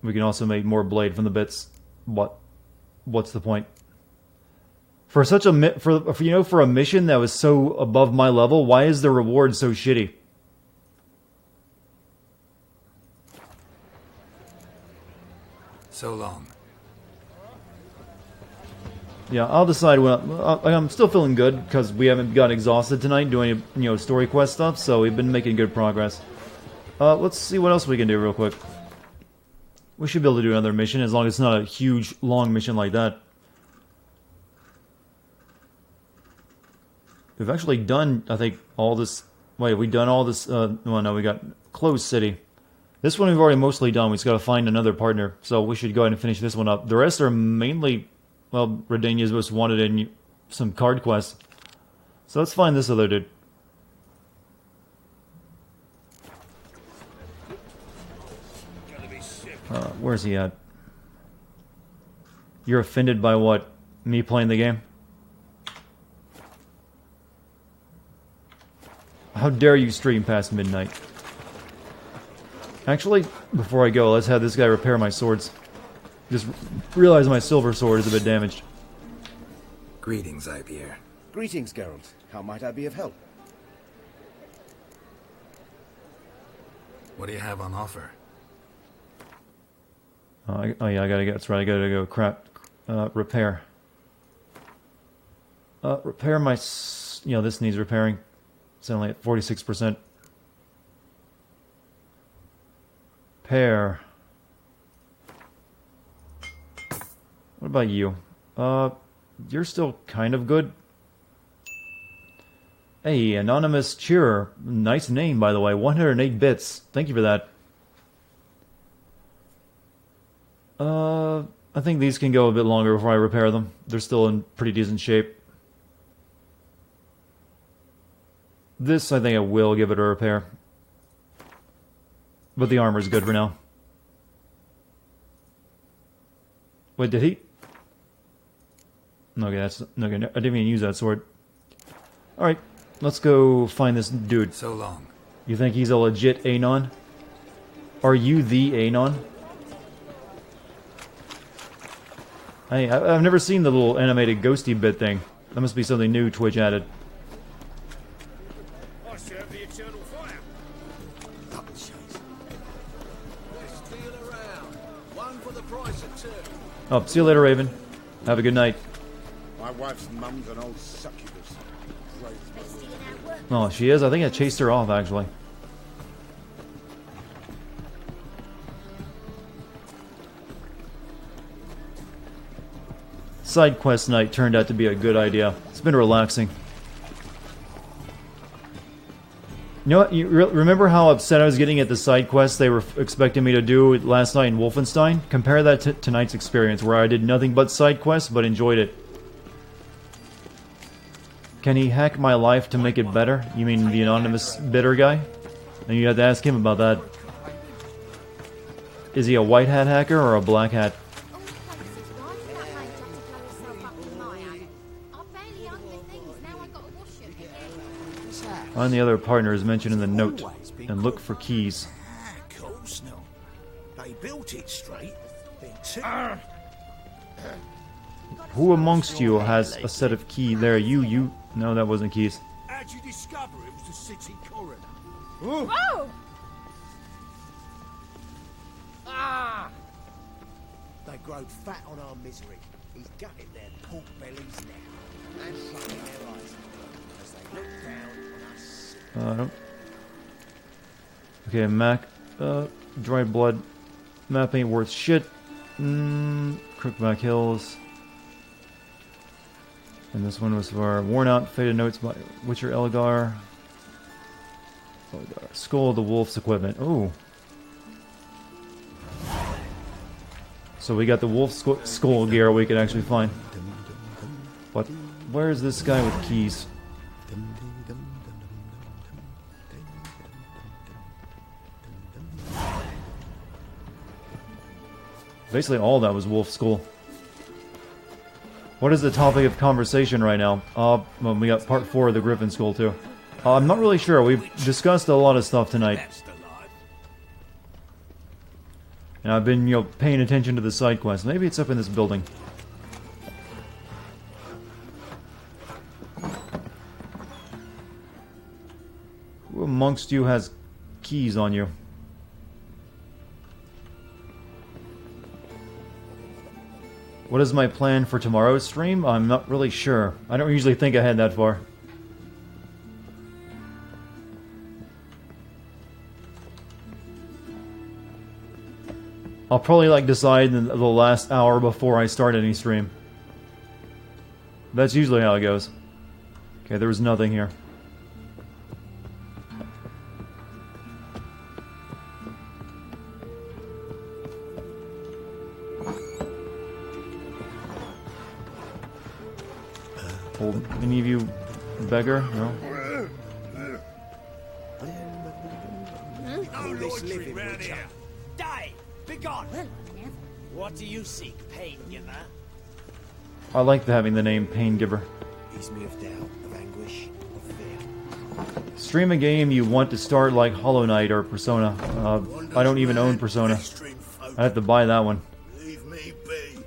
We can also make more blade from the bits. What's the point? For such a for a mission that was so above my level, why is the reward so shitty? So long. Yeah, I'll decide when I'm still feeling good because we haven't got exhausted tonight doing story quest stuff, so we've been making good progress. Let's see what else we can do real quick. We should be able to do another mission as long as it's not a huge, long mission like that. We've actually done, I think, all this... Wait, have we done all this? Well, no, we got Closed City. This one we've already mostly done. We just got to find another partner. So we should go ahead and finish this one up. The rest are mainly, well, Redania's most wanted in some card quests. So let's find this other dude. Where's he at? You're offended by what? Me playing the game? How dare you stream past midnight? Actually, before I go, let's have this guy repair my swords. Just realize my silver sword is a bit damaged. Greetings, Ipierre. Greetings, Geralt. How might I be of help? What do you have on offer? Oh yeah, I gotta get. That's right. I gotta go. Repair. Repair my. This needs repairing. It's only at 46%. Repair. What about you? You're still kind of good. Hey, Anonymous Cheerer. Nice name, by the way. 108 bits. Thank you for that. I think these can go a bit longer before I repair them. They're still in pretty decent shape. This, I think I will give it a repair. But the armor's good for now. Wait, did he? Okay, that's... Okay, I didn't even use that sword. Alright, let's go find this dude. So long. You think he's a legit Anon? Are you the Anon? Hey, I've never seen the little animated ghosty bit thing. That must be something new Twitch added. I serve the eternal fire. One for the price of two. Oh, see you later, Raven. Have a good night. My wife's mum's an old succubus. Oh, she is? I think I chased her off, actually. Side quest night turned out to be a good idea. It's been relaxing. You know what? You remember how upset I was getting at the side quests they were expecting me to do last night in Wolfenstein? Compare that to tonight's experience, where I did nothing but side quests, but enjoyed it. Can he hack my life to make it better? You mean the anonymous bitter guy? And you have to ask him about that. Is he a white hat hacker or a black hat? Find the other partners mentioned in the note and look for keys. Of course not. They built it straight, Who amongst you has a set of keys? There, you. No, that wasn't keys. How'd you discover it was the city coroner? Oh! Ah! They growed fat on our misery. He's gutting their pork bellies now, and shutting their eyes as they look down on us. Okay, Mac. Dried blood. Map ain't worth shit. Crookback Hills. And this one was for worn out, faded notes by Witcher Elgar. Skull of the Wolf's equipment. Ooh. So we got the wolf skull gear we can actually find. But where's this guy with keys? Basically all that was wolf skull. What is the topic of conversation right now? Well, we got part 4 of the Griffin Skull too. I'm not really sure. We've discussed a lot of stuff tonight. And I've been, paying attention to the side quests. Maybe it's up in this building. Who amongst you has keys on you? What is my plan for tomorrow's stream? I'm not really sure. I don't usually think ahead that far. I'll probably decide in the last hour before I start any stream. That's usually how it goes. Okay, there was nothing here. Any of you beggar? No? No loitering round here. Die! Begone! What do you seek, pain giver? I like having the name Pain Giver. Ease me of doubt, of anguish, of fear. Stream a game you want to start like Hollow Knight or Persona. I don't even own Persona. I have to buy that one. Leave me be.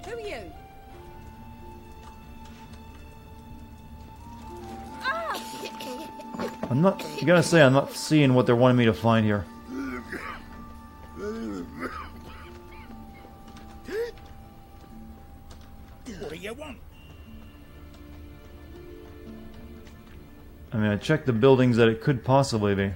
Who are you? I'm not... You gotta say, I'm not seeing what they're wanting me to find here. What do you want? I mean, I checked the buildings that it could possibly be.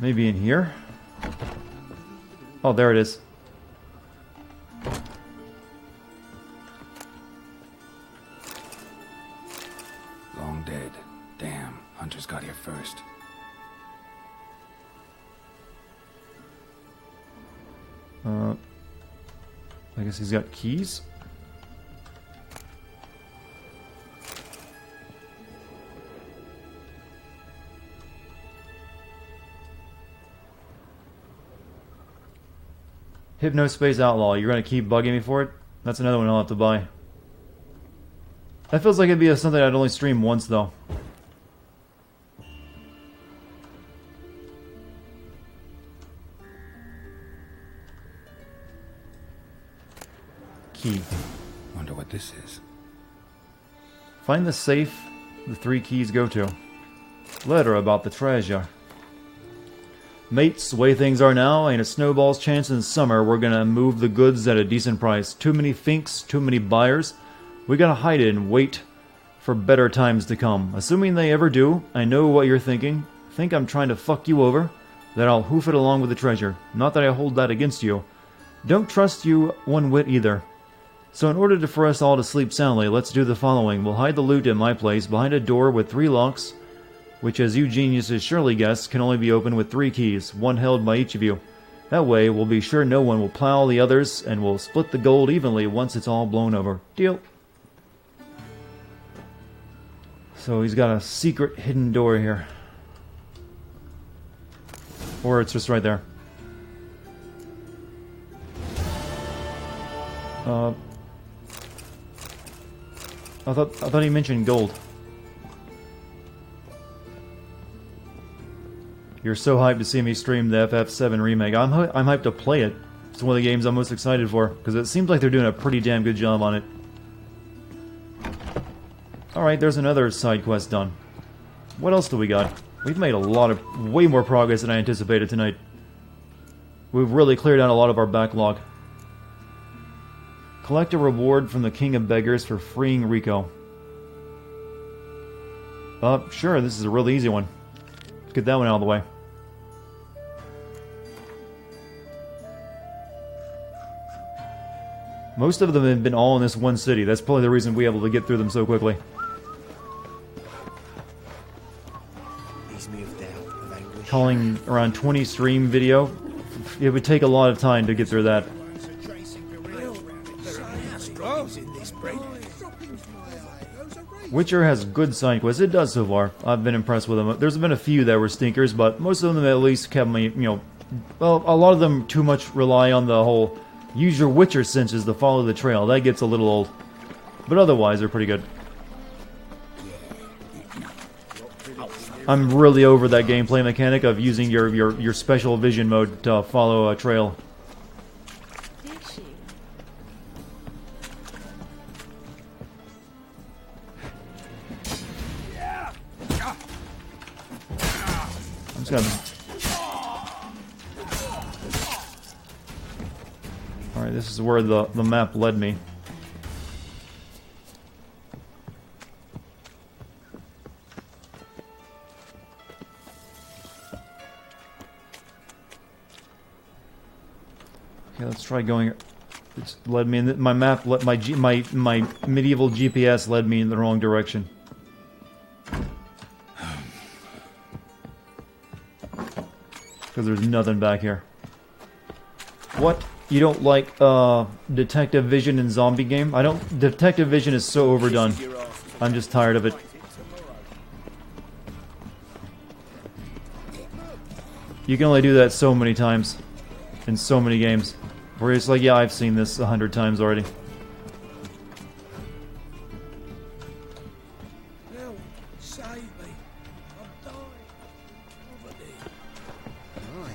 Maybe in here? Oh, there it is. Long dead. Damn, Hunter's got here first. I guess he's got keys? Hypnospace Outlaw, you're gonna keep bugging me for it? That's another one I'll have to buy. That feels like it'd be something I'd only stream once, though. Key. Wonder what this is. Find the safe the 3 keys go to. Letter about the treasure. Mates, the way things are now, ain't a snowball's chance in summer we're gonna move the goods at a decent price. Too many finks, too many buyers. We gotta hide it and wait for better times to come. Assuming they ever do, I know what you're thinking. Think I'm trying to fuck you over? That I'll hoof it along with the treasure. Not that I hold that against you. Don't trust you one whit either. So in order for us all to sleep soundly, let's do the following. We'll hide the loot in my place, behind a door with 3 locks. which, as you geniuses surely guessed, can only be opened with 3 keys, one held by each of you. That way, we'll be sure no one will plow the others, and we'll split the gold evenly once it's all blown over. Deal. So he's got a secret hidden door here. Or it's just right there. I thought he mentioned gold. You're so hyped to see me stream the FF7 remake. I'm hyped to play it. It's one of the games I'm most excited for, because it seems like they're doing a pretty damn good job on it. Alright, there's another side quest done. What else do we got? We've made way more progress than I anticipated tonight. We've really cleared out a lot of our backlog. Collect a reward from the King of Beggars for freeing Rico. Sure, this is a really easy one. Let's get that one out of the way. Most of them have been all in this one city. That's probably the reason we're able to get through them so quickly. Calling around 20 stream video, it would take a lot of time to get through that. Witcher has good side quests. It does so far. I've been impressed with them. There's been a few that were stinkers, but most of them at least kept me, well, a lot of them too much rely on the whole use your Witcher senses to follow the trail. That gets a little old. But otherwise, they're pretty good. I'm really over that gameplay mechanic of using your special vision mode to follow a trail. I'm just gonna... Alright, this is where the map led me. Okay, let's try going. It's led me in my map. My medieval GPS led me in the wrong direction. Because there's nothing back here. What? You don't like detective vision in zombie game? I don't. Detective vision is so overdone. I'm just tired of it. You can only do that so many times in so many games. Where it's like, yeah, I've seen this 100 times already. No, save me. I'm dying. Over there. My,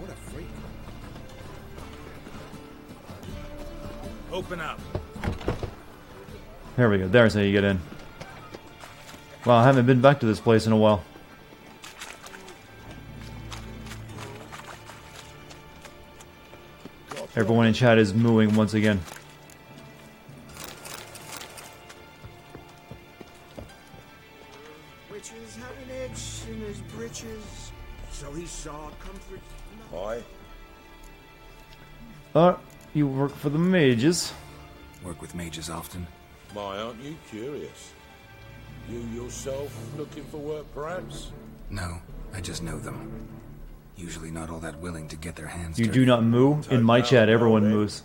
what a freak. Open up. There we go. There's how you get in. Wow, I haven't been back to this place in a while. Everyone in chat is mooing once again. Witches have an edge in his breeches, so he saw comfort. Aye. You work for the mages. Work with mages often. My, aren't you curious? You yourself looking for work, perhaps? No, I just know them. Usually not all that willing to get their hands You dirty. do not moo? In my chat, everyone moos.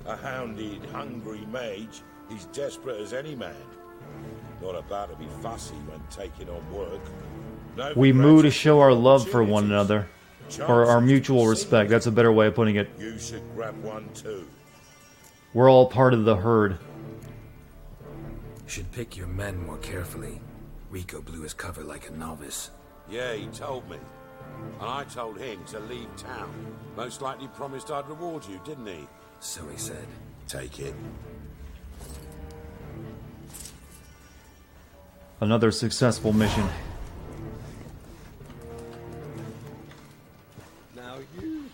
A hounded, hungry mage is desperate as any man. Not about to be fussy when taking on work. No We moo to show our love for one another. Or our mutual respect. That's a better way of putting it. You should grab one too. We're all part of the herd. Should pick your men more carefully. Rico blew his cover like a novice. Yeah, he told me. And I told him to leave town. Most likely promised I'd reward you, didn't he? So he said. Take it. Another successful mission. Now you.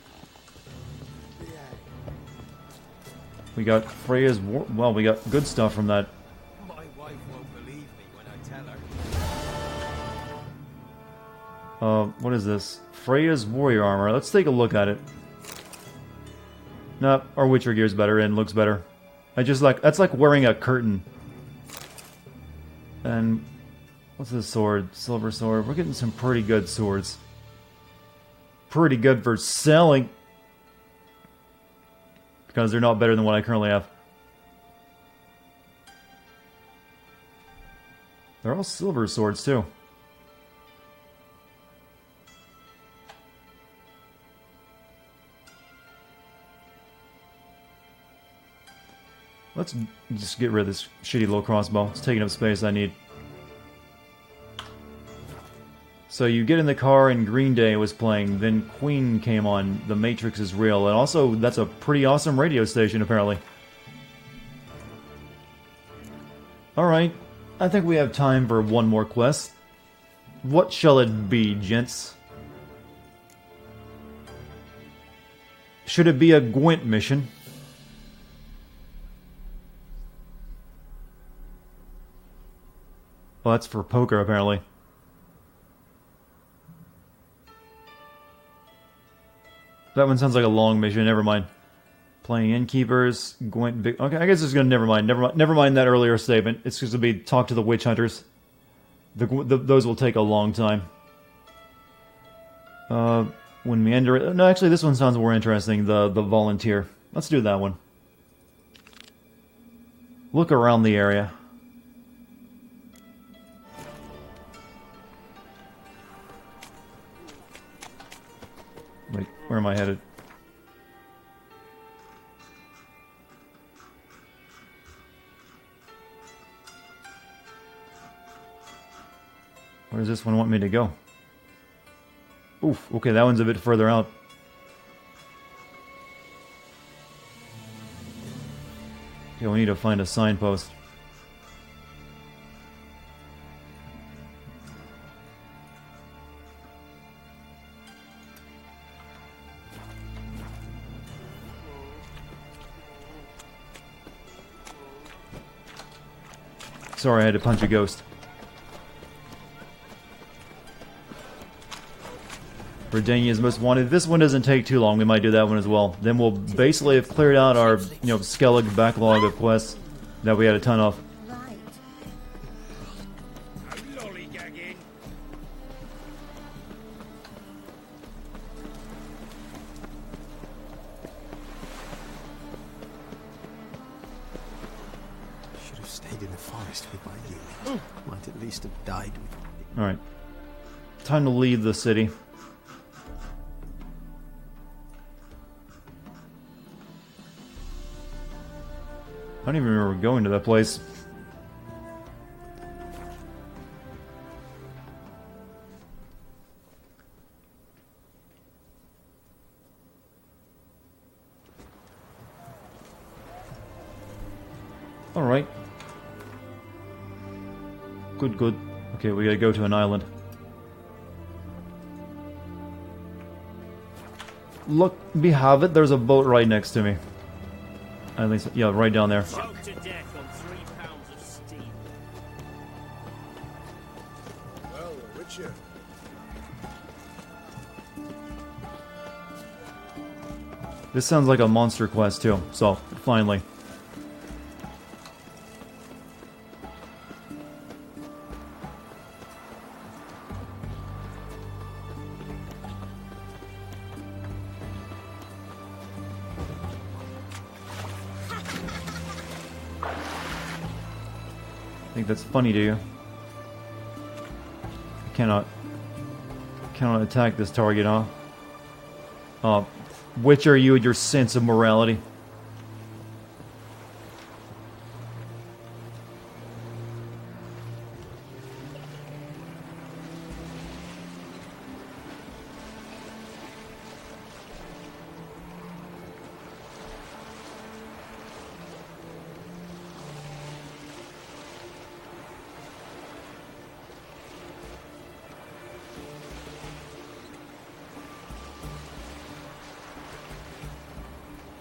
We got Freya's well, we got good stuff from that. My wife won't believe me when I tell her. What is this? Freya's warrior armor. Let's take a look at it. Nah, our Witcher gear's better and looks better. I just like, that's like wearing a curtain. And What's this sword? Silver sword. We're getting some pretty good swords. Pretty good for selling. Because they're not better than what I currently have. They're all silver swords, too. Let's just get rid of this shitty little crossbow. It's taking up space I need. So you get in the car and Green Day was playing, then Queen came on, The Matrix is Real, and also that's a pretty awesome radio station apparently. Alright, I think we have time for one more quest. What shall it be, gents? Should it be a Gwent mission? Well, that's for poker, apparently. That one sounds like a long mission, never mind. Playing innkeepers, Gwent... Okay, I guess it's gonna... Never mind that earlier statement. It's just gonna be talk to the witch hunters. Those will take a long time. When meander... No, actually, this one sounds more interesting. The volunteer. Let's do that one. Look around the area. Wait, where am I headed? Where does this one want me to go? Oof, okay, that one's a bit further out. Okay, we need to find a signpost. Sorry, I had to punch a ghost. Redania's Most Wanted. This one doesn't take too long. We might do that one as well. Then we'll basically have cleared out our, Skellig backlog of quests that we had a ton of. Should have stayed in the forest with my unit. Might at least have died with. Alright. Time to leave the city. I don't even remember going to that place. Alright. Good, good. Okay, we gotta go to an island. Look, we have it. There's a boat right next to me. At least, yeah, right down there. Choked to death on 3 pounds of steam. Well, Richard. This sounds like a monster quest too, so finally. Think that's funny to you? I cannot attack this target, huh? Which are you and your sense of morality?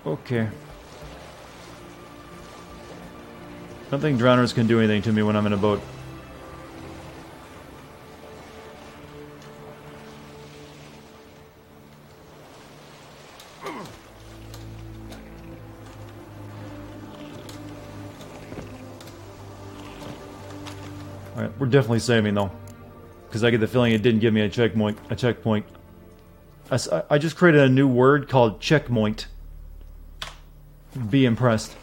Okay. I don't think drowners can do anything to me when I'm in a boat. Alright, we're definitely saving though. Because I get the feeling it didn't give me a checkpoint. I just created a new word called checkpoint. Be impressed.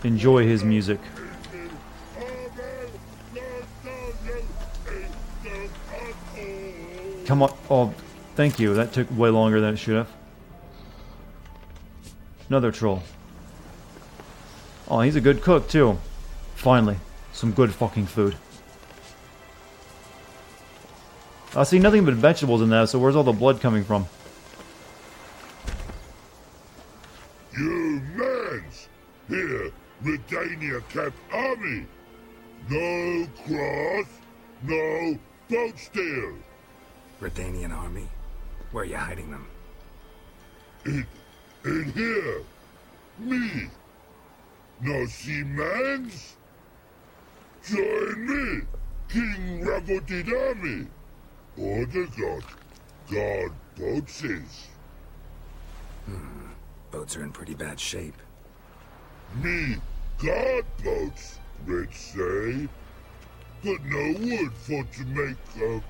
Enjoy his music. Come on. Oh, thank you. That took way longer than it should have. Another troll. Oh, he's a good cook, too. Finally. Some good fucking food. I see nothing but vegetables in that, so where's all the blood coming from? You mans! Here, Redania kept army! No cross, no boat steal! Redanian army? Where are you hiding them? In here! Me! No see mans? Join me! King Ravodid army! Order God boats is. Boats are in pretty bad shape. Me God boats, let's say. But no wood for to make a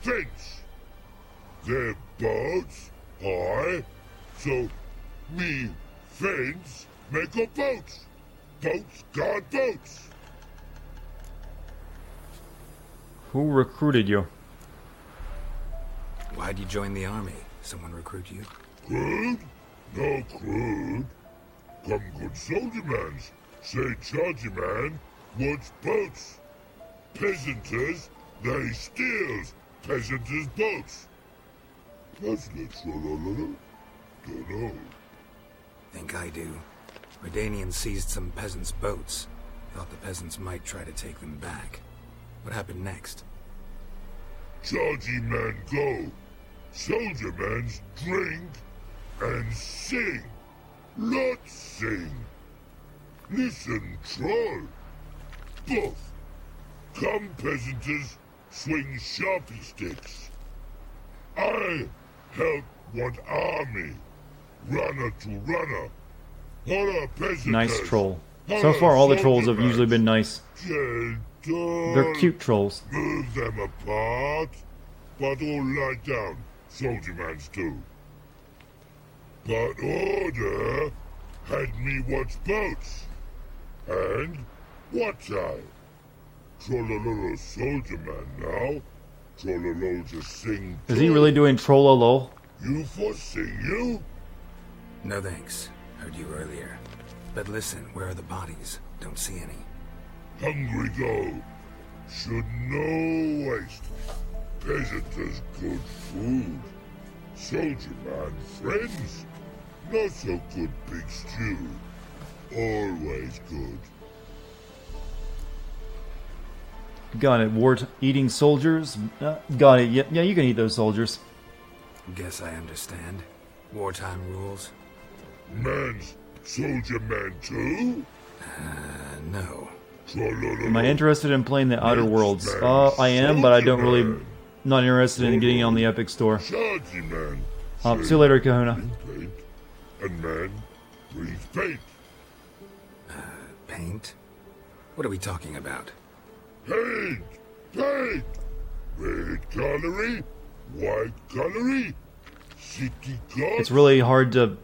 fence. Their boats high, so me fence make a boats. Boats God boats. Who recruited you? Why'd you join the army? Someone recruit you? Crude? No crude. Come good soldier mans. Say chargy man wants boats. Peasanters, they steals peasanters' boats. That's literal. Dunno. Think I do. Redanians seized some peasants' boats. Thought the peasants might try to take them back. What happened next? Chargy man go. Soldier mans drink and sing. Lot sing. Listen, troll. Both. Come peasanters swing sharpie sticks. I help one army. Runner to runner. Holla peasanters. Nice troll. So far, all the trolls have usually been nice. Gentle. They're cute trolls. Move them apart, but all lie down. Soldier mans too. But order had me watch boats. And what I? Trollololo soldier man now. Trollolo just sing. Is he really doing Trollolo? You for sing you? No thanks. Heard you earlier. But listen, where are the bodies? Don't see any. Hungry go. Should no waste. Peasanters good food. Soldier man friends. Not so good big stew. Always good. Got it. Eating soldiers? Got it. Yeah, you can eat those soldiers. Guess I understand. Wartime rules? Man's soldier man too? No. Am I interested in playing the Outer Worlds? I am, but I don't really... Not interested in getting it on the Epic Store. See you later, Kahuna. And man breathes paint. Paint? What are we talking about? Paint! Paint! Red colory, white colory, city gods. It's really hard to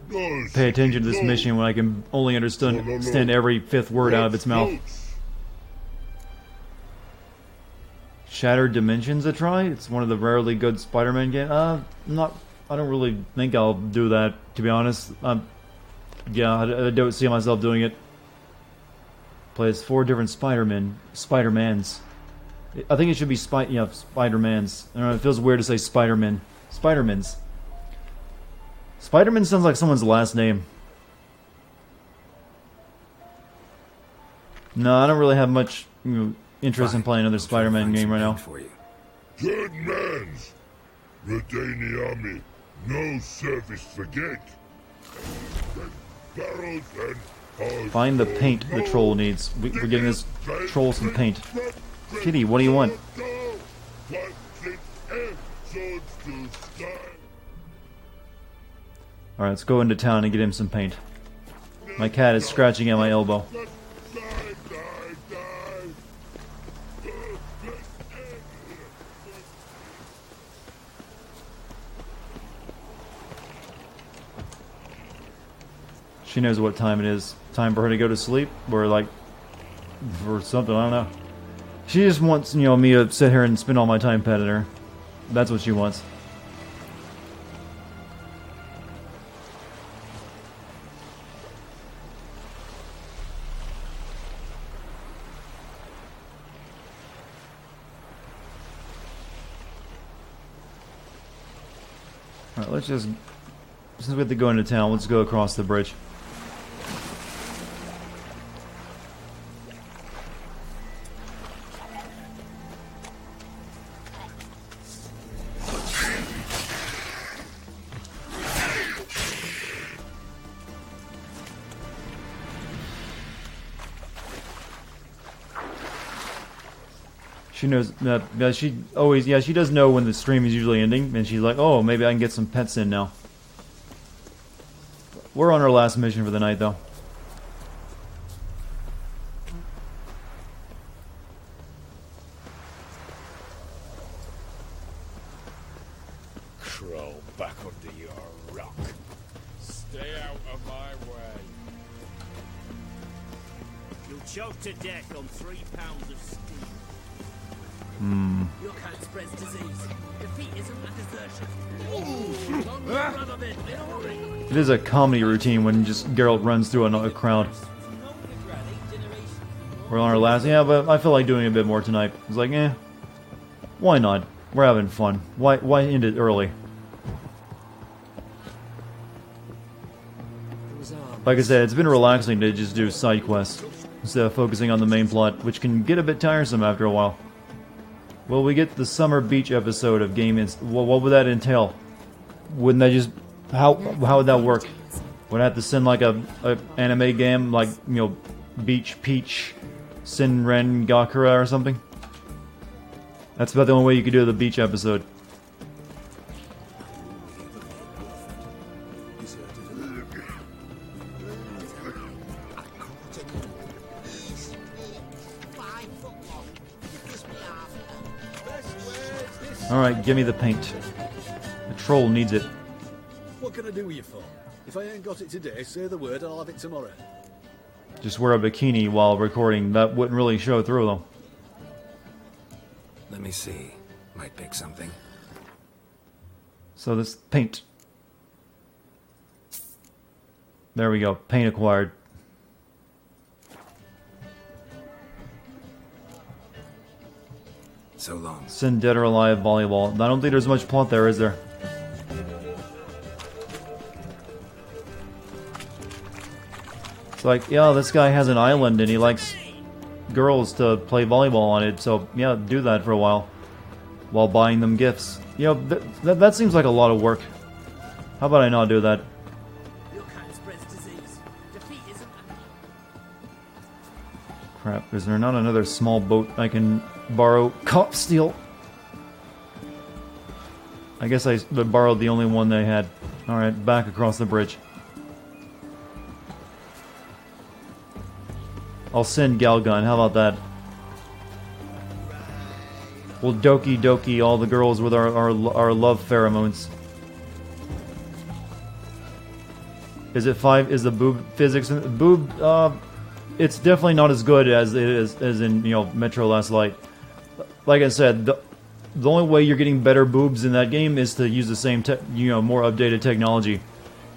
pay attention to this mission when I can only understand every fifth word out of its mouth. Shattered Dimensions a try? It's one of the rarely good Spider-Man games. I don't really think I'll do that, to be honest. Yeah, I don't see myself doing it. Plays 4 different Spider-Mans. I think it should be Spider-Mans. I don't know, it feels weird to say Spider-Man. Spider-Mans. Spider-Man sounds like someone's last name. No, I don't really have much interest in playing another Spider-Man game right now. Good mans. Redani army. No service forget. Find the paint the troll needs. We're getting this troll some paint. Kitty, what do you want? Alright, let's go into town and get him some paint. My cat is scratching at my elbow. She knows what time it is. Time for her to go to sleep, or like, for something, I don't know. She just wants, me to sit here and spend all my time petting her. That's what she wants. Alright, let's just, since we have to go into town, let's go across the bridge. She knows that she always, she does know when the stream is usually ending, and she's like, oh, maybe I can get some pets in now. We're on our last mission for the night, though. Crawl back under your rock. Stay out of my way. You'll choke to death on 3 pounds of steam. Your cat spreads disease. Defeat isn't a desertion. Long run of it, in a hurry. It is a comedy routine when just Geralt runs through a crowd. We're on our last, but I feel like doing a bit more tonight. It's like, why not? We're having fun. Why end it early? Like I said, it's been relaxing to just do side quests instead of focusing on the main plot, which can get a bit tiresome after a while. Well, we get the summer beach episode of Game what would that entail? Wouldn't that just... How would that work? Would I have to send like a anime game, like, Beach Peach, Senren Gakura or something? That's about the only way you could do the beach episode. Alright, give me the paint. The troll needs it. What can I do with you for? If I ain't got it today, say the word and I'll have it tomorrow. Just wear a bikini while recording. That wouldn't really show through, though. Let me see. Might pick something. So this paint. There we go. Paint acquired. So long. Send dead or alive volleyball. I don't think there's much plot there, is there? It's like, yeah, this guy has an island and he likes girls to play volleyball on it, so yeah, do that for a while. While buying them gifts. That seems like a lot of work. How about I not do that? Crap, is there not another small boat I can borrow? Cop steal! I guess I borrowed the only one they had. Alright, back across the bridge. I'll send Galgun, how about that? We'll doki doki all the girls with our love pheromones. Is it 5? Is the boob physics? It's definitely not as good as it is as in Metro Last Light. Like I said, the only way you're getting better boobs in that game is to use the same more updated technology.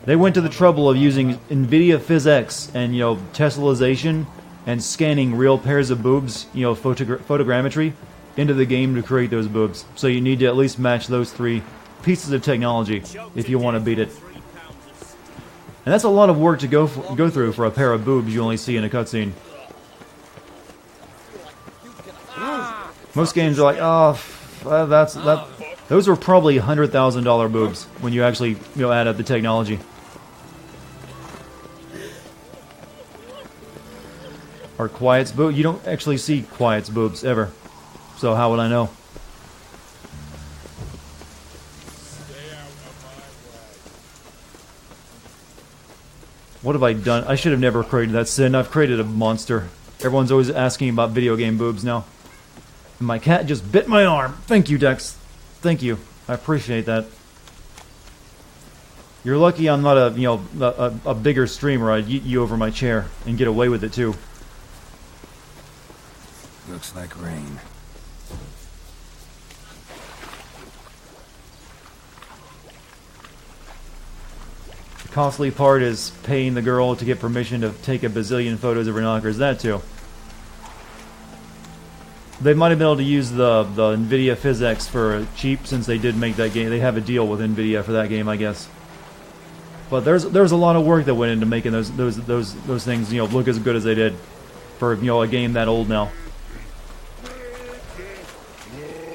They went to the trouble of using NVIDIA PhysX and Teslization and scanning real pairs of boobs, photogrammetry, into the game to create those boobs. So you need to at least match those 3 pieces of technology if you want to beat it. And that's a lot of work to go through for a pair of boobs you only see in a cutscene. Most games are like, oh, those were probably $100,000 boobs when you actually add up the technology. Or Quiet's boob. You don't actually see Quiet's boobs ever. So how would I know? What have I done? I should have never created that sin. I've created a monster. Everyone's always asking about video game boobs now. And my cat just bit my arm. Thank you, Dex. Thank you. I appreciate that. You're lucky I'm not a bigger streamer. I'd yeet you over my chair and get away with it too. Looks like rain. The costly part is paying the girl to get permission to take a bazillion photos of her knockers. That too. They might have been able to use the NVIDIA PhysX for cheap since they did make that game. They have a deal with NVIDIA for that game, I guess. But there's a lot of work that went into making those things look as good as they did for a game that old now.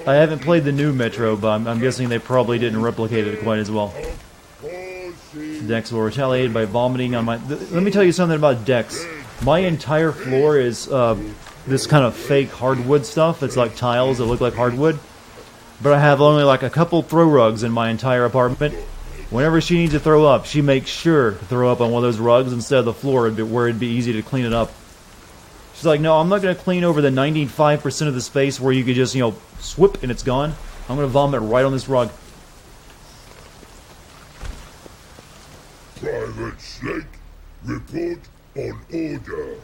I haven't played the new Metro, but I'm guessing they probably didn't replicate it quite as well. Dex will retaliate by vomiting on my... Let me tell you something about Dex. My entire floor is this kind of fake hardwood stuff. It's like tiles that look like hardwood. But I have only like a couple throw rugs in my entire apartment. Whenever she needs to throw up, she makes sure to throw up on one of those rugs instead of the floor where it'd be easy to clean it up. She's like, no, I'm not going to clean over the 95% of the space where you could just, swoop and it's gone. I'm going to vomit right on this rug. Private Snake, report on order.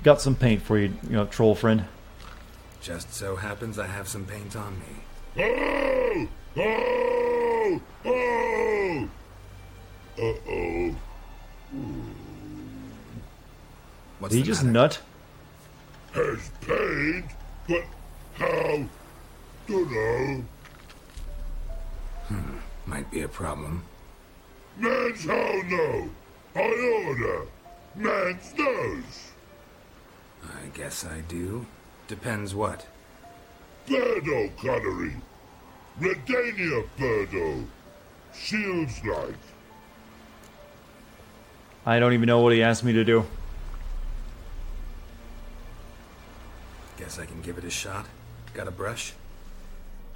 Got some paint for you, troll friend. Just so happens I have some paint on me. Oh! Oh! Oh! Uh-oh. What's Did he just nut? Has paint, but how? Dunno. Might be a problem. Man's how no. I order. Man's knows. I guess I do. Depends what. Birdo gunnery. Redania Birdo. Shields like. I don't even know what he asked me to do. Guess I can give it a shot. Got a brush?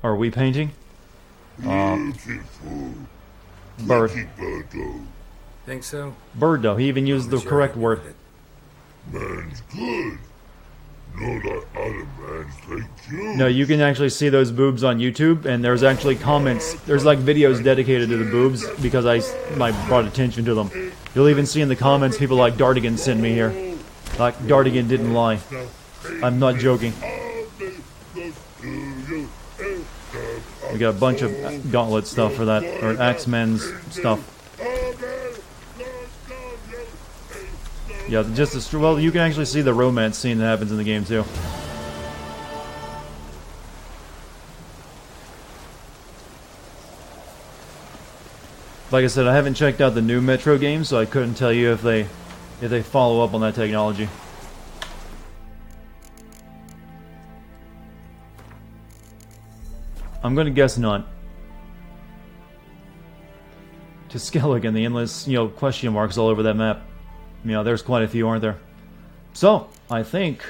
Are we painting? Beautiful. Bird. Birdo. Think so? Birdo. He even used the correct word. Man's good. Not like other man's like you. No, you can actually see those boobs on YouTube, and there's actually comments. There's like videos dedicated to the boobs because I brought attention to them. You'll even see in the comments people like Dartigan sent me here. Like Dartigan didn't lie. I'm not joking. We got a bunch of gauntlet stuff for that, or Axemen's stuff. Yeah, well, you can actually see the romance scene that happens in the game too. Like I said, I haven't checked out the new Metro games, so I couldn't tell you if they follow up on that technology. I'm gonna guess not. To Skelligan, the endless, question marks all over that map. There's quite a few, aren't there? So, I think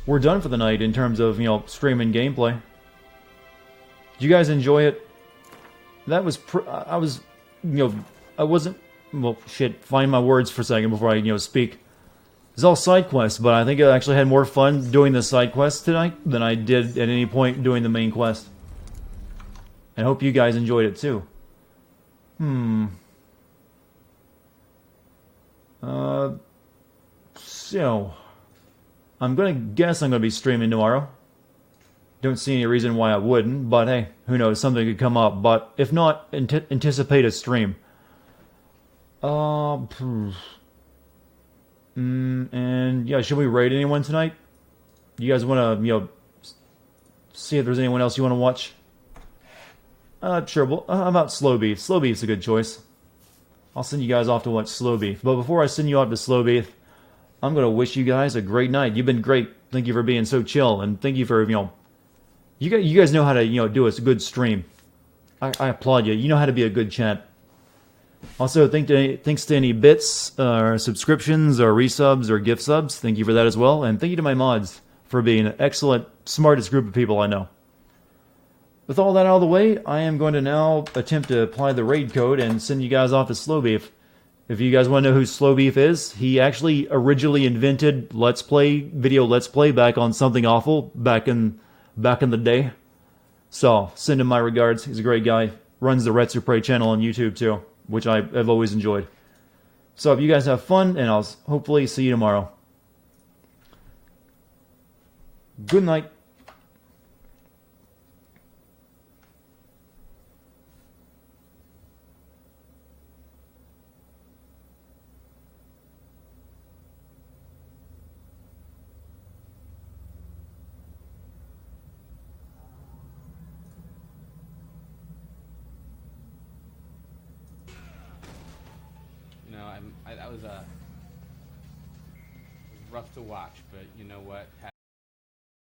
we're done for the night in terms of, streaming gameplay. Did you guys enjoy it? That was, I wasn't, well, shit, find my words for a second before I, speak. It's all side quests, but I think I actually had more fun doing the side quests tonight than I did at any point doing the main quest. And I hope you guys enjoyed it too. So, I'm gonna guess I'm gonna be streaming tomorrow. Don't see any reason why I wouldn't, but hey, who knows, something could come up. But if not, anticipate a stream. And yeah, should we raid anyone tonight? You guys want to, see if there's anyone else you want to watch? Sure. Well, how about Slow Beef? Slow Beef's a good choice. I'll send you guys off to watch Slow Beef. But before I send you off to Slow Beef, I'm going to wish you guys a great night. You've been great. Thank you for being so chill. And thank you for, you guys know how to, do a good stream. I applaud you. You know how to be a good chat. Also, thanks to any bits, or subscriptions, or resubs, or gift subs. Thank you for that as well. And thank you to my mods for being an excellent, smartest group of people I know. With all that out of the way, I am going to now attempt to apply the raid code and send you guys off to Slow Beef. If you guys want to know who Slow Beef is, he actually originally invented video Let's Play back on Something Awful back in the day. So, send him my regards. He's a great guy. Runs the Retsu Prey channel on YouTube too, which I've always enjoyed. So, if you guys have fun, and I'll hopefully see you tomorrow. Good night. You know, that was rough to watch, but you know what?